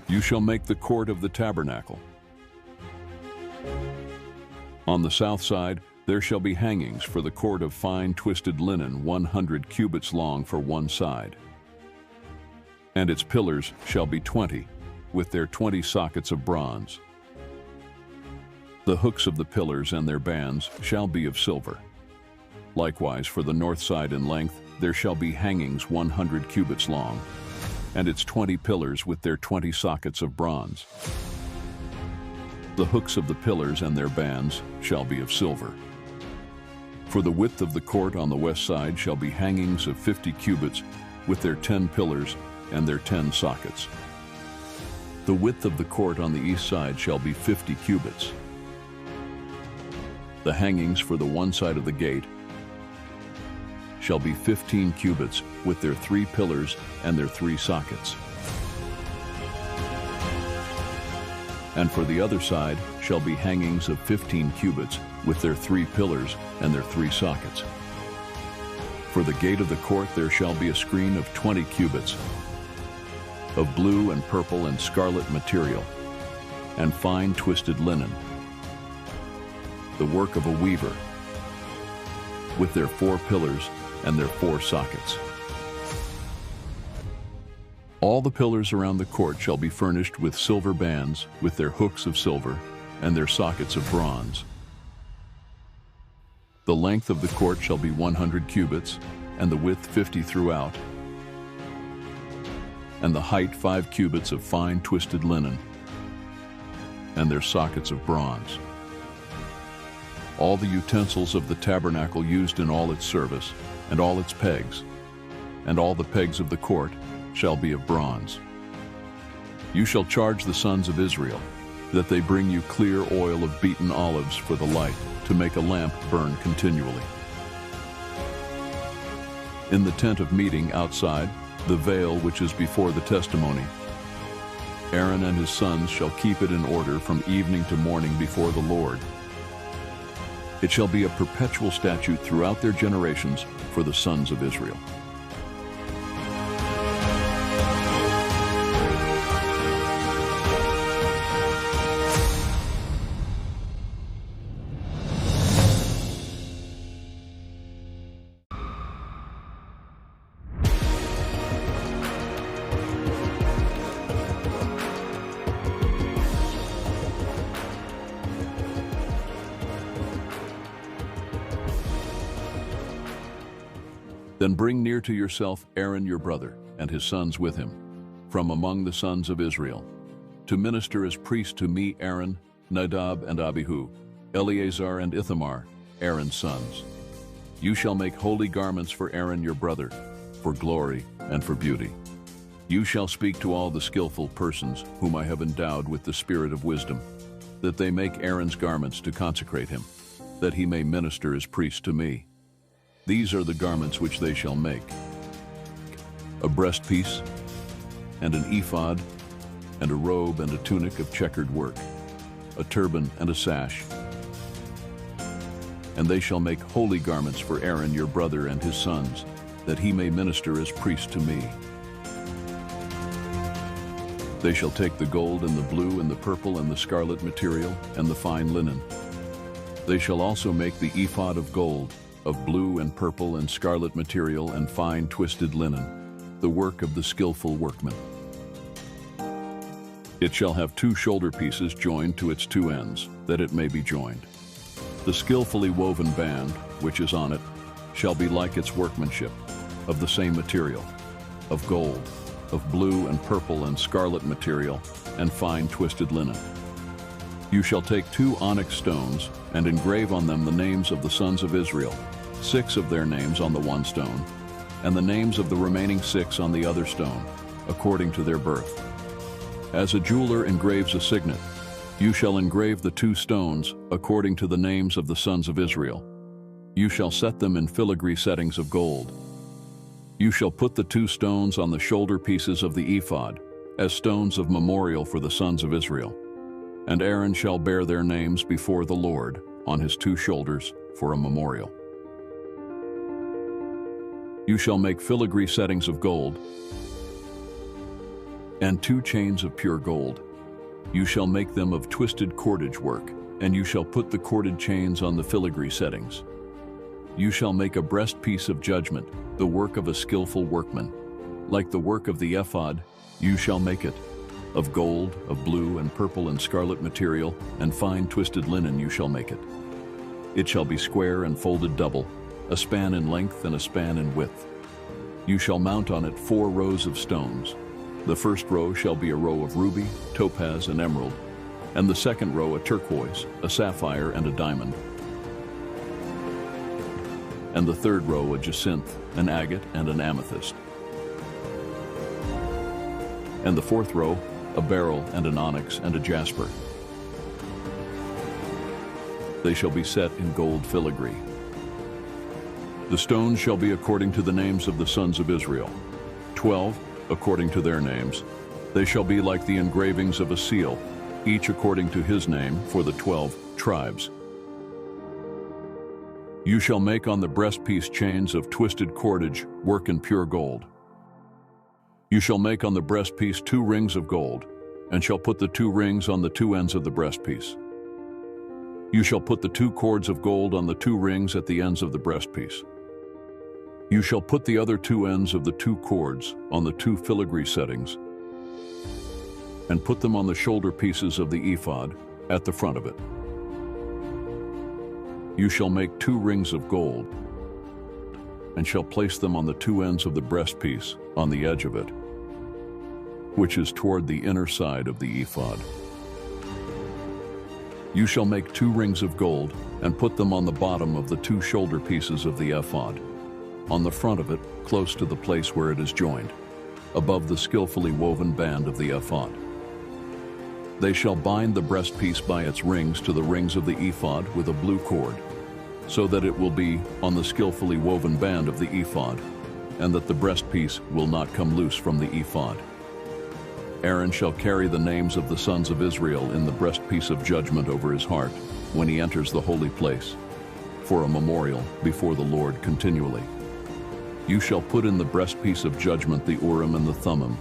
You shall make the court of the tabernacle. On the south side there shall be hangings for the cord of fine twisted linen 100 cubits long for one side. And its pillars shall be 20, with their 20 sockets of bronze. The hooks of the pillars and their bands shall be of silver. Likewise for the north side in length there shall be hangings 100 cubits long, and its 20 pillars with their 20 sockets of bronze. The hooks of the pillars and their bands shall be of silver. For the width of the court on the west side shall be hangings of 50 cubits with their 10 pillars and their 10 sockets. The width of the court on the east side shall be 50 cubits. The hangings for the one side of the gate shall be 15 cubits with their 3 pillars and their 3 sockets. And for the other side shall be hangings of 15 cubits with their 3 pillars and their 3 sockets. For the gate of the court there shall be a screen of 20 cubits of blue and purple and scarlet material, and fine twisted linen, the work of a weaver, with their 4 pillars and their 4 sockets. All the pillars around the court shall be furnished with silver bands, with their hooks of silver and their sockets of bronze. The length of the court shall be 100 cubits, and the width 50 throughout, and the height 5 cubits of fine twisted linen, and their sockets of bronze. All the utensils of the tabernacle used in all its service, and all its pegs, and all the pegs of the court shall be of bronze. You shall charge the sons of Israel that they bring you clear oil of beaten olives for the light, to make a lamp burn continually. In the tent of meeting outside, the veil which is before the testimony, Aaron and his sons shall keep it in order from evening to morning before the Lord. It shall be a perpetual statute throughout their generations for the sons of Israel. Then bring near to yourself Aaron your brother, and his sons with him, from among the sons of Israel, to minister as priests to me Aaron, Nadab and Abihu, Eleazar and Ithamar, Aaron's sons. You shall make holy garments for Aaron your brother, for glory and for beauty. You shall speak to all the skillful persons whom I have endowed with the spirit of wisdom, that they make Aaron's garments to consecrate him, that he may minister as priest to me. These are the garments which they shall make: a breastpiece, and an ephod, and a robe and a tunic of checkered work, a turban and a sash. And they shall make holy garments for Aaron your brother and his sons, that he may minister as priest to me. They shall take the gold and the blue and the purple and the scarlet material and the fine linen. They shall also make the ephod of gold, of blue and purple and scarlet material and fine twisted linen, the work of the skillful workman. It shall have 2 shoulder pieces joined to its 2 ends, that it may be joined. The skillfully woven band, which is on it, shall be like its workmanship, of the same material, of gold, of blue and purple and scarlet material, and fine twisted linen. You shall take 2 onyx stones, and engrave on them the names of the sons of Israel, 6 of their names on the one stone, and the names of the remaining 6 on the other stone, according to their birth. As a jeweler engraves a signet, you shall engrave the 2 stones according to the names of the sons of Israel. You shall set them in filigree settings of gold. You shall put the 2 stones on the shoulder pieces of the ephod, as stones of memorial for the sons of Israel. And Aaron shall bear their names before the Lord on his 2 shoulders for a memorial. You shall make filigree settings of gold, and 2 chains of pure gold. You shall make them of twisted cordage work, and you shall put the corded chains on the filigree settings. You shall make a breastpiece of judgment, the work of a skillful workman. Like the work of the ephod, you shall make it. Of gold, of blue and purple and scarlet material, and fine twisted linen you shall make it. It shall be square and folded double, a span in length and a span in width. You shall mount on it 4 rows of stones. The first row shall be a row of ruby, topaz, and emerald, and the second row a turquoise, a sapphire, and a diamond. And the third row a jacinth, an agate, and an amethyst. And the fourth row a beryl and an onyx and a jasper. They shall be set in gold filigree. The stones shall be according to the names of the sons of Israel, 12 according to their names. They shall be like the engravings of a seal, each according to his name for the 12 tribes. You shall make on the breastpiece chains of twisted cordage, work in pure gold. You shall make on the breastpiece 2 rings of gold, and shall put the 2 rings on the 2 ends of the breastpiece. You shall put the 2 cords of gold on the 2 rings at the ends of the breastpiece. You shall put the other 2 ends of the 2 cords on the 2 filigree settings, and put them on the shoulder pieces of the ephod at the front of it. You shall make 2 rings of gold, and shall place them on the 2 ends of the breastpiece on the edge of it, which is toward the inner side of the ephod. You shall make 2 rings of gold, and put them on the bottom of the 2 shoulder pieces of the ephod, on the front of it, close to the place where it is joined, above the skillfully woven band of the ephod. They shall bind the breastpiece by its rings to the rings of the ephod with a blue cord, so that it will be on the skillfully woven band of the ephod, and that the breastpiece will not come loose from the ephod. Aaron shall carry the names of the sons of Israel in the breastpiece of judgment over his heart when he enters the holy place, for a memorial before the Lord continually. You shall put in the breastpiece of judgment the Urim and the Thummim,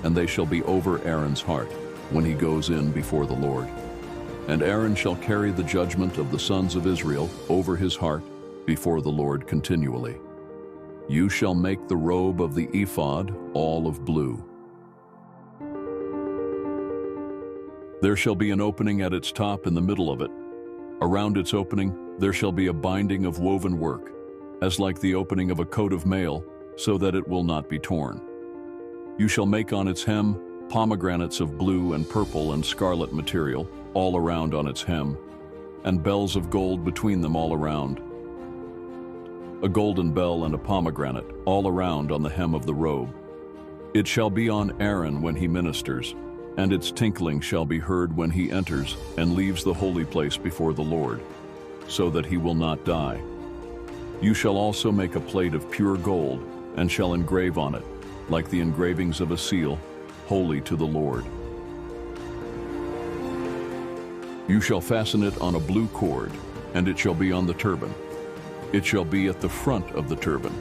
and they shall be over Aaron's heart when he goes in before the Lord. And Aaron shall carry the judgment of the sons of Israel over his heart before the Lord continually. You shall make the robe of the ephod all of blue. There shall be an opening at its top in the middle of it. Around its opening there shall be a binding of woven work, as like the opening of a coat of mail, so that it will not be torn. You shall make on its hem pomegranates of blue and purple and scarlet material, all around on its hem, and bells of gold between them all around. A golden bell and a pomegranate all around on the hem of the robe. It shall be on Aaron when he ministers, and its tinkling shall be heard when he enters and leaves the holy place before the Lord, so that he will not die. You shall also make a plate of pure gold, and shall engrave on it, like the engravings of a seal, holy to the Lord. You shall fasten it on a blue cord, and it shall be on the turban. It shall be at the front of the turban.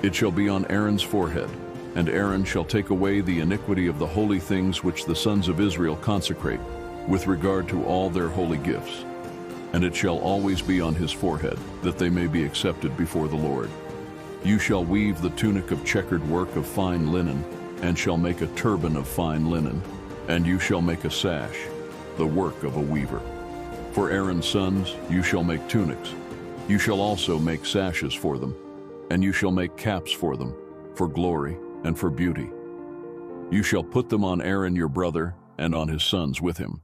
It shall be on Aaron's forehead, and Aaron shall take away the iniquity of the holy things which the sons of Israel consecrate, with regard to all their holy gifts. And it shall always be on his forehead, that they may be accepted before the Lord. You shall weave the tunic of checkered work of fine linen, and shall make a turban of fine linen, and you shall make a sash, the work of a weaver. For Aaron's sons you shall make tunics. You shall also make sashes for them, and you shall make caps for them, for glory and for beauty. You shall put them on Aaron your brother, and on his sons with him.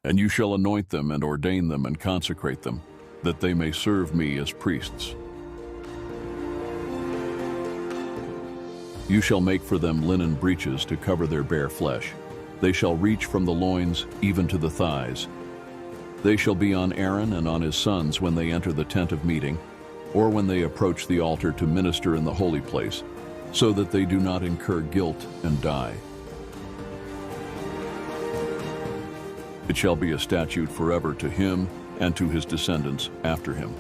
And you shall anoint them and ordain them and consecrate them, that they may serve me as priests. You shall make for them linen breeches to cover their bare flesh. They shall reach from the loins even to the thighs. They shall be on Aaron and on his sons when they enter the tent of meeting, or when they approach the altar to minister in the holy place, so that they do not incur guilt and die. It shall be a statute forever to him and to his descendants after him.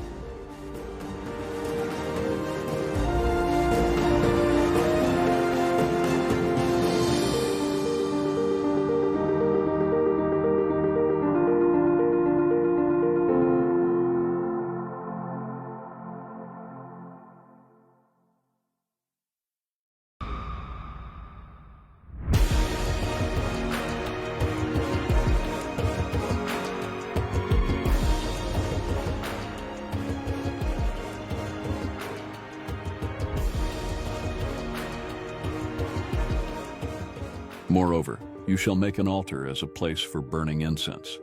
Moreover, you shall make an altar as a place for burning incense.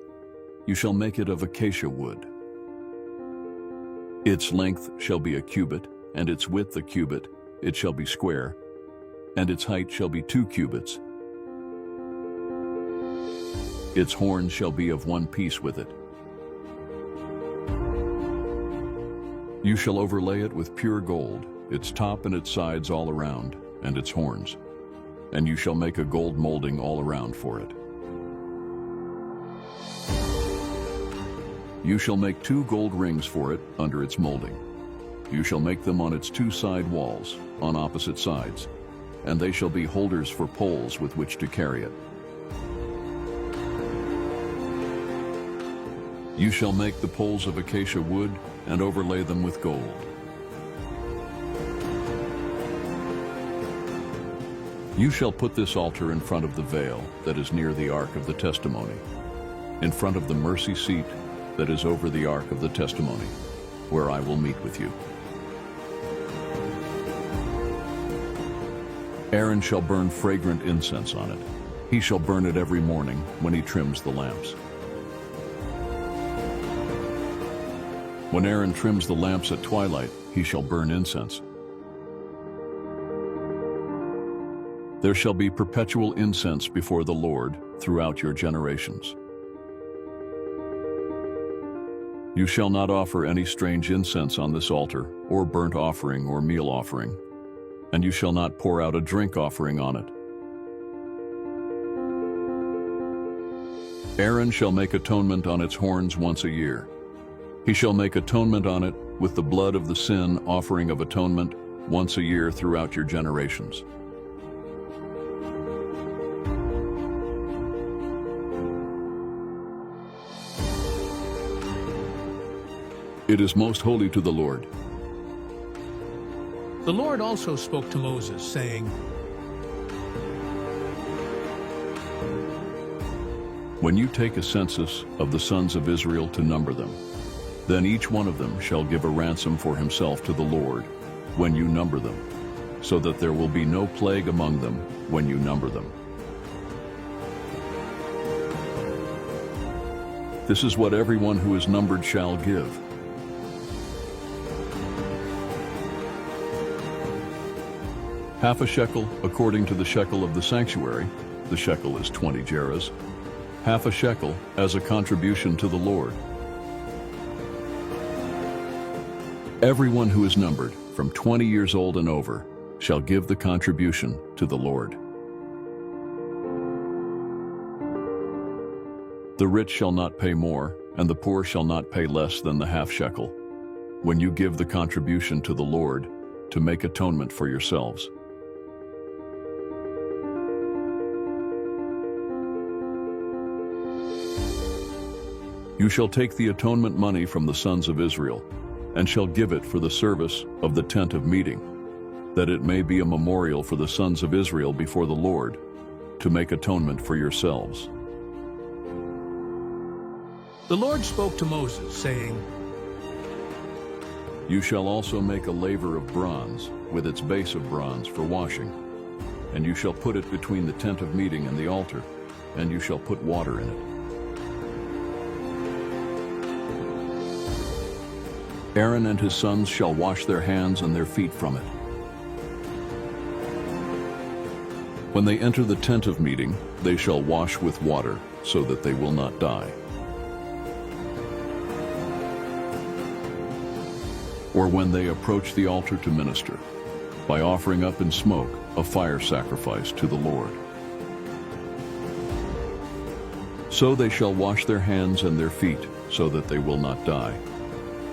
You shall make it of acacia wood. Its length shall be a cubit, and its width a cubit. It shall be square, and its height shall be 2 cubits. Its horns shall be of one piece with it. You shall overlay it with pure gold, its top and its sides all around, and its horns. And you shall make a gold molding all around for it. You shall make 2 gold rings for it under its molding. You shall make them on its 2 side walls, on opposite sides, and they shall be holders for poles with which to carry it. You shall make the poles of acacia wood and overlay them with gold. You shall put this altar in front of the veil that is near the ark of the testimony, in front of the mercy seat that is over the ark of the testimony, where I will meet with you. Aaron shall burn fragrant incense on it. He shall burn it every morning when he trims the lamps. When Aaron trims the lamps at twilight, he shall burn incense. There shall be perpetual incense before the Lord throughout your generations. You shall not offer any strange incense on this altar, or burnt offering or meal offering, and you shall not pour out a drink offering on it. Aaron shall make atonement on its horns once a year. He shall make atonement on it with the blood of the sin offering of atonement once a year throughout your generations. It is most holy to the Lord. The Lord also spoke to Moses, saying, When you take a census of the sons of Israel to number them, Then each one of them shall give a ransom for himself to the Lord when you number them, so that there will be no plague among them when you number them. This is what everyone who is numbered shall give. Half a shekel according to the shekel of the sanctuary, the shekel is 20 gerahs, half a shekel as a contribution to the Lord. Everyone who is numbered from 20 years old and over shall give the contribution to the Lord. The rich shall not pay more, and the poor shall not pay less than the half shekel, when you give the contribution to the Lord to make atonement for yourselves. You shall take the atonement money from the sons of Israel, and shall give it for the service of the tent of meeting, that it may be a memorial for the sons of Israel before the Lord, to make atonement for yourselves. The Lord spoke to Moses, saying, You shall also make a laver of bronze, with its base of bronze for washing, and you shall put it between the tent of meeting and the altar, and you shall put water in it. Aaron and his sons shall wash their hands and their feet from it. When they enter the tent of meeting, they shall wash with water, so that they will not die. Or when they approach the altar to minister, by offering up in smoke a fire sacrifice to the Lord. So they shall wash their hands and their feet, so that they will not die.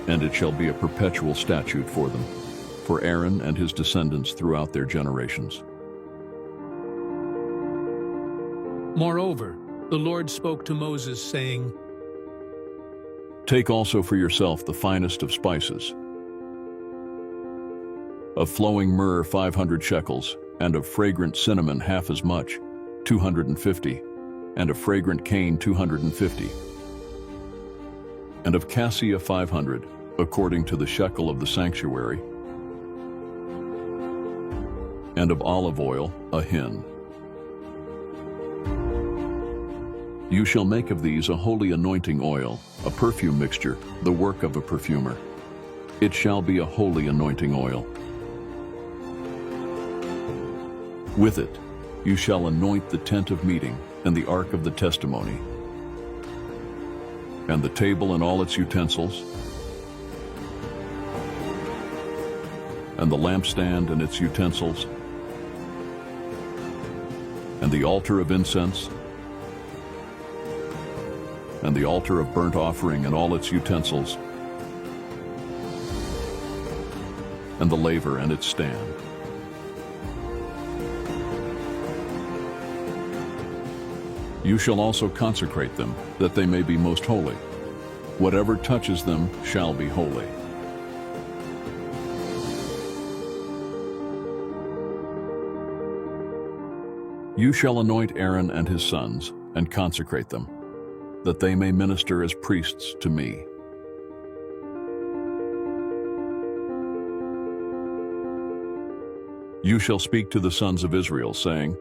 And it shall be a perpetual statute for them, for Aaron and his descendants throughout their generations. Moreover, the Lord spoke to Moses, saying, Take also for yourself the finest of spices, of flowing myrrh 500 shekels, and of fragrant cinnamon half as much, 250, and of fragrant cane 250, and of cassia 500, according to the shekel of the sanctuary, and of olive oil a hin. You shall make of these a holy anointing oil, a perfume mixture, the work of a perfumer. It shall be a holy anointing oil. With it you shall anoint the tent of meeting and the ark of the testimony, and the table and all its utensils, and the lampstand and its utensils, and the altar of incense, and the altar of burnt offering and all its utensils, and the laver and its stand. You shall also consecrate them, that they may be most holy. Whatever touches them shall be holy. You shall anoint Aaron and his sons, and consecrate them, that they may minister as priests to me. You shall speak to the sons of Israel, saying,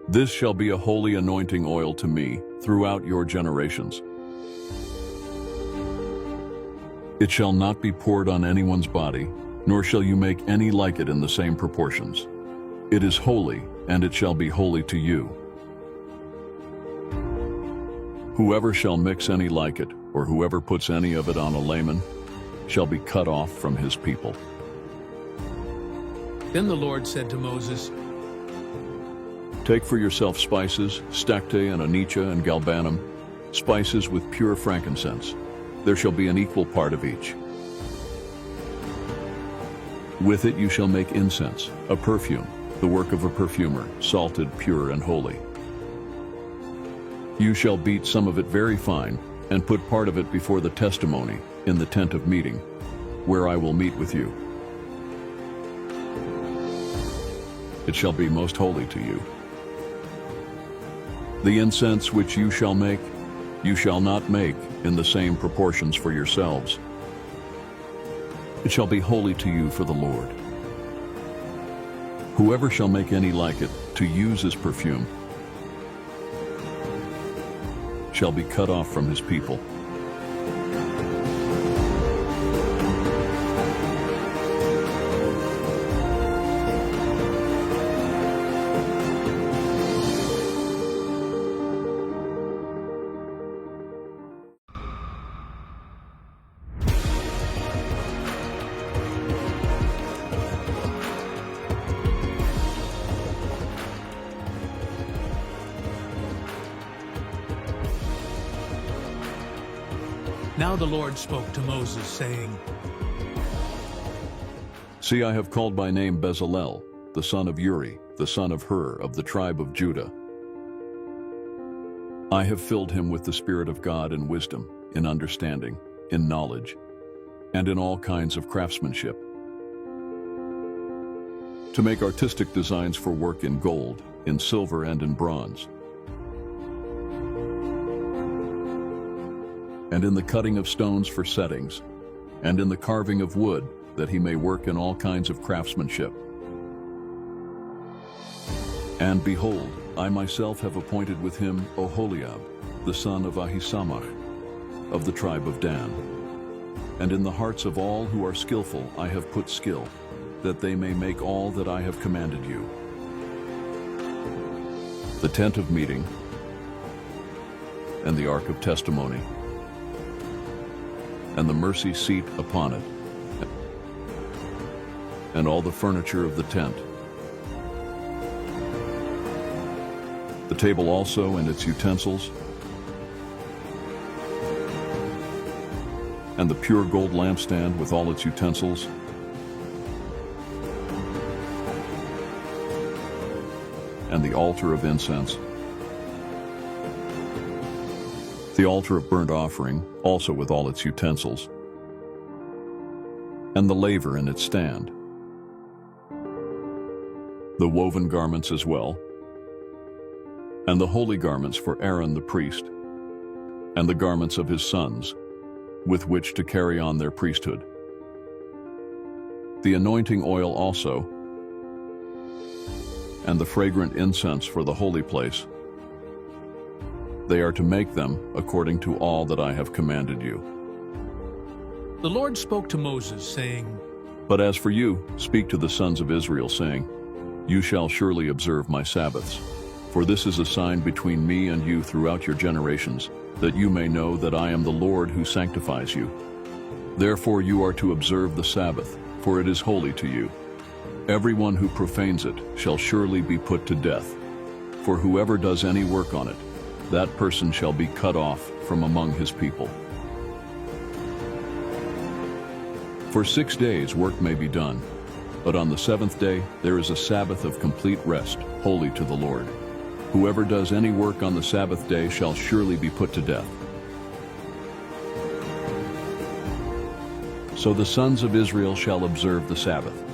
This shall be a holy anointing oil to me throughout your generations. It shall not be poured on anyone's body, nor shall you make any like it in the same proportions. It is holy, and it shall be holy to you. Whoever shall mix any like it, or whoever puts any of it on a layman, shall be cut off from his people. Then the Lord said to Moses, Take for yourself spices, stacte and onycha and galbanum, spices with pure frankincense. There shall be an equal part of each. With it you shall make incense, a perfume, the work of a perfumer, salted, pure, and holy. You shall beat some of it very fine, and put part of it before the testimony, in the tent of meeting, where I will meet with you. It shall be most holy to you. The incense which you shall not make in the same proportions for yourselves, It shall be holy to you for the Lord. Whoever shall make any like it to use as perfume shall be cut off from his people. Now the Lord spoke to Moses, saying, See, I have called by name Bezalel, the son of Uri, the son of Hur, of the tribe of Judah. I have filled him with the Spirit of God in wisdom, in understanding, in knowledge, and in all kinds of craftsmanship, to make artistic designs for work in gold, in silver, and in bronze, and in the cutting of stones for settings, and in the carving of wood, that he may work in all kinds of craftsmanship. And behold, I myself have appointed with him Oholiab, the son of Ahisamach, of the tribe of Dan. And in the hearts of all who are skillful I have put skill, that they may make all that I have commanded you. The tent of meeting, and the ark of testimony, and the mercy seat upon it, and all the furniture of the tent, the table also and its utensils, and the pure gold lampstand with all its utensils, and the altar of incense, the altar of burnt offering, also with all its utensils, and the laver and its stand, the woven garments as well, and the holy garments for Aaron the priest, and the garments of his sons, with which to carry on their priesthood, the anointing oil also, and the fragrant incense for the holy place. They are to make them according to all that I have commanded you. The Lord spoke to Moses, saying, But as for you, speak to the sons of Israel, saying, You shall surely observe my Sabbaths, for this is a sign between me and you throughout your generations, that you may know that I am the Lord who sanctifies you. Therefore you are to observe the Sabbath, for it is holy to you. Everyone who profanes it shall surely be put to death, for whoever does any work on it, that person shall be cut off from among his people. For 6 days work may be done, but on the seventh day there is a Sabbath of complete rest, holy to the Lord. Whoever does any work on the Sabbath day shall surely be put to death. So the sons of Israel shall observe the Sabbath,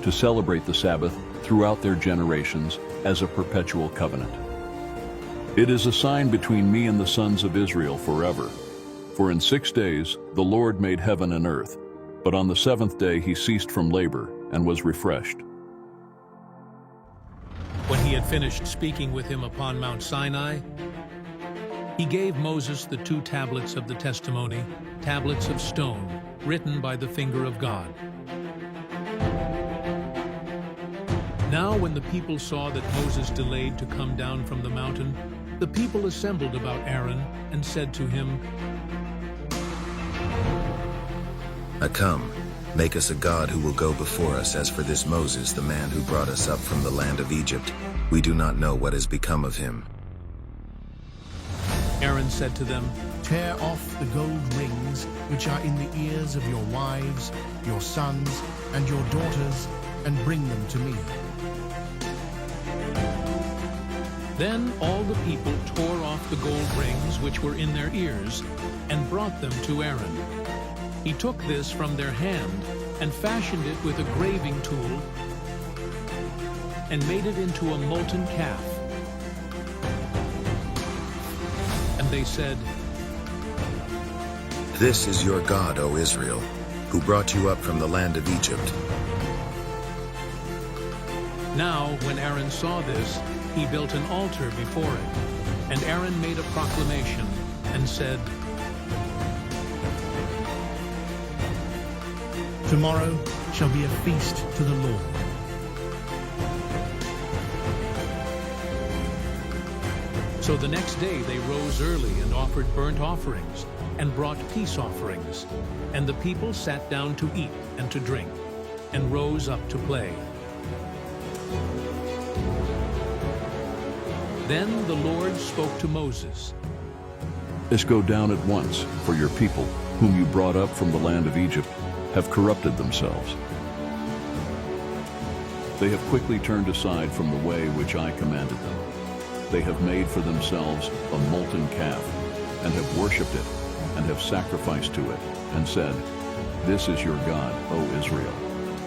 to celebrate the Sabbath throughout their generations as a perpetual covenant. It is a sign between me and the sons of Israel forever. For in 6 days the Lord made heaven and earth, but on the seventh day he ceased from labor and was refreshed. When he had finished speaking with him upon Mount Sinai, he gave Moses the 2 tablets of the testimony, tablets of stone, written by the finger of God. Now when the people saw that Moses delayed to come down from the mountain, the people assembled about Aaron and said to him, Come, make us a god who will go before us. As for this Moses, the man who brought us up from the land of Egypt, we do not know what has become of him. Aaron said to them, Tear off the gold rings which are in the ears of your wives, your sons, and your daughters, and bring them to me. Then all the people tore off the gold rings which were in their ears, and brought them to Aaron. He took this from their hand, and fashioned it with a graving tool, and made it into a molten calf. And they said, This is your God, O Israel, who brought you up from the land of Egypt. Now, when Aaron saw this, he built an altar before it. And Aaron made a proclamation and said, Tomorrow shall be a feast to the Lord. So the next day they rose early and offered burnt offerings and brought peace offerings. And the people sat down to eat and to drink, and rose up to play. Then the Lord spoke to Moses. Let's go down at once, for your people, whom you brought up from the land of Egypt, have corrupted themselves. They have quickly turned aside from the way which I commanded them. They have made for themselves a molten calf, and have worshipped it, and have sacrificed to it, and said, This is your God, O Israel,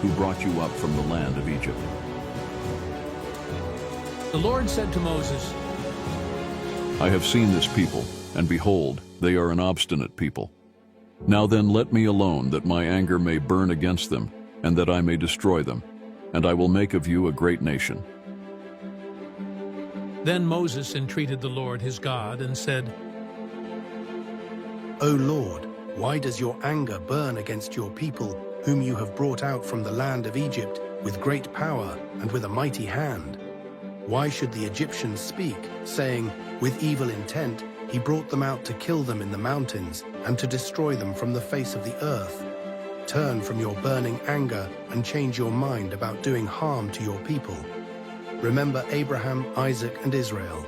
who brought you up from the land of Egypt. The Lord said to Moses, I have seen this people, and behold, they are an obstinate people. Now then let me alone, that my anger may burn against them, and that I may destroy them, and I will make of you a great nation. Then Moses entreated the Lord his God and said, O Lord, why does your anger burn against your people, whom you have brought out from the land of Egypt with great power and with a mighty hand? Why should the Egyptians speak, saying, With evil intent, he brought them out to kill them in the mountains and to destroy them from the face of the earth? Turn from your burning anger and change your mind about doing harm to your people. Remember Abraham, Isaac, and Israel,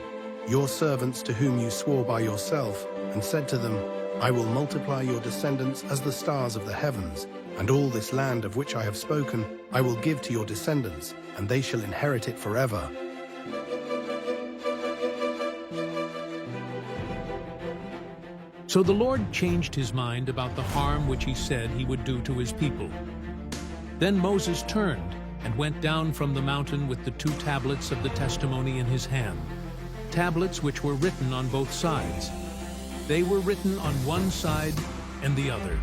your servants to whom you swore by yourself, and said to them, I will multiply your descendants as the stars of the heavens, and all this land of which I have spoken I will give to your descendants, and they shall inherit it forever. So the Lord changed his mind about the harm which he said he would do to his people. Then Moses turned and went down from the mountain with the 2 tablets of the testimony in his hand, tablets which were written on both sides. They were written on one side and the other.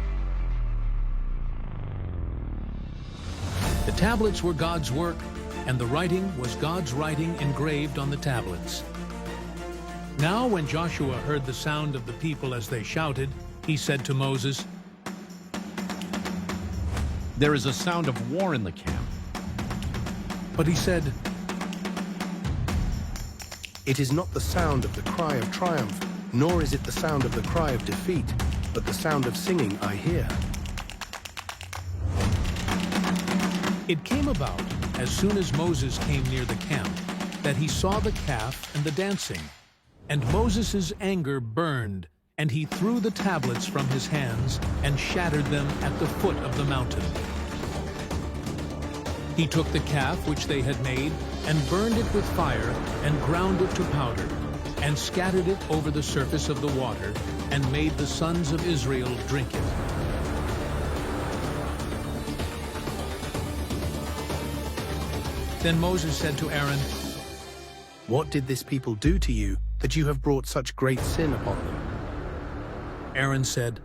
The tablets were God's work, and the writing was God's writing engraved on the tablets. Now when Joshua heard the sound of the people as they shouted, he said to Moses, There is a sound of war in the camp. But he said, It is not the sound of the cry of triumph, nor is it the sound of the cry of defeat, but the sound of singing I hear. It came about, as soon as Moses came near the camp, that he saw the calf and the dancing. And Moses' anger burned, and he threw the tablets from his hands and shattered them at the foot of the mountain. He took the calf which they had made and burned it with fire and ground it to powder and scattered it over the surface of the water and made the sons of Israel drink it. Then Moses said to Aaron, What did this people do to you, that you have brought such great sin upon them? Aaron said,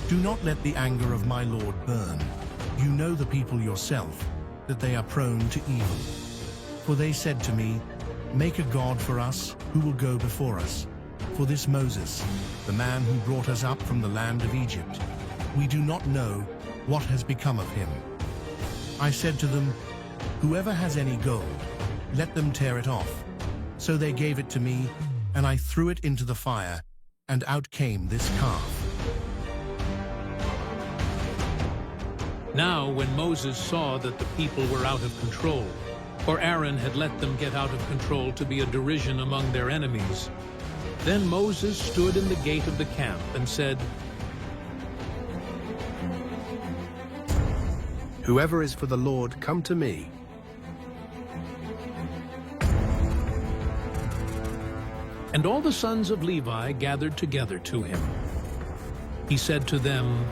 Do not let the anger of my Lord burn. You know the people yourself, that they are prone to evil. For they said to me, Make a god for us, who will go before us. For this Moses, the man who brought us up from the land of Egypt, we do not know what has become of him. I said to them, Whoever has any gold, let them tear it off. So they gave it to me, and I threw it into the fire, and out came this calf. Now when Moses saw that the people were out of control, for Aaron had let them get out of control to be a derision among their enemies, then Moses stood in the gate of the camp and said, Whoever is for the Lord, come to me. And all the sons of Levi gathered together to him. He said to them,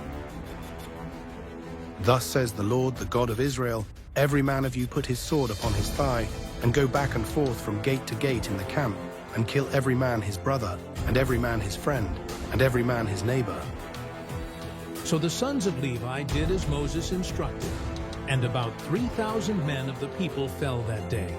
Thus says the Lord, the God of Israel, every man of you put his sword upon his thigh, and go back and forth from gate to gate in the camp, and kill every man his brother, and every man his friend, and every man his neighbor. So the sons of Levi did as Moses instructed, and about 3,000 men of the people fell that day.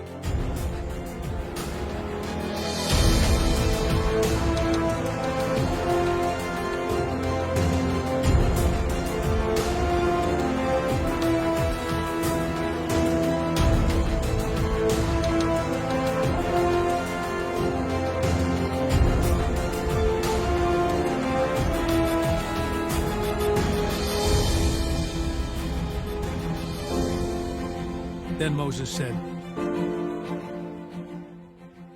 Then Moses said,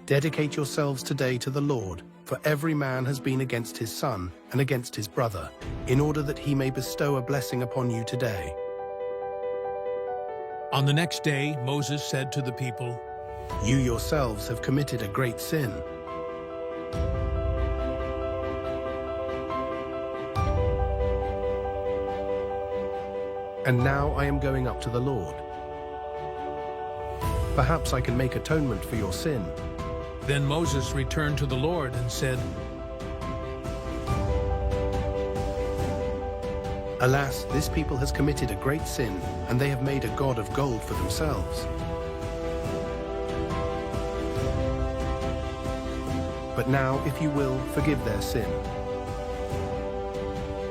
Dedicate yourselves today to the Lord, for every man has been against his son and against his brother, in order that he may bestow a blessing upon you today. On the next day, Moses said to the people, You yourselves have committed a great sin. And now I am going up to the Lord. Perhaps I can make atonement for your sin. Then Moses returned to the Lord and said, Alas, this people has committed a great sin, and they have made a god of gold for themselves. But now, if you will, forgive their sin.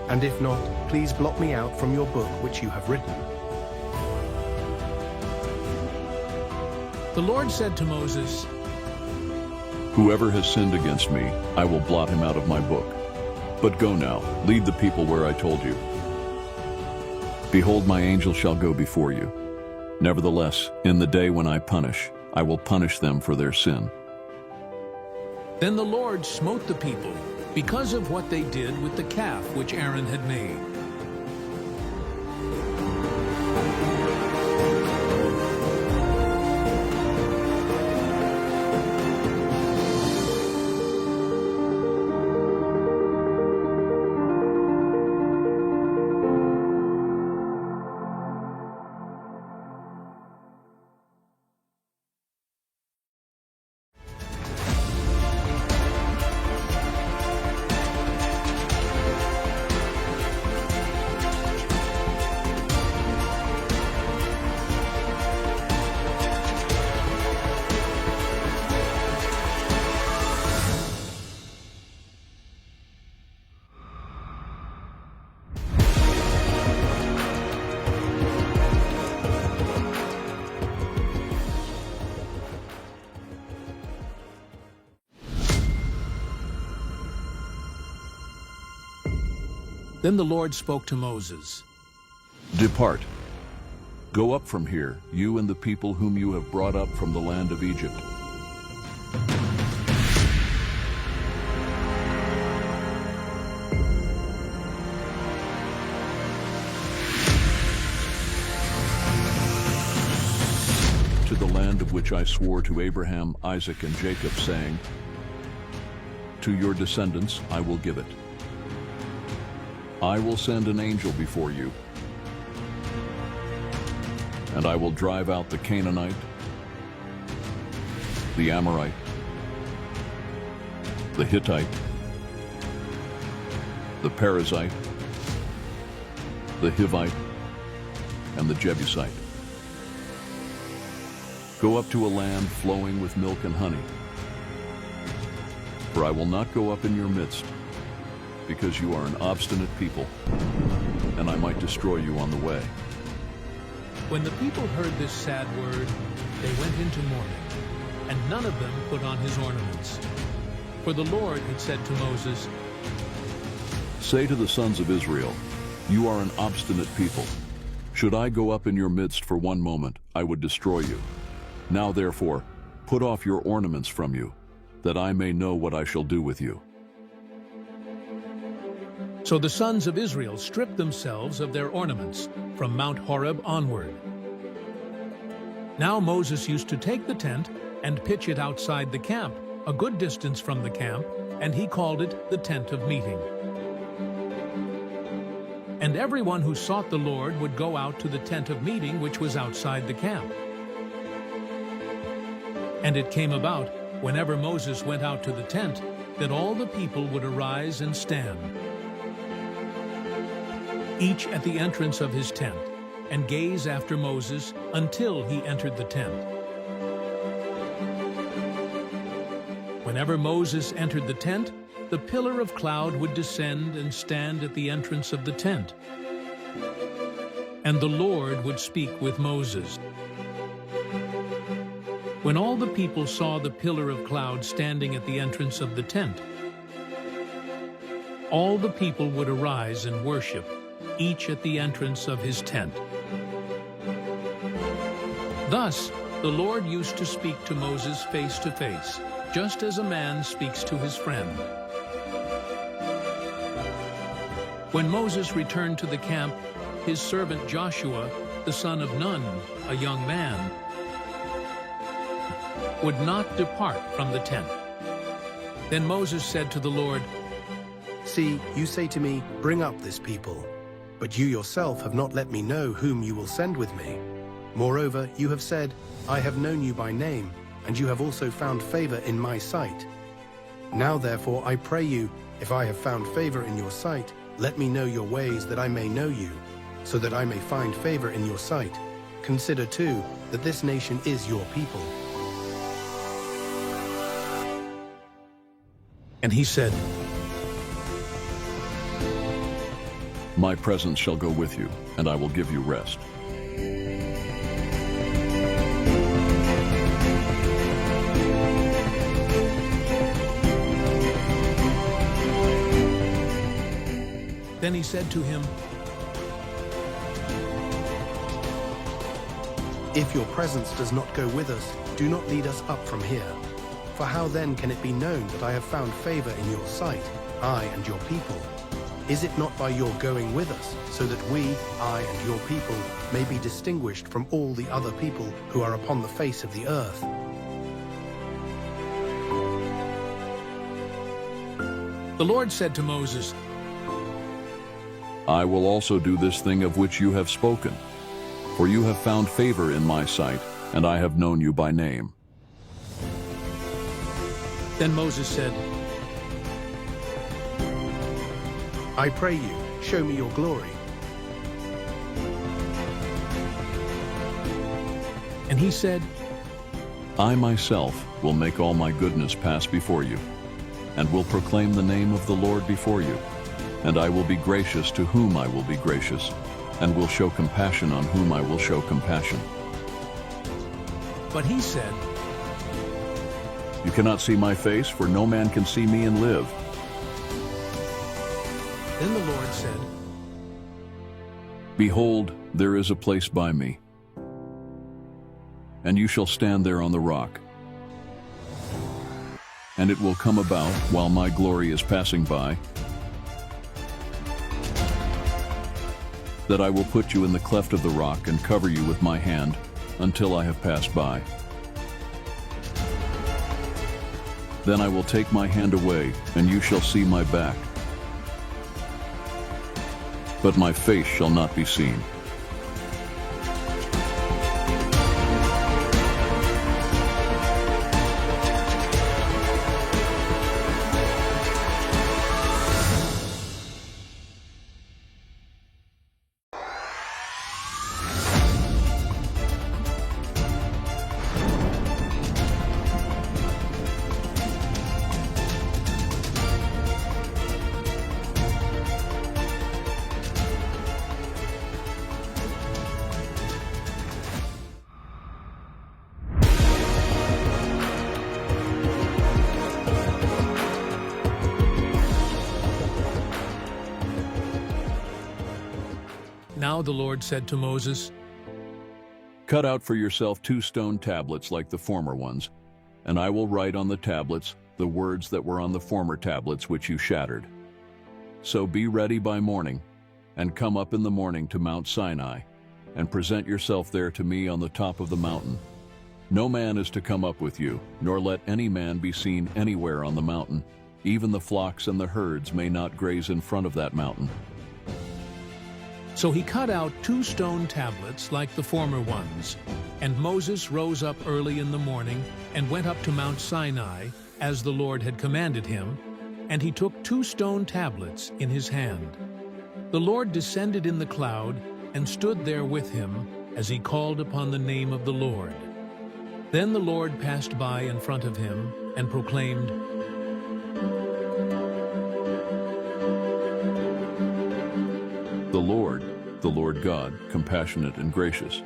And if not, please blot me out from your book which you have written. The Lord said to Moses, Whoever has sinned against me, I will blot him out of my book. But go now, lead the people where I told you. Behold, my angel shall go before you. Nevertheless, in the day when I will punish them for their sin. Then the Lord smote the people because of what they did with the calf which Aaron had made. Then the Lord spoke to Moses. Depart. Go up from here, you and the people whom you have brought up from the land of Egypt. To the land of which I swore to Abraham, Isaac, and Jacob, saying, To your descendants I will give it. I will send an angel before you, and I will drive out the Canaanite, the Amorite, the Hittite, the Perizzite, the Hivite, and the Jebusite. Go up to a land flowing with milk and honey, for I will not go up in your midst, because you are an obstinate people, and I might destroy you on the way. When the people heard this sad word, they went into mourning, and none of them put on his ornaments. For the Lord had said to Moses, Say to the sons of Israel, You are an obstinate people. Should I go up in your midst for one moment, I would destroy you. Now therefore, put off your ornaments from you, that I may know what I shall do with you. So the sons of Israel stripped themselves of their ornaments from Mount Horeb onward. Now Moses used to take the tent and pitch it outside the camp, a good distance from the camp, and he called it the tent of meeting. And everyone who sought the Lord would go out to the tent of meeting which was outside the camp. And it came about, whenever Moses went out to the tent, that all the people would arise and stand. each at the entrance of his tent, and gaze after Moses until he entered the tent. Whenever Moses entered the tent, the pillar of cloud would descend and stand at the entrance of the tent. And the Lord would speak with Moses. When all the people saw the pillar of cloud standing at the entrance of the tent, all the people would arise and worship, each at the entrance of his tent. Thus, the Lord used to speak to Moses face to face, just as a man speaks to his friend. When Moses returned to the camp, his servant Joshua, the son of Nun, a young man, would not depart from the tent. Then Moses said to the Lord, "See, you say to me, 'Bring up this people,' but you yourself have not let me know whom you will send with me. Moreover, you have said, 'I have known you by name, and you have also found favor in my sight.' Now therefore I pray you, if I have found favor in your sight, let me know your ways that I may know you, so that I may find favor in your sight. Consider too that this nation is your people." And he said, My presence shall go with you, and I will give you rest. Then he said to him, "If your presence does not go with us, do not lead us up from here. For how then can it be known that I have found favor in your sight, I and your people? Is it not by your going with us, so that we, I and your people, may be distinguished from all the other people who are upon the face of the earth?" The Lord said to Moses, I will also do this thing of which you have spoken, for you have found favor in my sight, and I have known you by name. Then Moses said, "I pray you, show me your glory." And he said, I myself will make all my goodness pass before you, and will proclaim the name of the Lord before you. And I will be gracious to whom I will be gracious, and will show compassion on whom I will show compassion. But he said, You cannot see my face, for no man can see me and live. Then the Lord said, Behold, there is a place by me, and you shall stand there on the rock. And it will come about, while my glory is passing by, that I will put you in the cleft of the rock and cover you with my hand until I have passed by. Then I will take my hand away, and you shall see my back, but my face shall not be seen. Now the Lord said to Moses, Cut out for yourself 2 stone tablets like the former ones, and I will write on the tablets the words that were on the former tablets which you shattered. So be ready by morning, and come up in the morning to Mount Sinai, and present yourself there to me on the top of the mountain. No man is to come up with you, nor let any man be seen anywhere on the mountain. Even the flocks and the herds may not graze in front of that mountain. So he cut out 2 stone tablets like the former ones, and Moses rose up early in the morning and went up to Mount Sinai, as the Lord had commanded him, and he took 2 stone tablets in his hand. The Lord descended in the cloud and stood there with him as he called upon the name of the Lord. Then the Lord passed by in front of him and proclaimed, The Lord God, compassionate and gracious,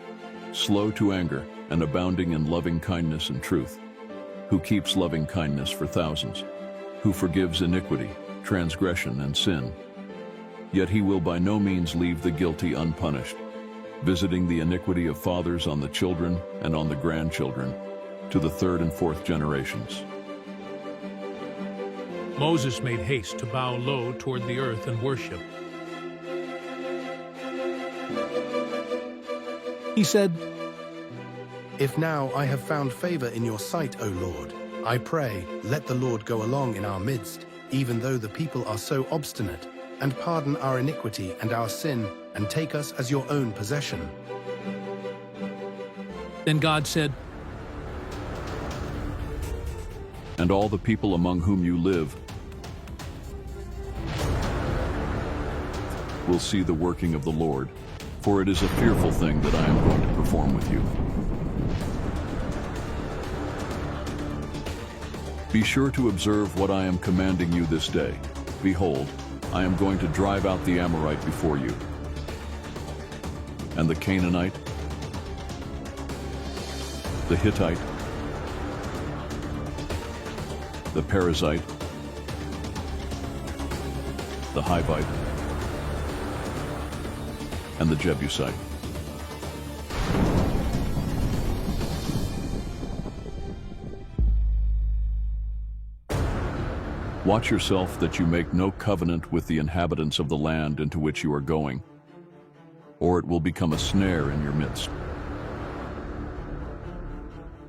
slow to anger and abounding in loving kindness and truth, who keeps loving kindness for thousands, who forgives iniquity, transgression, and sin. Yet he will by no means leave the guilty unpunished, visiting the iniquity of fathers on the children and on the grandchildren, to the third and fourth generations. Moses made haste to bow low toward the earth and worship. He said, If now I have found favor in your sight, O Lord, I pray, let the Lord go along in our midst, even though the people are so obstinate, and pardon our iniquity and our sin, and take us as your own possession. Then God said, And all the people among whom you live will see the working of the Lord, for it is a fearful thing that I am going to perform with you. Be sure to observe what I am commanding you this day. Behold, I am going to drive out the Amorite before you, and the Canaanite, the Hittite, the Perizzite, the Hivite, and the Jebusite. Watch yourself that you make no covenant with the inhabitants of the land into which you are going, or it will become a snare in your midst.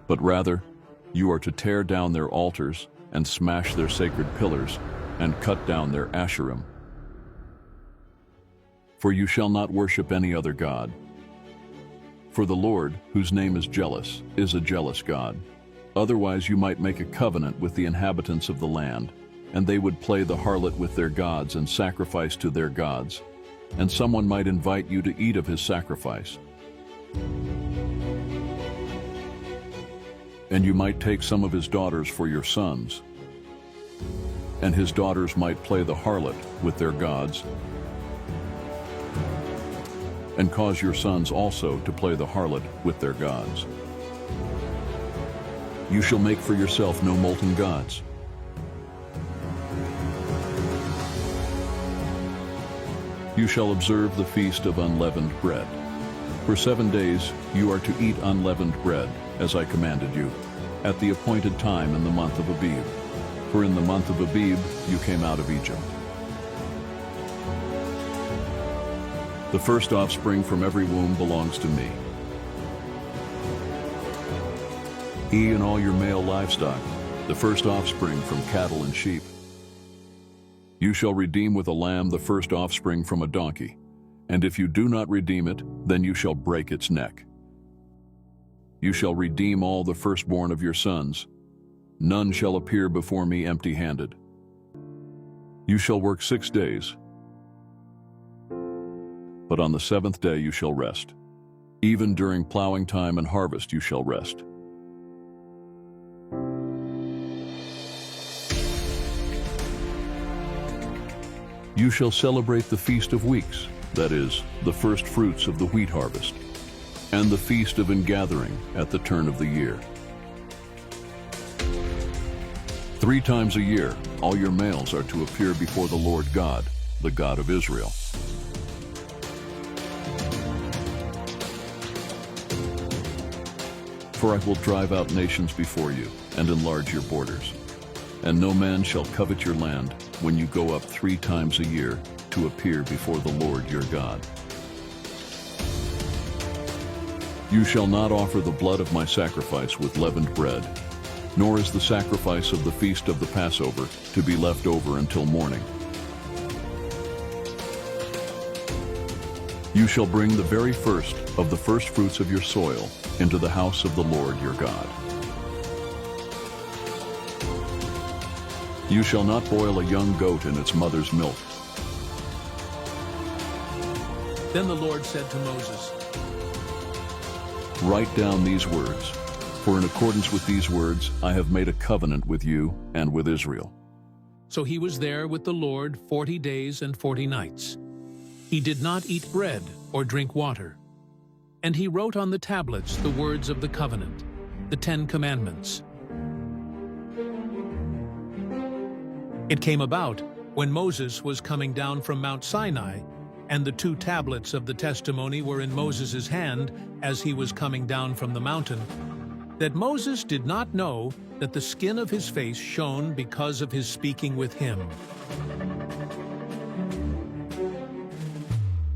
But rather, you are to tear down their altars and smash their sacred pillars and cut down their Asherim. For you shall not worship any other god. For the Lord, whose name is jealous, is a jealous God. Otherwise you might make a covenant with the inhabitants of the land, and they would play the harlot with their gods and sacrifice to their gods, and someone might invite you to eat of his sacrifice. And you might take some of his daughters for your sons, and his daughters might play the harlot with their gods, and cause your sons also to play the harlot with their gods. You shall make for yourself no molten gods. You shall observe the feast of unleavened bread. For 7 days you are to eat unleavened bread, as I commanded you, at the appointed time in the month of Abib. For in the month of Abib you came out of Egypt. The first offspring from every womb belongs to me. He and all your male livestock, the first offspring from cattle and sheep. You shall redeem with a lamb the first offspring from a donkey, and if you do not redeem it, then you shall break its neck. You shall redeem all the firstborn of your sons. None shall appear before me empty-handed. You shall work 6 days, but on the 7th day you shall rest. Even during plowing time and harvest you shall rest. You shall celebrate the Feast of Weeks, that is, the first fruits of the wheat harvest, and the Feast of Ingathering at the turn of the year. 3 times a year, all your males are to appear before the Lord God, the God of Israel. For I will drive out nations before you, and enlarge your borders. And no man shall covet your land when you go up 3 times a year to appear before the Lord your God. You shall not offer the blood of my sacrifice with leavened bread, nor is the sacrifice of the feast of the Passover to be left over until morning. You shall bring the very first of the first fruits of your soil into the house of the Lord your God. You shall not boil a young goat in its mother's milk. Then the Lord said to Moses, Write down these words, for in accordance with these words I have made a covenant with you and with Israel. So he was there with the Lord 40 days and 40 nights. He did not eat bread or drink water. And he wrote on the tablets the words of the covenant, the 10 Commandments. It came about, when Moses was coming down from Mount Sinai, and the 2 tablets of the testimony were in Moses' hand as he was coming down from the mountain, that Moses did not know that the skin of his face shone because of his speaking with him.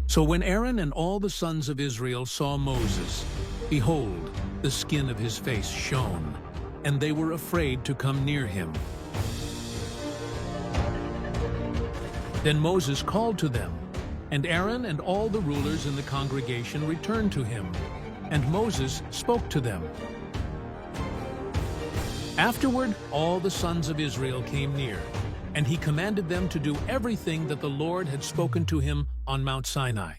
So when Aaron and all the sons of Israel saw Moses, behold, the skin of his face shone, and they were afraid to come near him. Then Moses called to them, and Aaron and all the rulers in the congregation returned to him, and Moses spoke to them. Afterward, all the sons of Israel came near, and he commanded them to do everything that the Lord had spoken to him on Mount Sinai.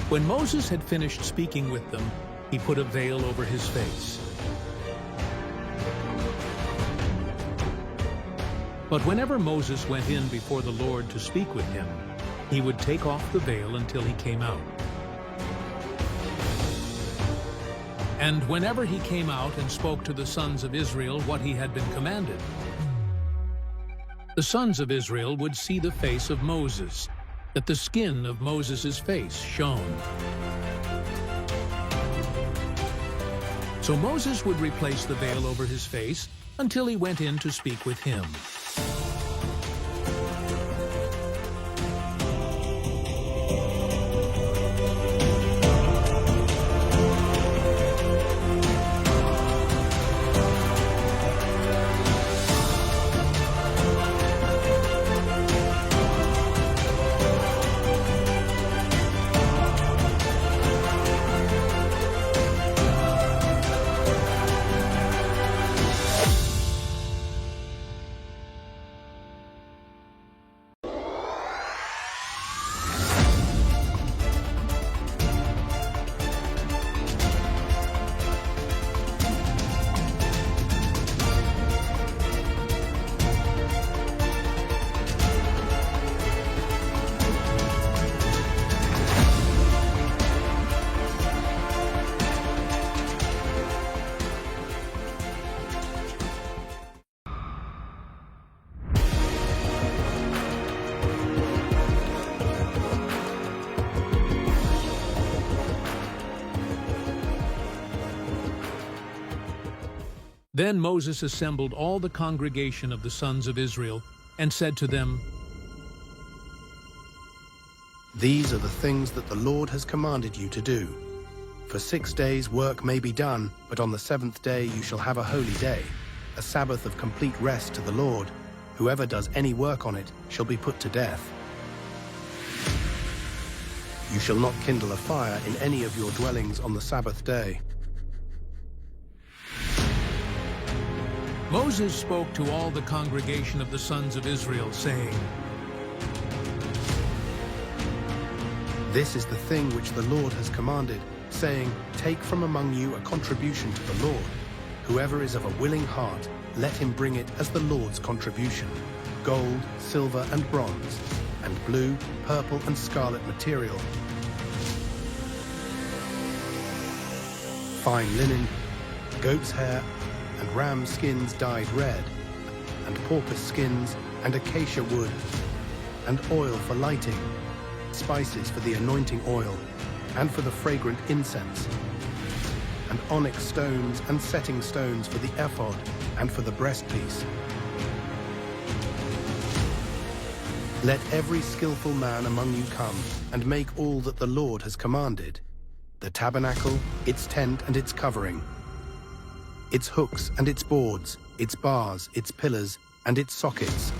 When Moses had finished speaking with them, he put a veil over his face. But whenever Moses went in before the Lord to speak with him, he would take off the veil until he came out. And whenever he came out and spoke to the sons of Israel what he had been commanded, the sons of Israel would see the face of Moses, that the skin of Moses' face shone. So Moses would replace the veil over his face until he went in to speak with him. Then Moses assembled all the congregation of the sons of Israel and said to them, These are the things that the Lord has commanded you to do. For 6 days work may be done, but on the 7th day you shall have a holy day, a Sabbath of complete rest to the Lord. Whoever does any work on it shall be put to death. You shall not kindle a fire in any of your dwellings on the Sabbath day. Moses spoke to all the congregation of the sons of Israel, saying, This is the thing which the Lord has commanded, saying, Take from among you a contribution to the Lord. Whoever is of a willing heart, let him bring it as the Lord's contribution, gold, silver, and bronze, and blue, purple, and scarlet material, fine linen, goat's hair, and ram skins dyed red, and porpoise skins, and acacia wood, and oil for lighting, spices for the anointing oil, and for the fragrant incense, and onyx stones and setting stones for the ephod, and for the breastpiece. Let every skillful man among you come, and make all that the Lord has commanded: the tabernacle, its tent and its covering, its hooks and its boards, its bars, its pillars, and its sockets,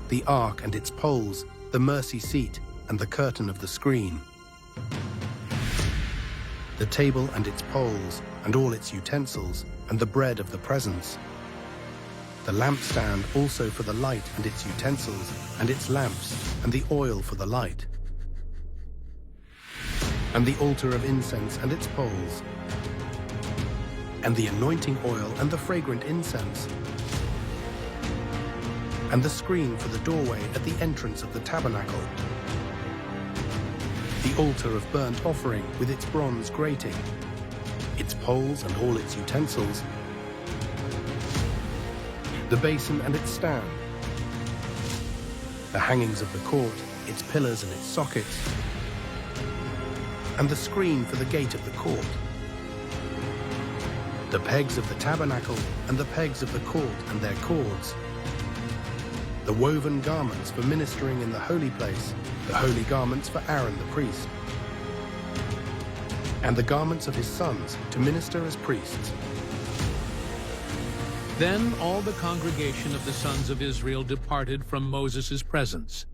the ark and its poles, the mercy seat, and the curtain of the screen, the table and its poles, and all its utensils, and the bread of the presence, the lampstand also for the light and its utensils, and its lamps, and the oil for the light, and the altar of incense and its poles, and the anointing oil and the fragrant incense, and the screen for the doorway at the entrance of the tabernacle, the altar of burnt offering with its bronze grating, its poles and all its utensils, the basin and its stand, the hangings of the court, its pillars and its sockets, and the screen for the gate of the court, the pegs of the tabernacle and the pegs of the court and their cords, the woven garments for ministering in the holy place, the holy garments for Aaron the priest, and the garments of his sons to minister as priests. Then all the congregation of the sons of Israel departed from Moses' presence.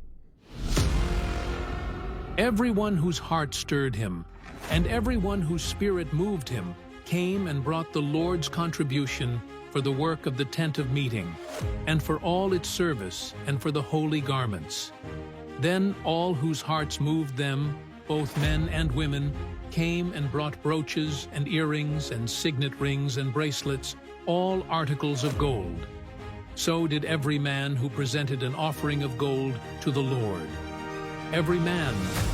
Everyone whose heart stirred him, and everyone whose spirit moved him, came and brought the Lord's contribution for the work of the tent of meeting, and for all its service, and for the holy garments. Then all whose hearts moved them, both men and women, came and brought brooches and earrings and signet rings and bracelets, all articles of gold. So did every man who presented an offering of gold to the Lord. Every man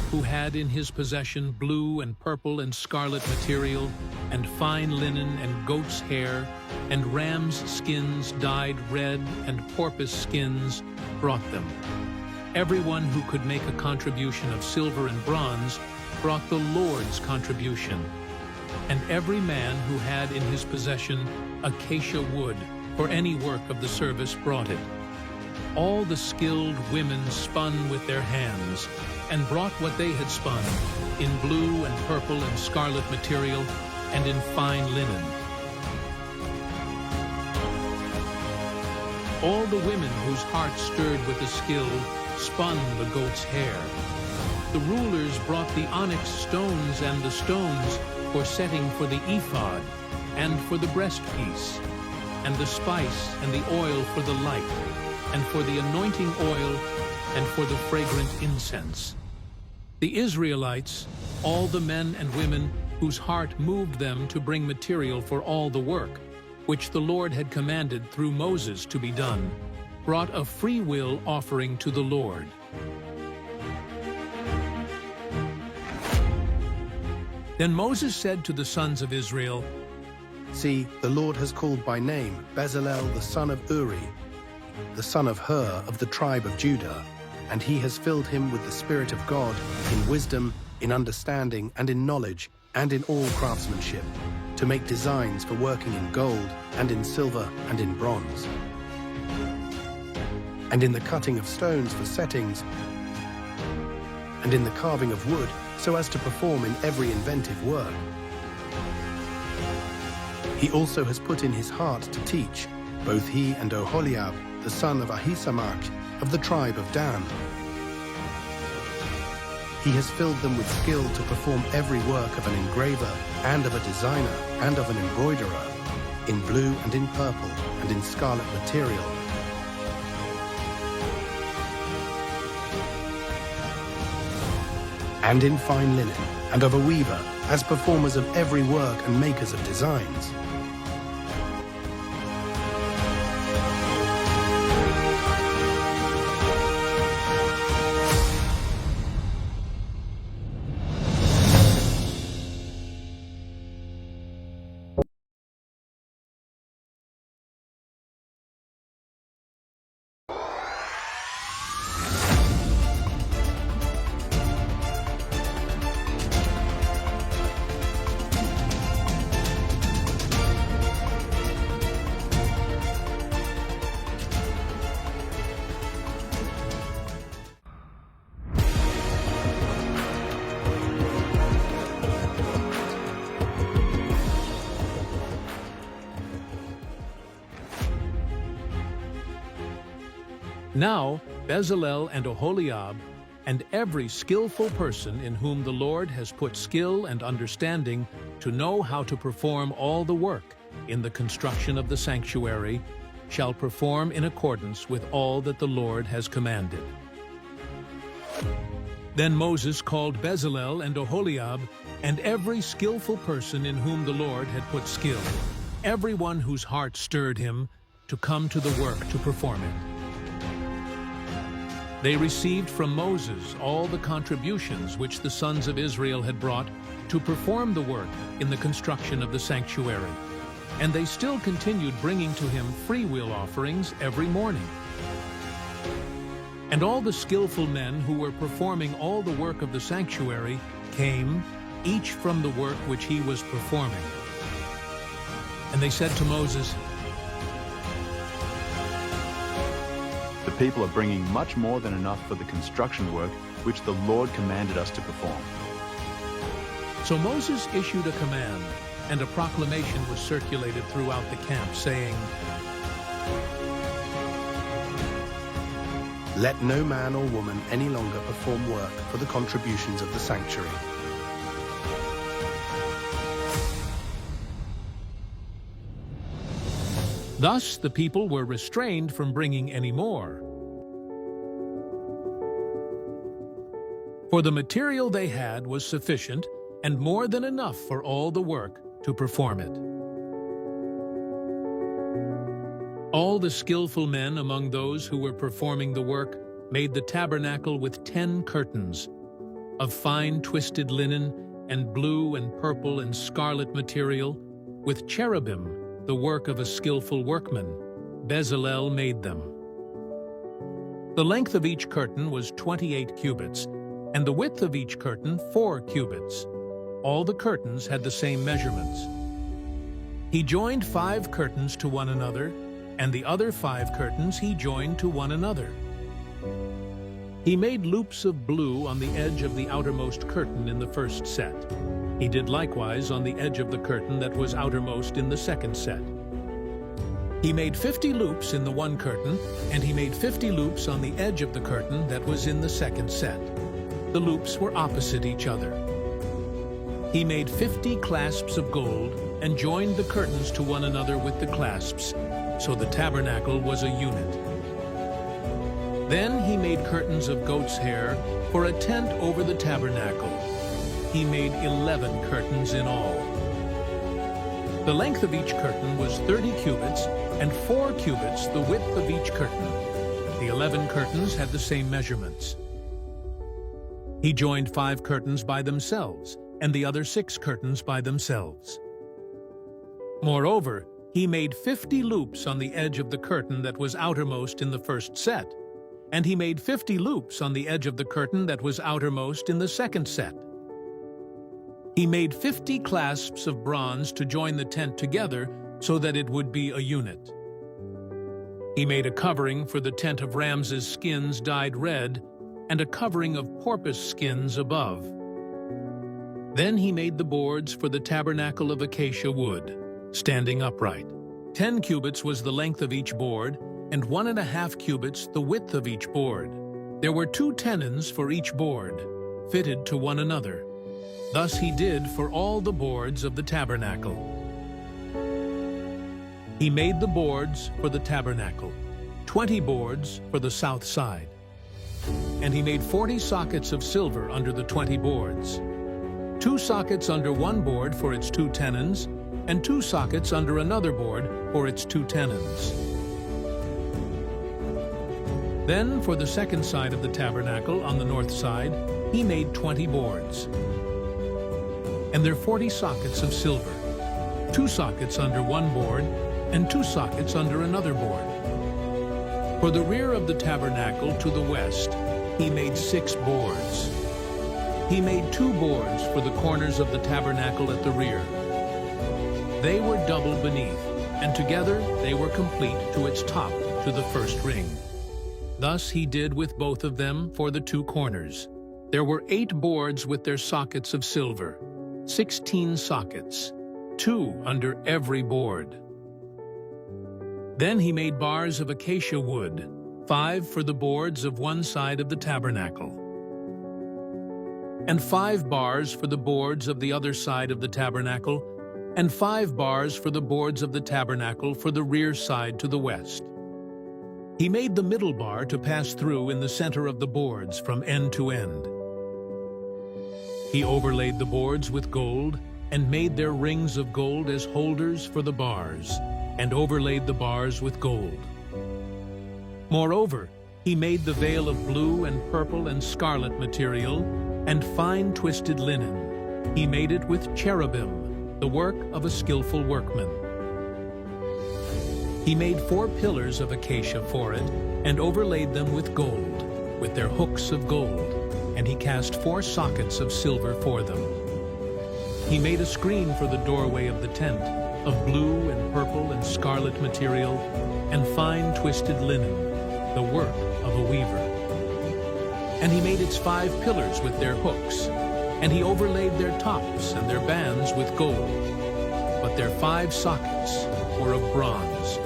who had in his possession blue and purple and scarlet material, and fine linen and goat's hair, and ram's skins dyed red, and porpoise skins, brought them. Everyone who could make a contribution of silver and bronze brought the Lord's contribution. And every man who had in his possession acacia wood for any work of the service brought it. All the skilled women spun with their hands, and brought what they had spun, in blue and purple and scarlet material, and in fine linen. All the women whose hearts stirred with the skill spun the goat's hair. The rulers brought the onyx stones and the stones for setting for the ephod, and for the breastpiece, and the spice and the oil for the light, and for the anointing oil, and for the fragrant incense. The Israelites, all the men and women whose heart moved them to bring material for all the work, which the Lord had commanded through Moses to be done, brought a free will offering to the Lord. Then Moses said to the sons of Israel, See, the Lord has called by name Bezalel the son of Uri, the son of Hur of the tribe of Judah, and he has filled him with the Spirit of God, in wisdom, in understanding, and in knowledge, and in all craftsmanship, to make designs for working in gold, and in silver, and in bronze, and in the cutting of stones for settings, and in the carving of wood, so as to perform in every inventive work. He also has put in his heart to teach, both he and Oholiab, the son of Ahisamach, of the tribe of Dan. He has filled them with skill to perform every work of an engraver, and of a designer, and of an embroiderer, in blue and in purple, and in scarlet material, and in fine linen, and of a weaver, as performers of every work and makers of designs. Now Bezalel and Oholiab, and every skillful person in whom the Lord has put skill and understanding to know how to perform all the work in the construction of the sanctuary, shall perform in accordance with all that the Lord has commanded." Then Moses called Bezalel and Oholiab, and every skillful person in whom the Lord had put skill, everyone whose heart stirred him, to come to the work to perform it. They received from Moses all the contributions which the sons of Israel had brought to perform the work in the construction of the sanctuary, and they still continued bringing to him freewill offerings every morning. And all the skillful men who were performing all the work of the sanctuary came, each from the work which he was performing. And they said to Moses, "The people are bringing much more than enough for the construction work which the Lord commanded us to perform." So Moses issued a command, and a proclamation was circulated throughout the camp, saying, "Let no man or woman any longer perform work for the contributions of the sanctuary." Thus the people were restrained from bringing any more. For the material they had was sufficient and more than enough for all the work to perform it. All the skillful men among those who were performing the work made the tabernacle with 10 curtains of fine twisted linen and blue and purple and scarlet material, with cherubim, the work of a skillful workman. Bezalel made them. The length of each curtain was 28 cubits, and the width of each curtain 4 cubits. All the curtains had the same measurements. He joined 5 curtains to one another, and the other 5 curtains he joined to one another. He made loops of blue on the edge of the outermost curtain in the first set. He did likewise on the edge of the curtain that was outermost in the second set. He made 50 loops in the one curtain, and he made 50 loops on the edge of the curtain that was in the second set. The loops were opposite each other. He made 50 clasps of gold and joined the curtains to one another with the clasps, so the tabernacle was a unit. Then he made curtains of goat's hair for a tent over the tabernacle. He made 11 curtains in all. The length of each curtain was 30 cubits, and 4 cubits the width of each curtain. The 11 curtains had the same measurements. He joined 5 curtains by themselves, and the other 6 curtains by themselves. Moreover, he made 50 loops on the edge of the curtain that was outermost in the first set, and he made 50 loops on the edge of the curtain that was outermost in the second set. He made 50 clasps of bronze to join the tent together so that it would be a unit. He made a covering for the tent of ram's skins dyed red, and a covering of porpoise skins above. Then he made the boards for the tabernacle of acacia wood, standing upright. 10 cubits was the length of each board, and 1.5 cubits the width of each board. There were 2 tenons for each board, fitted to one another. Thus he did for all the boards of the tabernacle. He made the boards for the tabernacle, 20 boards for the south side. And he made 40 sockets of silver under the 20 boards. 2 sockets under one board for its 2 tenons, and 2 sockets under another board for its 2 tenons. Then for the second side of the tabernacle on the north side, he made 20 boards. And there 40 sockets of silver, 2 sockets under one board, and 2 sockets under another board. For the rear of the tabernacle to the west, he made 6 boards. He made 2 boards for the corners of the tabernacle at the rear. They were double beneath, and together they were complete to its top to the first ring. Thus he did with both of them for the 2 corners. There were 8 boards with their sockets of silver, 16 sockets, 2 under every board. Then he made bars of acacia wood, 5 for the boards of one side of the tabernacle, and 5 bars for the boards of the other side of the tabernacle, and 5 bars for the boards of the tabernacle for the rear side to the west. He made the middle bar to pass through in the center of the boards from end to end. He overlaid the boards with gold and made their rings of gold as holders for the bars, and overlaid the bars with gold. Moreover, he made the veil of blue and purple and scarlet material and fine twisted linen. He made it with cherubim, the work of a skillful workman. He made 4 pillars of acacia for it and overlaid them with gold, with their hooks of gold, and he cast 4 sockets of silver for them. He made a screen for the doorway of the tent, of blue and purple and scarlet material, and fine twisted linen, the work of a weaver. And he made its 5 pillars with their hooks, and he overlaid their tops and their bands with gold, but their 5 sockets were of bronze.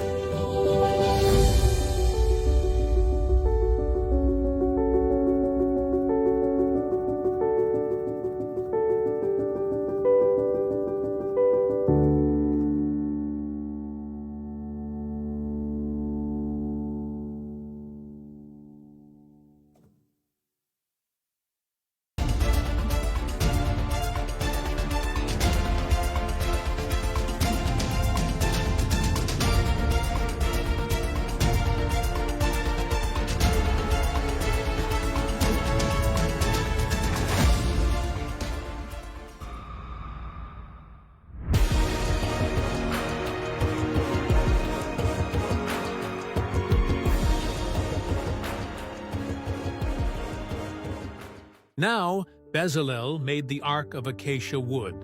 Now Bezalel made the ark of acacia wood.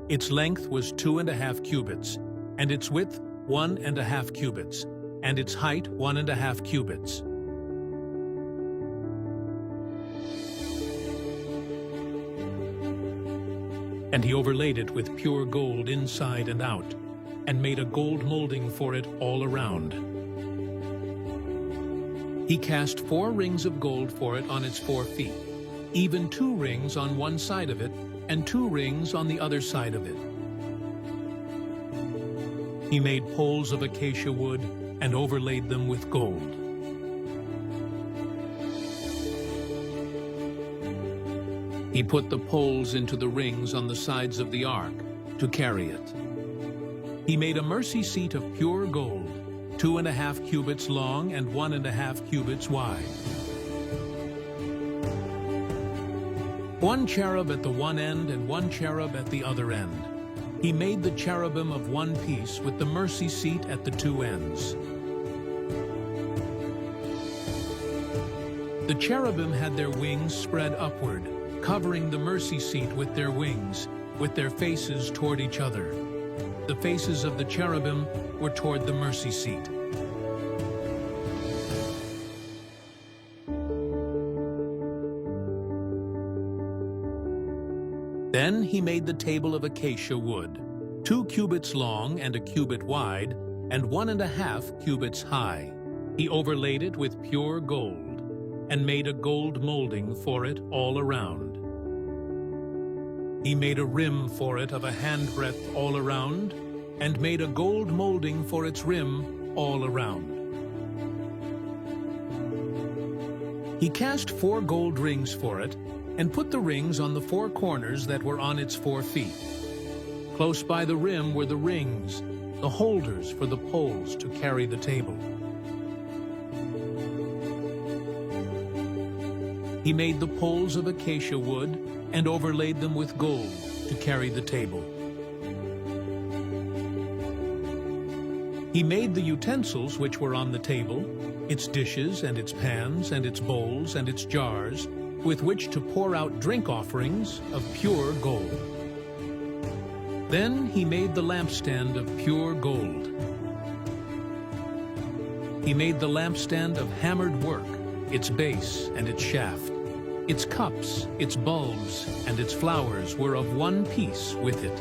Its length was 2½ cubits, and its width 1½ cubits, and its height 1½ cubits. And he overlaid it with pure gold inside and out, and made a gold molding for it all around. He cast 4 rings of gold for it on its 4 feet, even 2 rings on one side of it, and 2 rings on the other side of it. He made poles of acacia wood and overlaid them with gold. He put the poles into the rings on the sides of the ark to carry it. He made a mercy seat of pure gold, 2½ cubits long and 1½ cubits wide. 1 cherub at the one end and 1 cherub at the other end. He made the cherubim of one piece with the mercy seat at the 2 ends. The cherubim had their wings spread upward, covering the mercy seat with their wings, with their faces toward each other. The faces of the cherubim were toward the mercy seat. Then he made the table of acacia wood, 2 cubits long and 1 cubit wide, and 1½ cubits high. He overlaid it with pure gold, and made a gold molding for it all around. He made a rim for it of a handbreadth all around, and made a gold molding for its rim all around. He cast 4 gold rings for it, and put the rings on the 4 corners that were on its 4 feet. Close by the rim were the rings, the holders for the poles to carry the table. He made the poles of acacia wood and overlaid them with gold to carry the table. He made the utensils which were on the table, its dishes and its pans and its bowls and its jars, with which to pour out drink offerings of pure gold. Then he made the lampstand of pure gold. He made the lampstand of hammered work, its base and its shaft. Its cups, its bulbs, and its flowers were of one piece with it.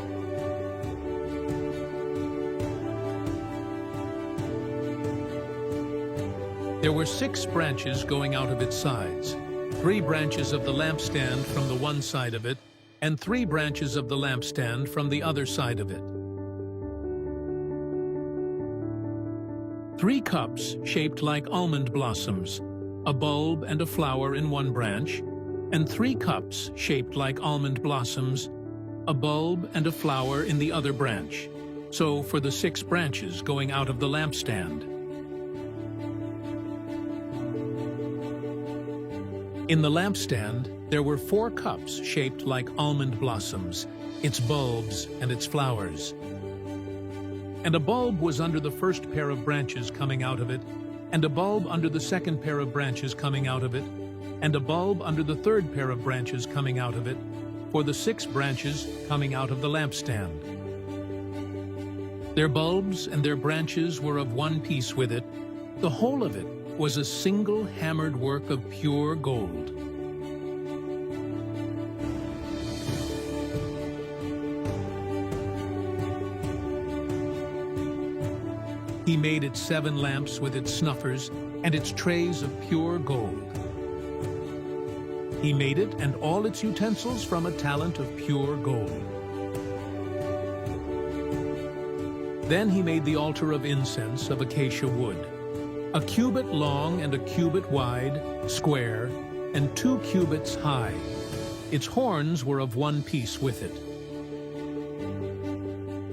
There were 6 branches going out of its sides, 3 branches of the lampstand from the one side of it, and 3 branches of the lampstand from the other side of it. 3 cups shaped like almond blossoms, a bulb and a flower in one branch, and 3 cups shaped like almond blossoms, a bulb and a flower in the other branch. So for the 6 branches going out of the lampstand. In the lampstand, there were 4 cups shaped like almond blossoms, its bulbs and its flowers. And a bulb was under the first pair of branches coming out of it, and a bulb under the second pair of branches coming out of it, and a bulb under the third pair of branches coming out of it, for the 6 branches coming out of the lampstand. Their bulbs and their branches were of one piece with it. The whole of it was a single hammered work of pure gold. He made its 7 lamps with its snuffers and its trays of pure gold. He made it and all its utensils from a talent of pure gold. Then he made the altar of incense of acacia wood, a cubit long and a cubit wide, square, and 2 cubits high. Its horns were of one piece with it.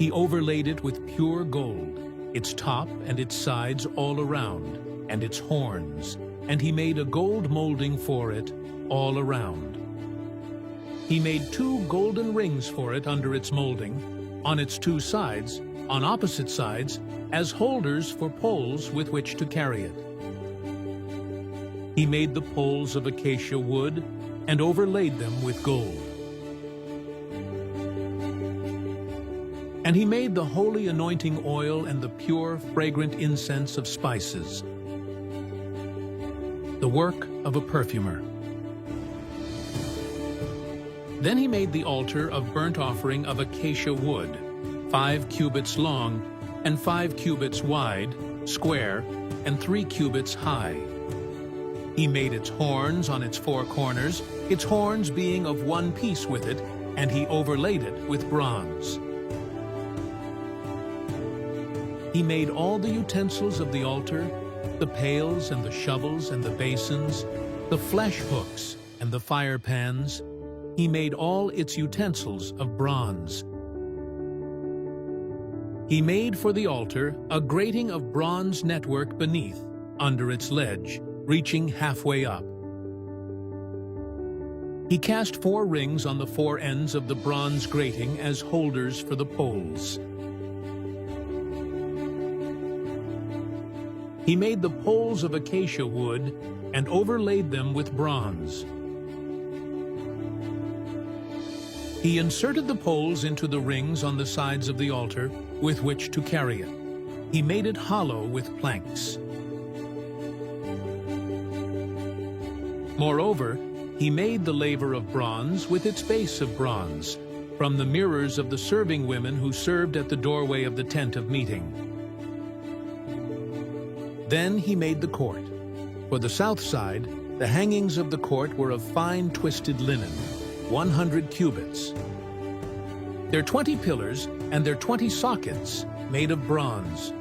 He overlaid it with pure gold, its top and its sides all around, and its horns, and he made a gold molding for it all around. He made 2 golden rings for it under its molding, on its 2 sides, on opposite sides, as holders for poles with which to carry it. He made the poles of acacia wood and overlaid them with gold. And he made the holy anointing oil and the pure, fragrant incense of spices, the work of a perfumer. Then he made the altar of burnt offering of acacia wood, 5 cubits long, and 5 cubits wide, square, and 3 cubits high. He made its horns on its 4 corners, its horns being of one piece with it, and he overlaid it with bronze. He made all the utensils of the altar, the pails and the shovels and the basins, the flesh hooks and the fire pans. He made all its utensils of bronze. He made for the altar a grating of bronze network beneath, under its ledge, reaching halfway up. He cast 4 rings on the 4 ends of the bronze grating as holders for the poles. He made the poles of acacia wood and overlaid them with bronze. He inserted the poles into the rings on the sides of the altar with which to carry it. He made it hollow with planks. Moreover, he made the laver of bronze with its base of bronze, from the mirrors of the serving women who served at the doorway of the tent of meeting. Then he made the court. For the south side, the hangings of the court were of fine twisted linen, 100 cubits. Their 20 pillars and their 20 sockets made of bronze.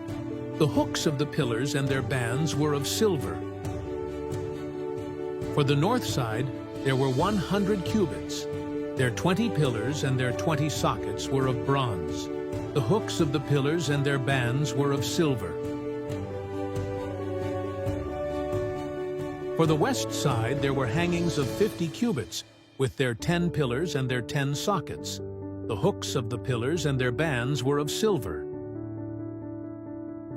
The hooks of the pillars and their bands were of silver. For the north side, there were 100 cubits. Their 20 pillars and their 20 sockets were of bronze. The hooks of the pillars and their bands were of silver. For the west side, there were hangings of 50 cubits, with their 10 pillars and their 10 sockets. The hooks of the pillars and their bands were of silver.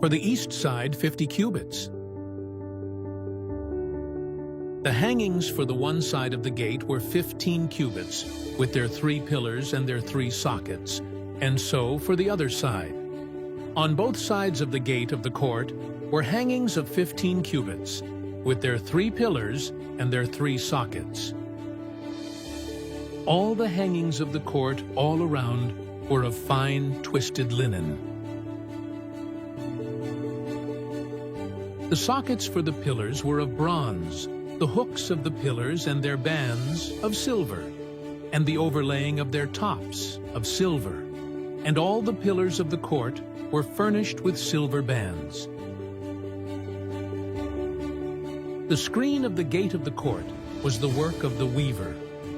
For the east side, 50 cubits. The hangings for the one side of the gate were 15 cubits, with their 3 pillars and their 3 sockets, and so for the other side. On both sides of the gate of the court were hangings of 15 cubits, with their 3 pillars and their 3 sockets. All the hangings of the court all around were of fine twisted linen. The sockets for the pillars were of bronze, the hooks of the pillars and their bands of silver, and the overlaying of their tops of silver, and all the pillars of the court were furnished with silver bands. The screen of the gate of the court was the work of the weaver,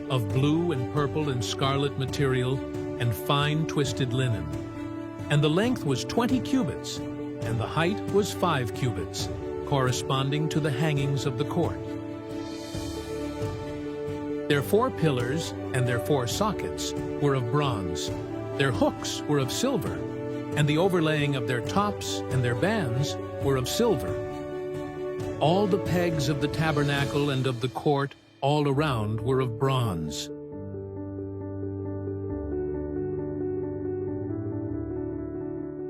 of blue and purple and scarlet material and fine twisted linen. And the length was 20 cubits, and the height was 5 cubits, corresponding to the hangings of the court. Their 4 pillars and their 4 sockets were of bronze. Their hooks were of silver, and the overlaying of their tops and their bands were of silver. All the pegs of the tabernacle and of the court all around were of bronze.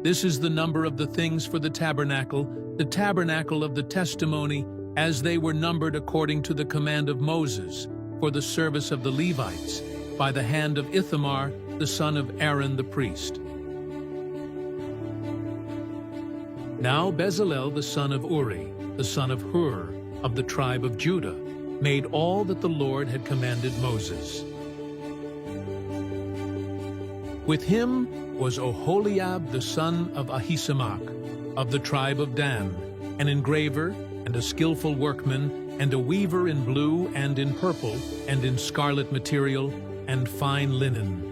This is the number of the things for the tabernacle of the testimony, as they were numbered according to the command of Moses, for the service of the Levites, by the hand of Ithamar, the son of Aaron the priest. Now Bezalel the son of Uri, the son of Hur, of the tribe of Judah, made all that the Lord had commanded Moses. With him was Oholiab the son of Ahisamach, of the tribe of Dan, an engraver and a skillful workman, and a weaver in blue and in purple and in scarlet material and fine linen.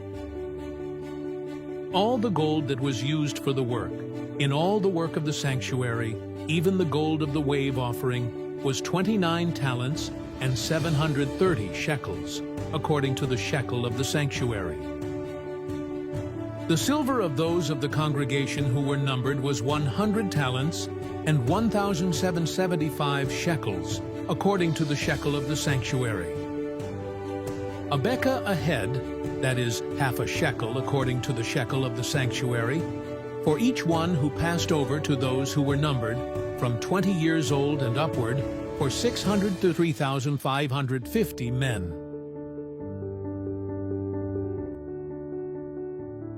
All the gold that was used for the work, in all the work of the sanctuary, even the gold of the wave offering, was 29 talents and 730 shekels, according to the shekel of the sanctuary. The silver of those of the congregation who were numbered was 100 talents and 1,775 shekels, according to the shekel of the sanctuary. A bekah a head, that is, half a shekel according to the shekel of the sanctuary, for each one who passed over to those who were numbered, from 20 years old and upward, for 600 to 3,550 men.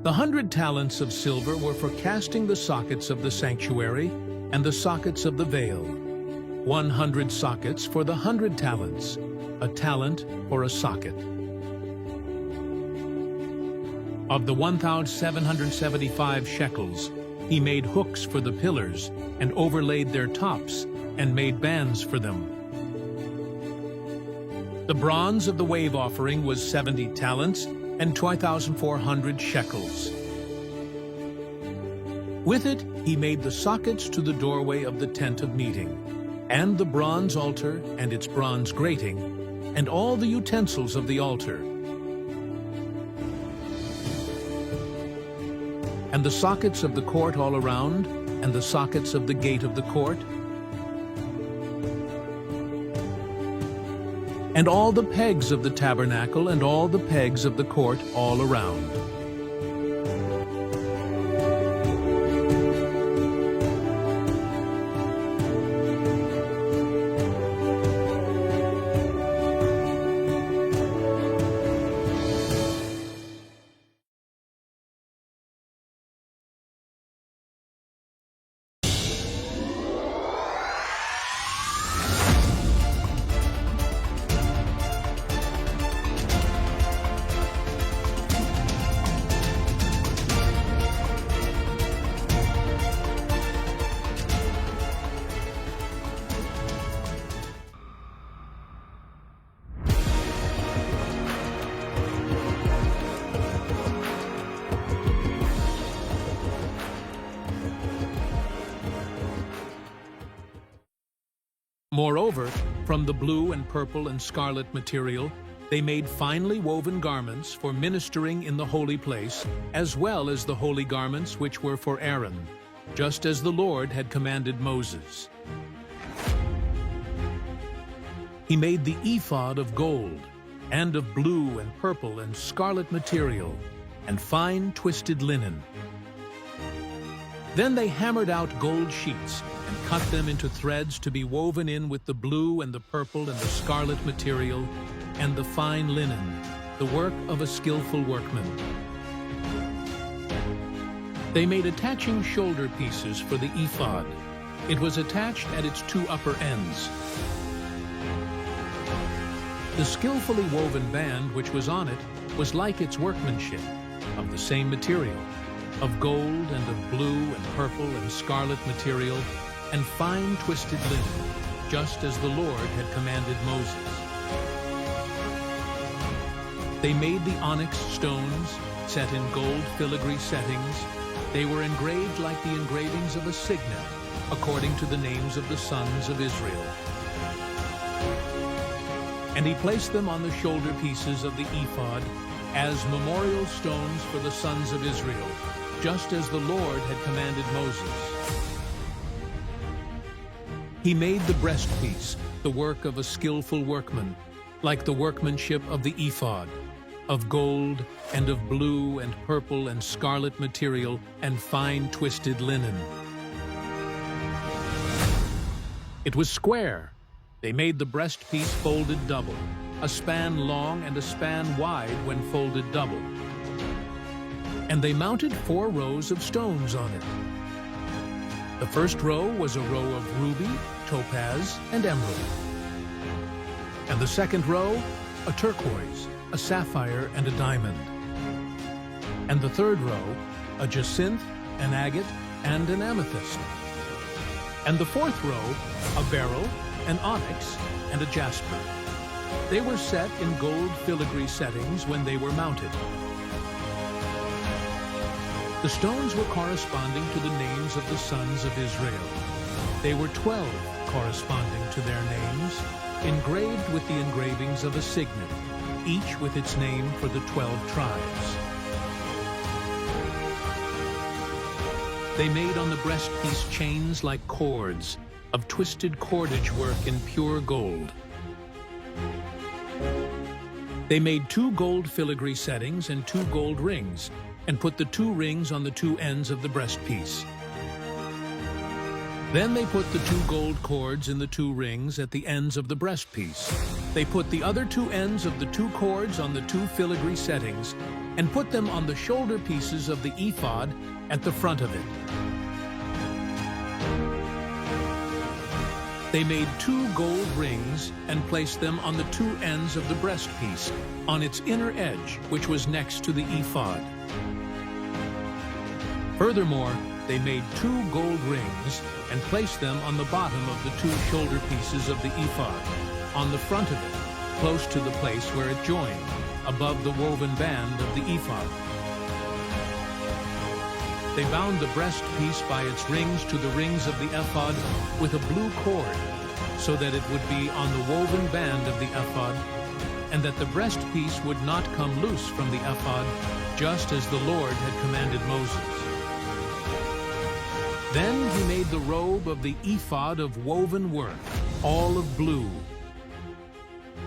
The 100 talents of silver were for casting the sockets of the sanctuary and the sockets of the veil. 100 sockets for the 100 talents, a talent for a socket. Of the 1,775 shekels, he made hooks for the pillars and overlaid their tops and made bands for them. The bronze of the wave offering was 70 talents and 2,400 shekels. With it he made the sockets to the doorway of the tent of meeting, and the bronze altar and its bronze grating, and all the utensils of the altar, and the sockets of the court all around, and the sockets of the gate of the court, and all the pegs of the tabernacle, and all the pegs of the court all around. Moreover, from the blue and purple and scarlet material, they made finely woven garments for ministering in the holy place, as well as the holy garments which were for Aaron, just as the Lord had commanded Moses. He made the ephod of gold, and of blue and purple and scarlet material, and fine twisted linen. Then they hammered out gold sheets and cut them into threads to be woven in with the blue and the purple and the scarlet material and the fine linen, the work of a skillful workman. They made attaching shoulder pieces for the ephod. It was attached at its 2 upper ends. The skillfully woven band which was on it was like its workmanship, of the same material, of gold and of blue and purple and scarlet material, and fine twisted linen, just as the Lord had commanded Moses. They made the onyx stones, set in gold filigree settings. They were engraved like the engravings of a signet, according to the names of the sons of Israel. And he placed them on the shoulder pieces of the ephod as memorial stones for the sons of Israel, just as the Lord had commanded Moses. He made the breastpiece, the work of a skillful workman, like the workmanship of the ephod, of gold and of blue and purple and scarlet material and fine twisted linen. It was square. They made the breastpiece folded double, a span long and a span wide when folded double. And they mounted 4 rows of stones on it. The first row was a row of ruby, topaz, and emerald. And the second row, a turquoise, a sapphire, and a diamond. And the third row, a jacinth, an agate, and an amethyst. And the fourth row, a beryl, an onyx, and a jasper. They were set in gold filigree settings when they were mounted. The stones were corresponding to the names of the sons of Israel. They were 12 corresponding to their names, engraved with the engravings of a signet, each with its name for the 12 tribes. They made on the breastpiece chains like cords, of twisted cordage work in pure gold. They made 2 gold filigree settings and 2 gold rings, and put the 2 rings on the 2 ends of the breastpiece. Then they put the 2 gold cords in the 2 rings at the ends of the breastpiece. They put the other 2 ends of the 2 cords on the 2 filigree settings, and put them on the shoulder pieces of the ephod at the front of it. They made 2 gold rings and placed them on the 2 ends of the breastpiece, on its inner edge, which was next to the ephod. Furthermore, they made 2 gold rings and placed them on the bottom of the 2 shoulder pieces of the ephod, on the front of it, close to the place where it joined, above the woven band of the ephod. They bound the breastpiece by its rings to the rings of the ephod with a blue cord, so that it would be on the woven band of the ephod, and that the breastpiece would not come loose from the ephod, just as the Lord had commanded Moses. Then he made the robe of the ephod of woven work, all of blue.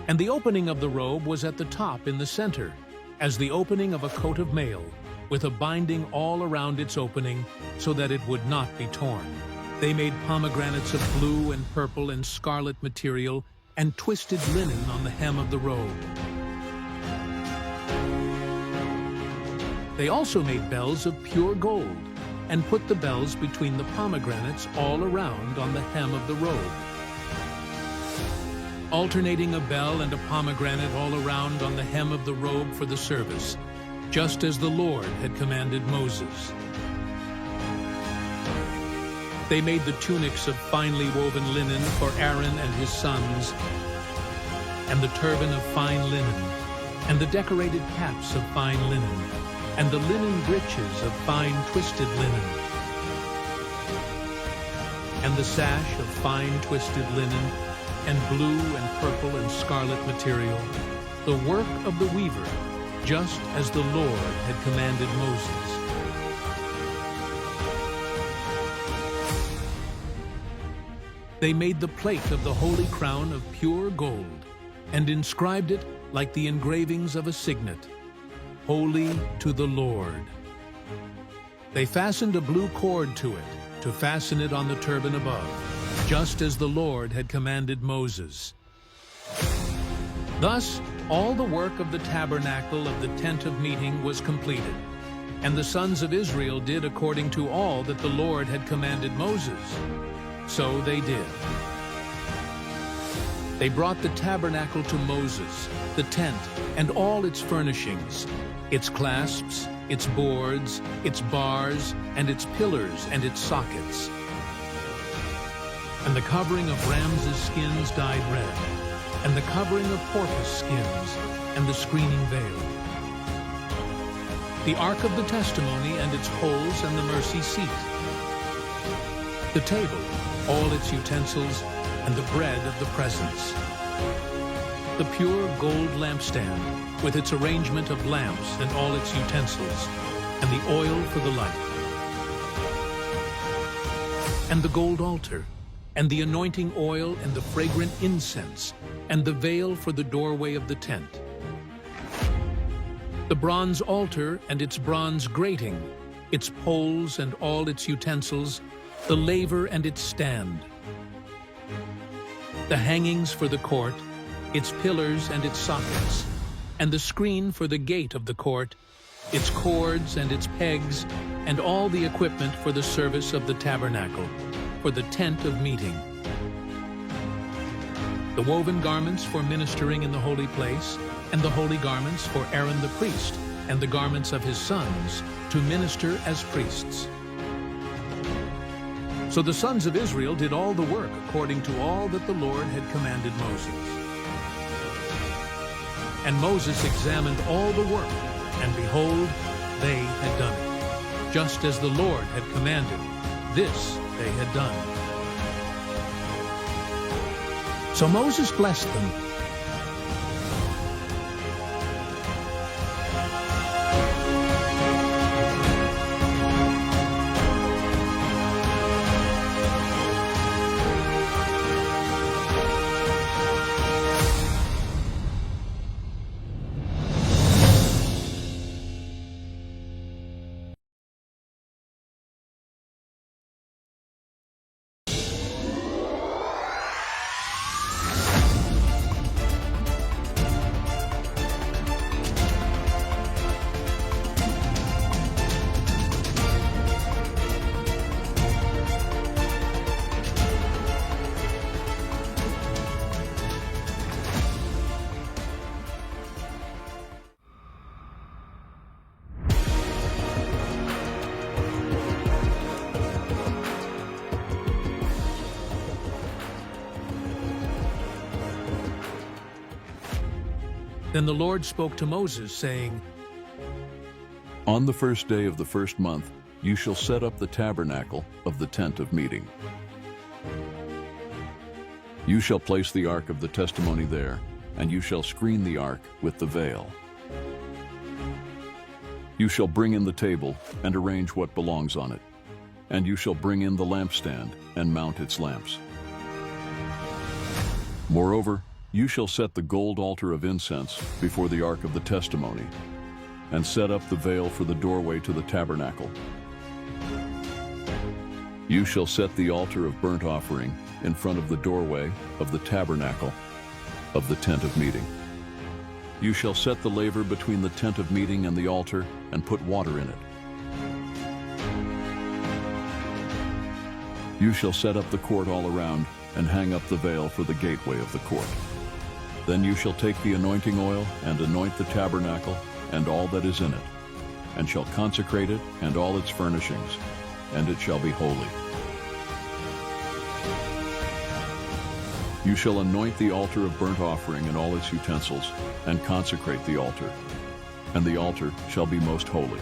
And the opening of the robe was at the top in the center, as the opening of a coat of mail, with a binding all around its opening, so that it would not be torn. They made pomegranates of blue and purple and scarlet material, and twisted linen on the hem of the robe. They also made bells of pure gold, and put the bells between the pomegranates all around on the hem of the robe. Alternating a bell and a pomegranate all around on the hem of the robe for the service, just as the Lord had commanded Moses. They made the tunics of finely woven linen for Aaron and his sons, and the turban of fine linen, and the decorated caps of fine linen, and the linen breeches of fine twisted linen, and the sash of fine twisted linen, and blue and purple and scarlet material, the work of the weaver, just as the Lord had commanded Moses. They made the plate of the holy crown of pure gold, and inscribed it like the engravings of a signet, Holy to the Lord. They fastened a blue cord to it, to fasten it on the turban above, just as the Lord had commanded Moses. Thus, all the work of the tabernacle of the tent of meeting was completed, and the sons of Israel did according to all that the Lord had commanded Moses. So they did. They brought the tabernacle to Moses, the tent, and all its furnishings, its clasps, its boards, its bars, and its pillars and its sockets. and the covering of rams' skins dyed red, and the covering of porpoise skins, and the screening veil. The ark of the testimony and its poles and the mercy seat. The table, all its utensils, and the bread of the presence. The pure gold lampstand, with its arrangement of lamps and all its utensils, and the oil for the light. And the gold altar, and the anointing oil and the fragrant incense, and the veil for the doorway of the tent. The bronze altar and its bronze grating, its poles and all its utensils, the laver and its stand. The hangings for the court, its pillars and its sockets, and the screen for the gate of the court, its cords and its pegs, and all the equipment for the service of the tabernacle, for the tent of meeting. The woven garments for ministering in the holy place, and the holy garments for Aaron the priest, and the garments of his sons, to minister as priests. So the sons of Israel did all the work according to all that the Lord had commanded Moses. And Moses examined all the work, and behold, they had done it. Just as the Lord had commanded, this they had done. So Moses blessed them. Then the Lord spoke to Moses, saying, On the first day of the first month, you shall set up the tabernacle of the tent of meeting. You shall place the ark of the testimony there, and you shall screen the ark with the veil. You shall bring in the table and arrange what belongs on it, and you shall bring in the lampstand and mount its lamps. Moreover, you shall set the gold altar of incense before the ark of the testimony, and set up the veil for the doorway to the tabernacle. You shall set the altar of burnt offering in front of the doorway of the tabernacle of the tent of meeting. You shall set the laver between the tent of meeting and the altar, and put water in it. You shall set up the court all around, and hang up the veil for the gateway of the court. Then you shall take the anointing oil and anoint the tabernacle and all that is in it, and shall consecrate it and all its furnishings, and it shall be holy. You shall anoint the altar of burnt offering and all its utensils, and consecrate the altar, and the altar shall be most holy.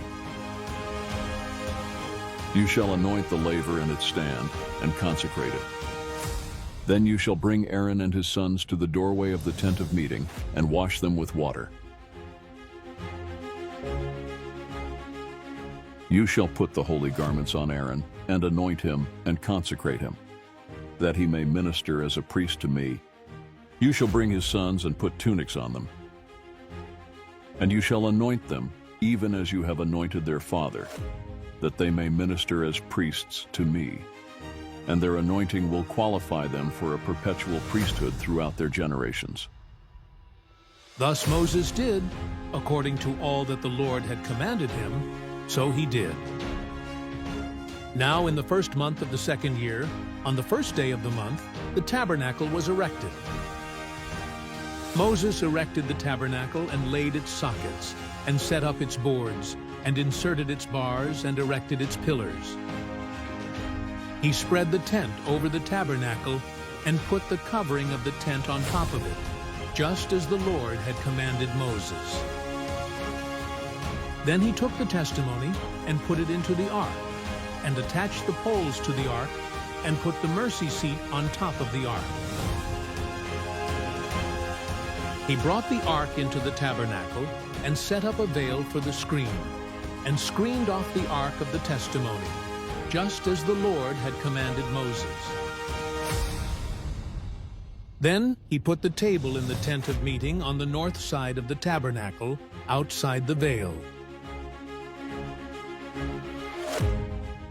You shall anoint the laver and its stand, and consecrate it. Then you shall bring Aaron and his sons to the doorway of the tent of meeting, and wash them with water. You shall put the holy garments on Aaron, and anoint him, and consecrate him, that he may minister as a priest to me. You shall bring his sons and put tunics on them. And you shall anoint them, even as you have anointed their father, that they may minister as priests to me. And their anointing will qualify them for a perpetual priesthood throughout their generations. Thus Moses did, according to all that the Lord had commanded him, so he did. Now in the first month of the second year, on the first day of the month, the tabernacle was erected. Moses erected the tabernacle and laid its sockets, and set up its boards, and inserted its bars, and erected its pillars. He spread the tent over the tabernacle and put the covering of the tent on top of it, just as the Lord had commanded Moses. Then he took the testimony and put it into the ark, and attached the poles to the ark, and put the mercy seat on top of the ark. He brought the ark into the tabernacle and set up a veil for the screen, and screened off the ark of the testimony, just as the Lord had commanded Moses. Then he put the table in the tent of meeting on the north side of the tabernacle, outside the veil.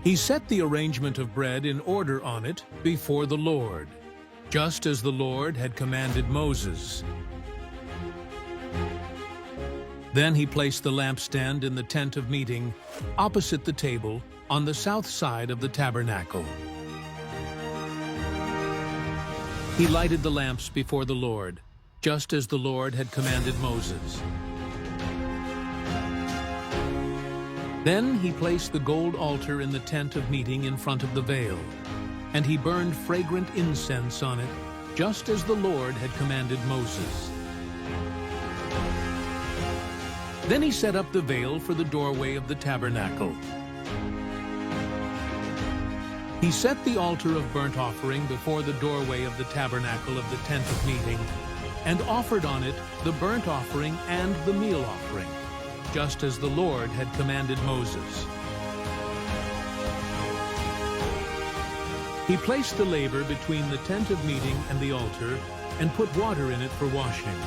He set the arrangement of bread in order on it before the Lord, just as the Lord had commanded Moses. Then he placed the lampstand in the tent of meeting, opposite the table, on the south side of the tabernacle. He lighted the lamps before the Lord, just as the Lord had commanded Moses. Then he placed the gold altar in the tent of meeting in front of the veil, and he burned fragrant incense on it, just as the Lord had commanded Moses. Then he set up the veil for the doorway of the tabernacle. He set the altar of burnt offering before the doorway of the tabernacle of the tent of meeting, and offered on it the burnt offering and the meal offering, just as the Lord had commanded Moses. He placed the laver between the tent of meeting and the altar, and put water in it for washing.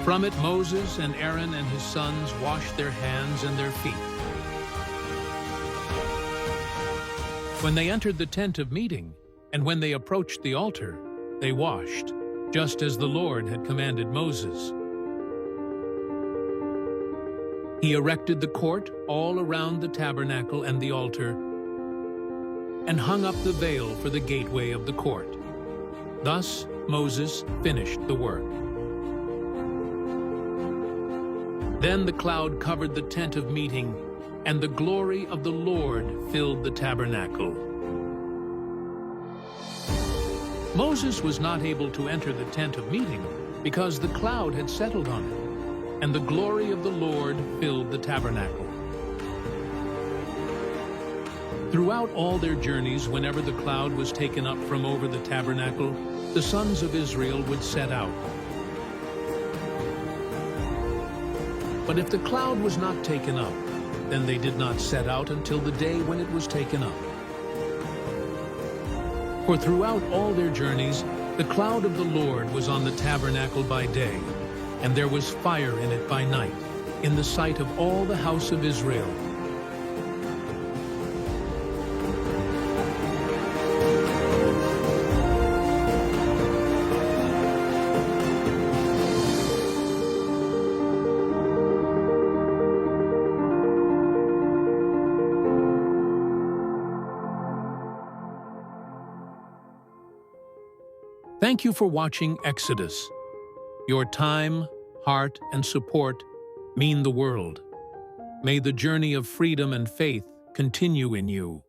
From it Moses and Aaron and his sons washed their hands and their feet. When they entered the tent of meeting, and when they approached the altar, they washed, just as the Lord had commanded Moses. He erected the court all around the tabernacle and the altar, and hung up the veil for the gateway of the court. Thus Moses finished the work. Then the cloud covered the tent of meeting, and the glory of the Lord filled the tabernacle. Moses was not able to enter the tent of meeting because the cloud had settled on it, and the glory of the Lord filled the tabernacle. Throughout all their journeys, whenever the cloud was taken up from over the tabernacle, the sons of Israel would set out. But if the cloud was not taken up, then they did not set out until the day when it was taken up. For throughout all their journeys, the cloud of the Lord was on the tabernacle by day, and there was fire in it by night, in the sight of all the house of Israel. Thank you for watching Exodus. Your time, heart, and support mean the world. May the journey of freedom and faith continue in you.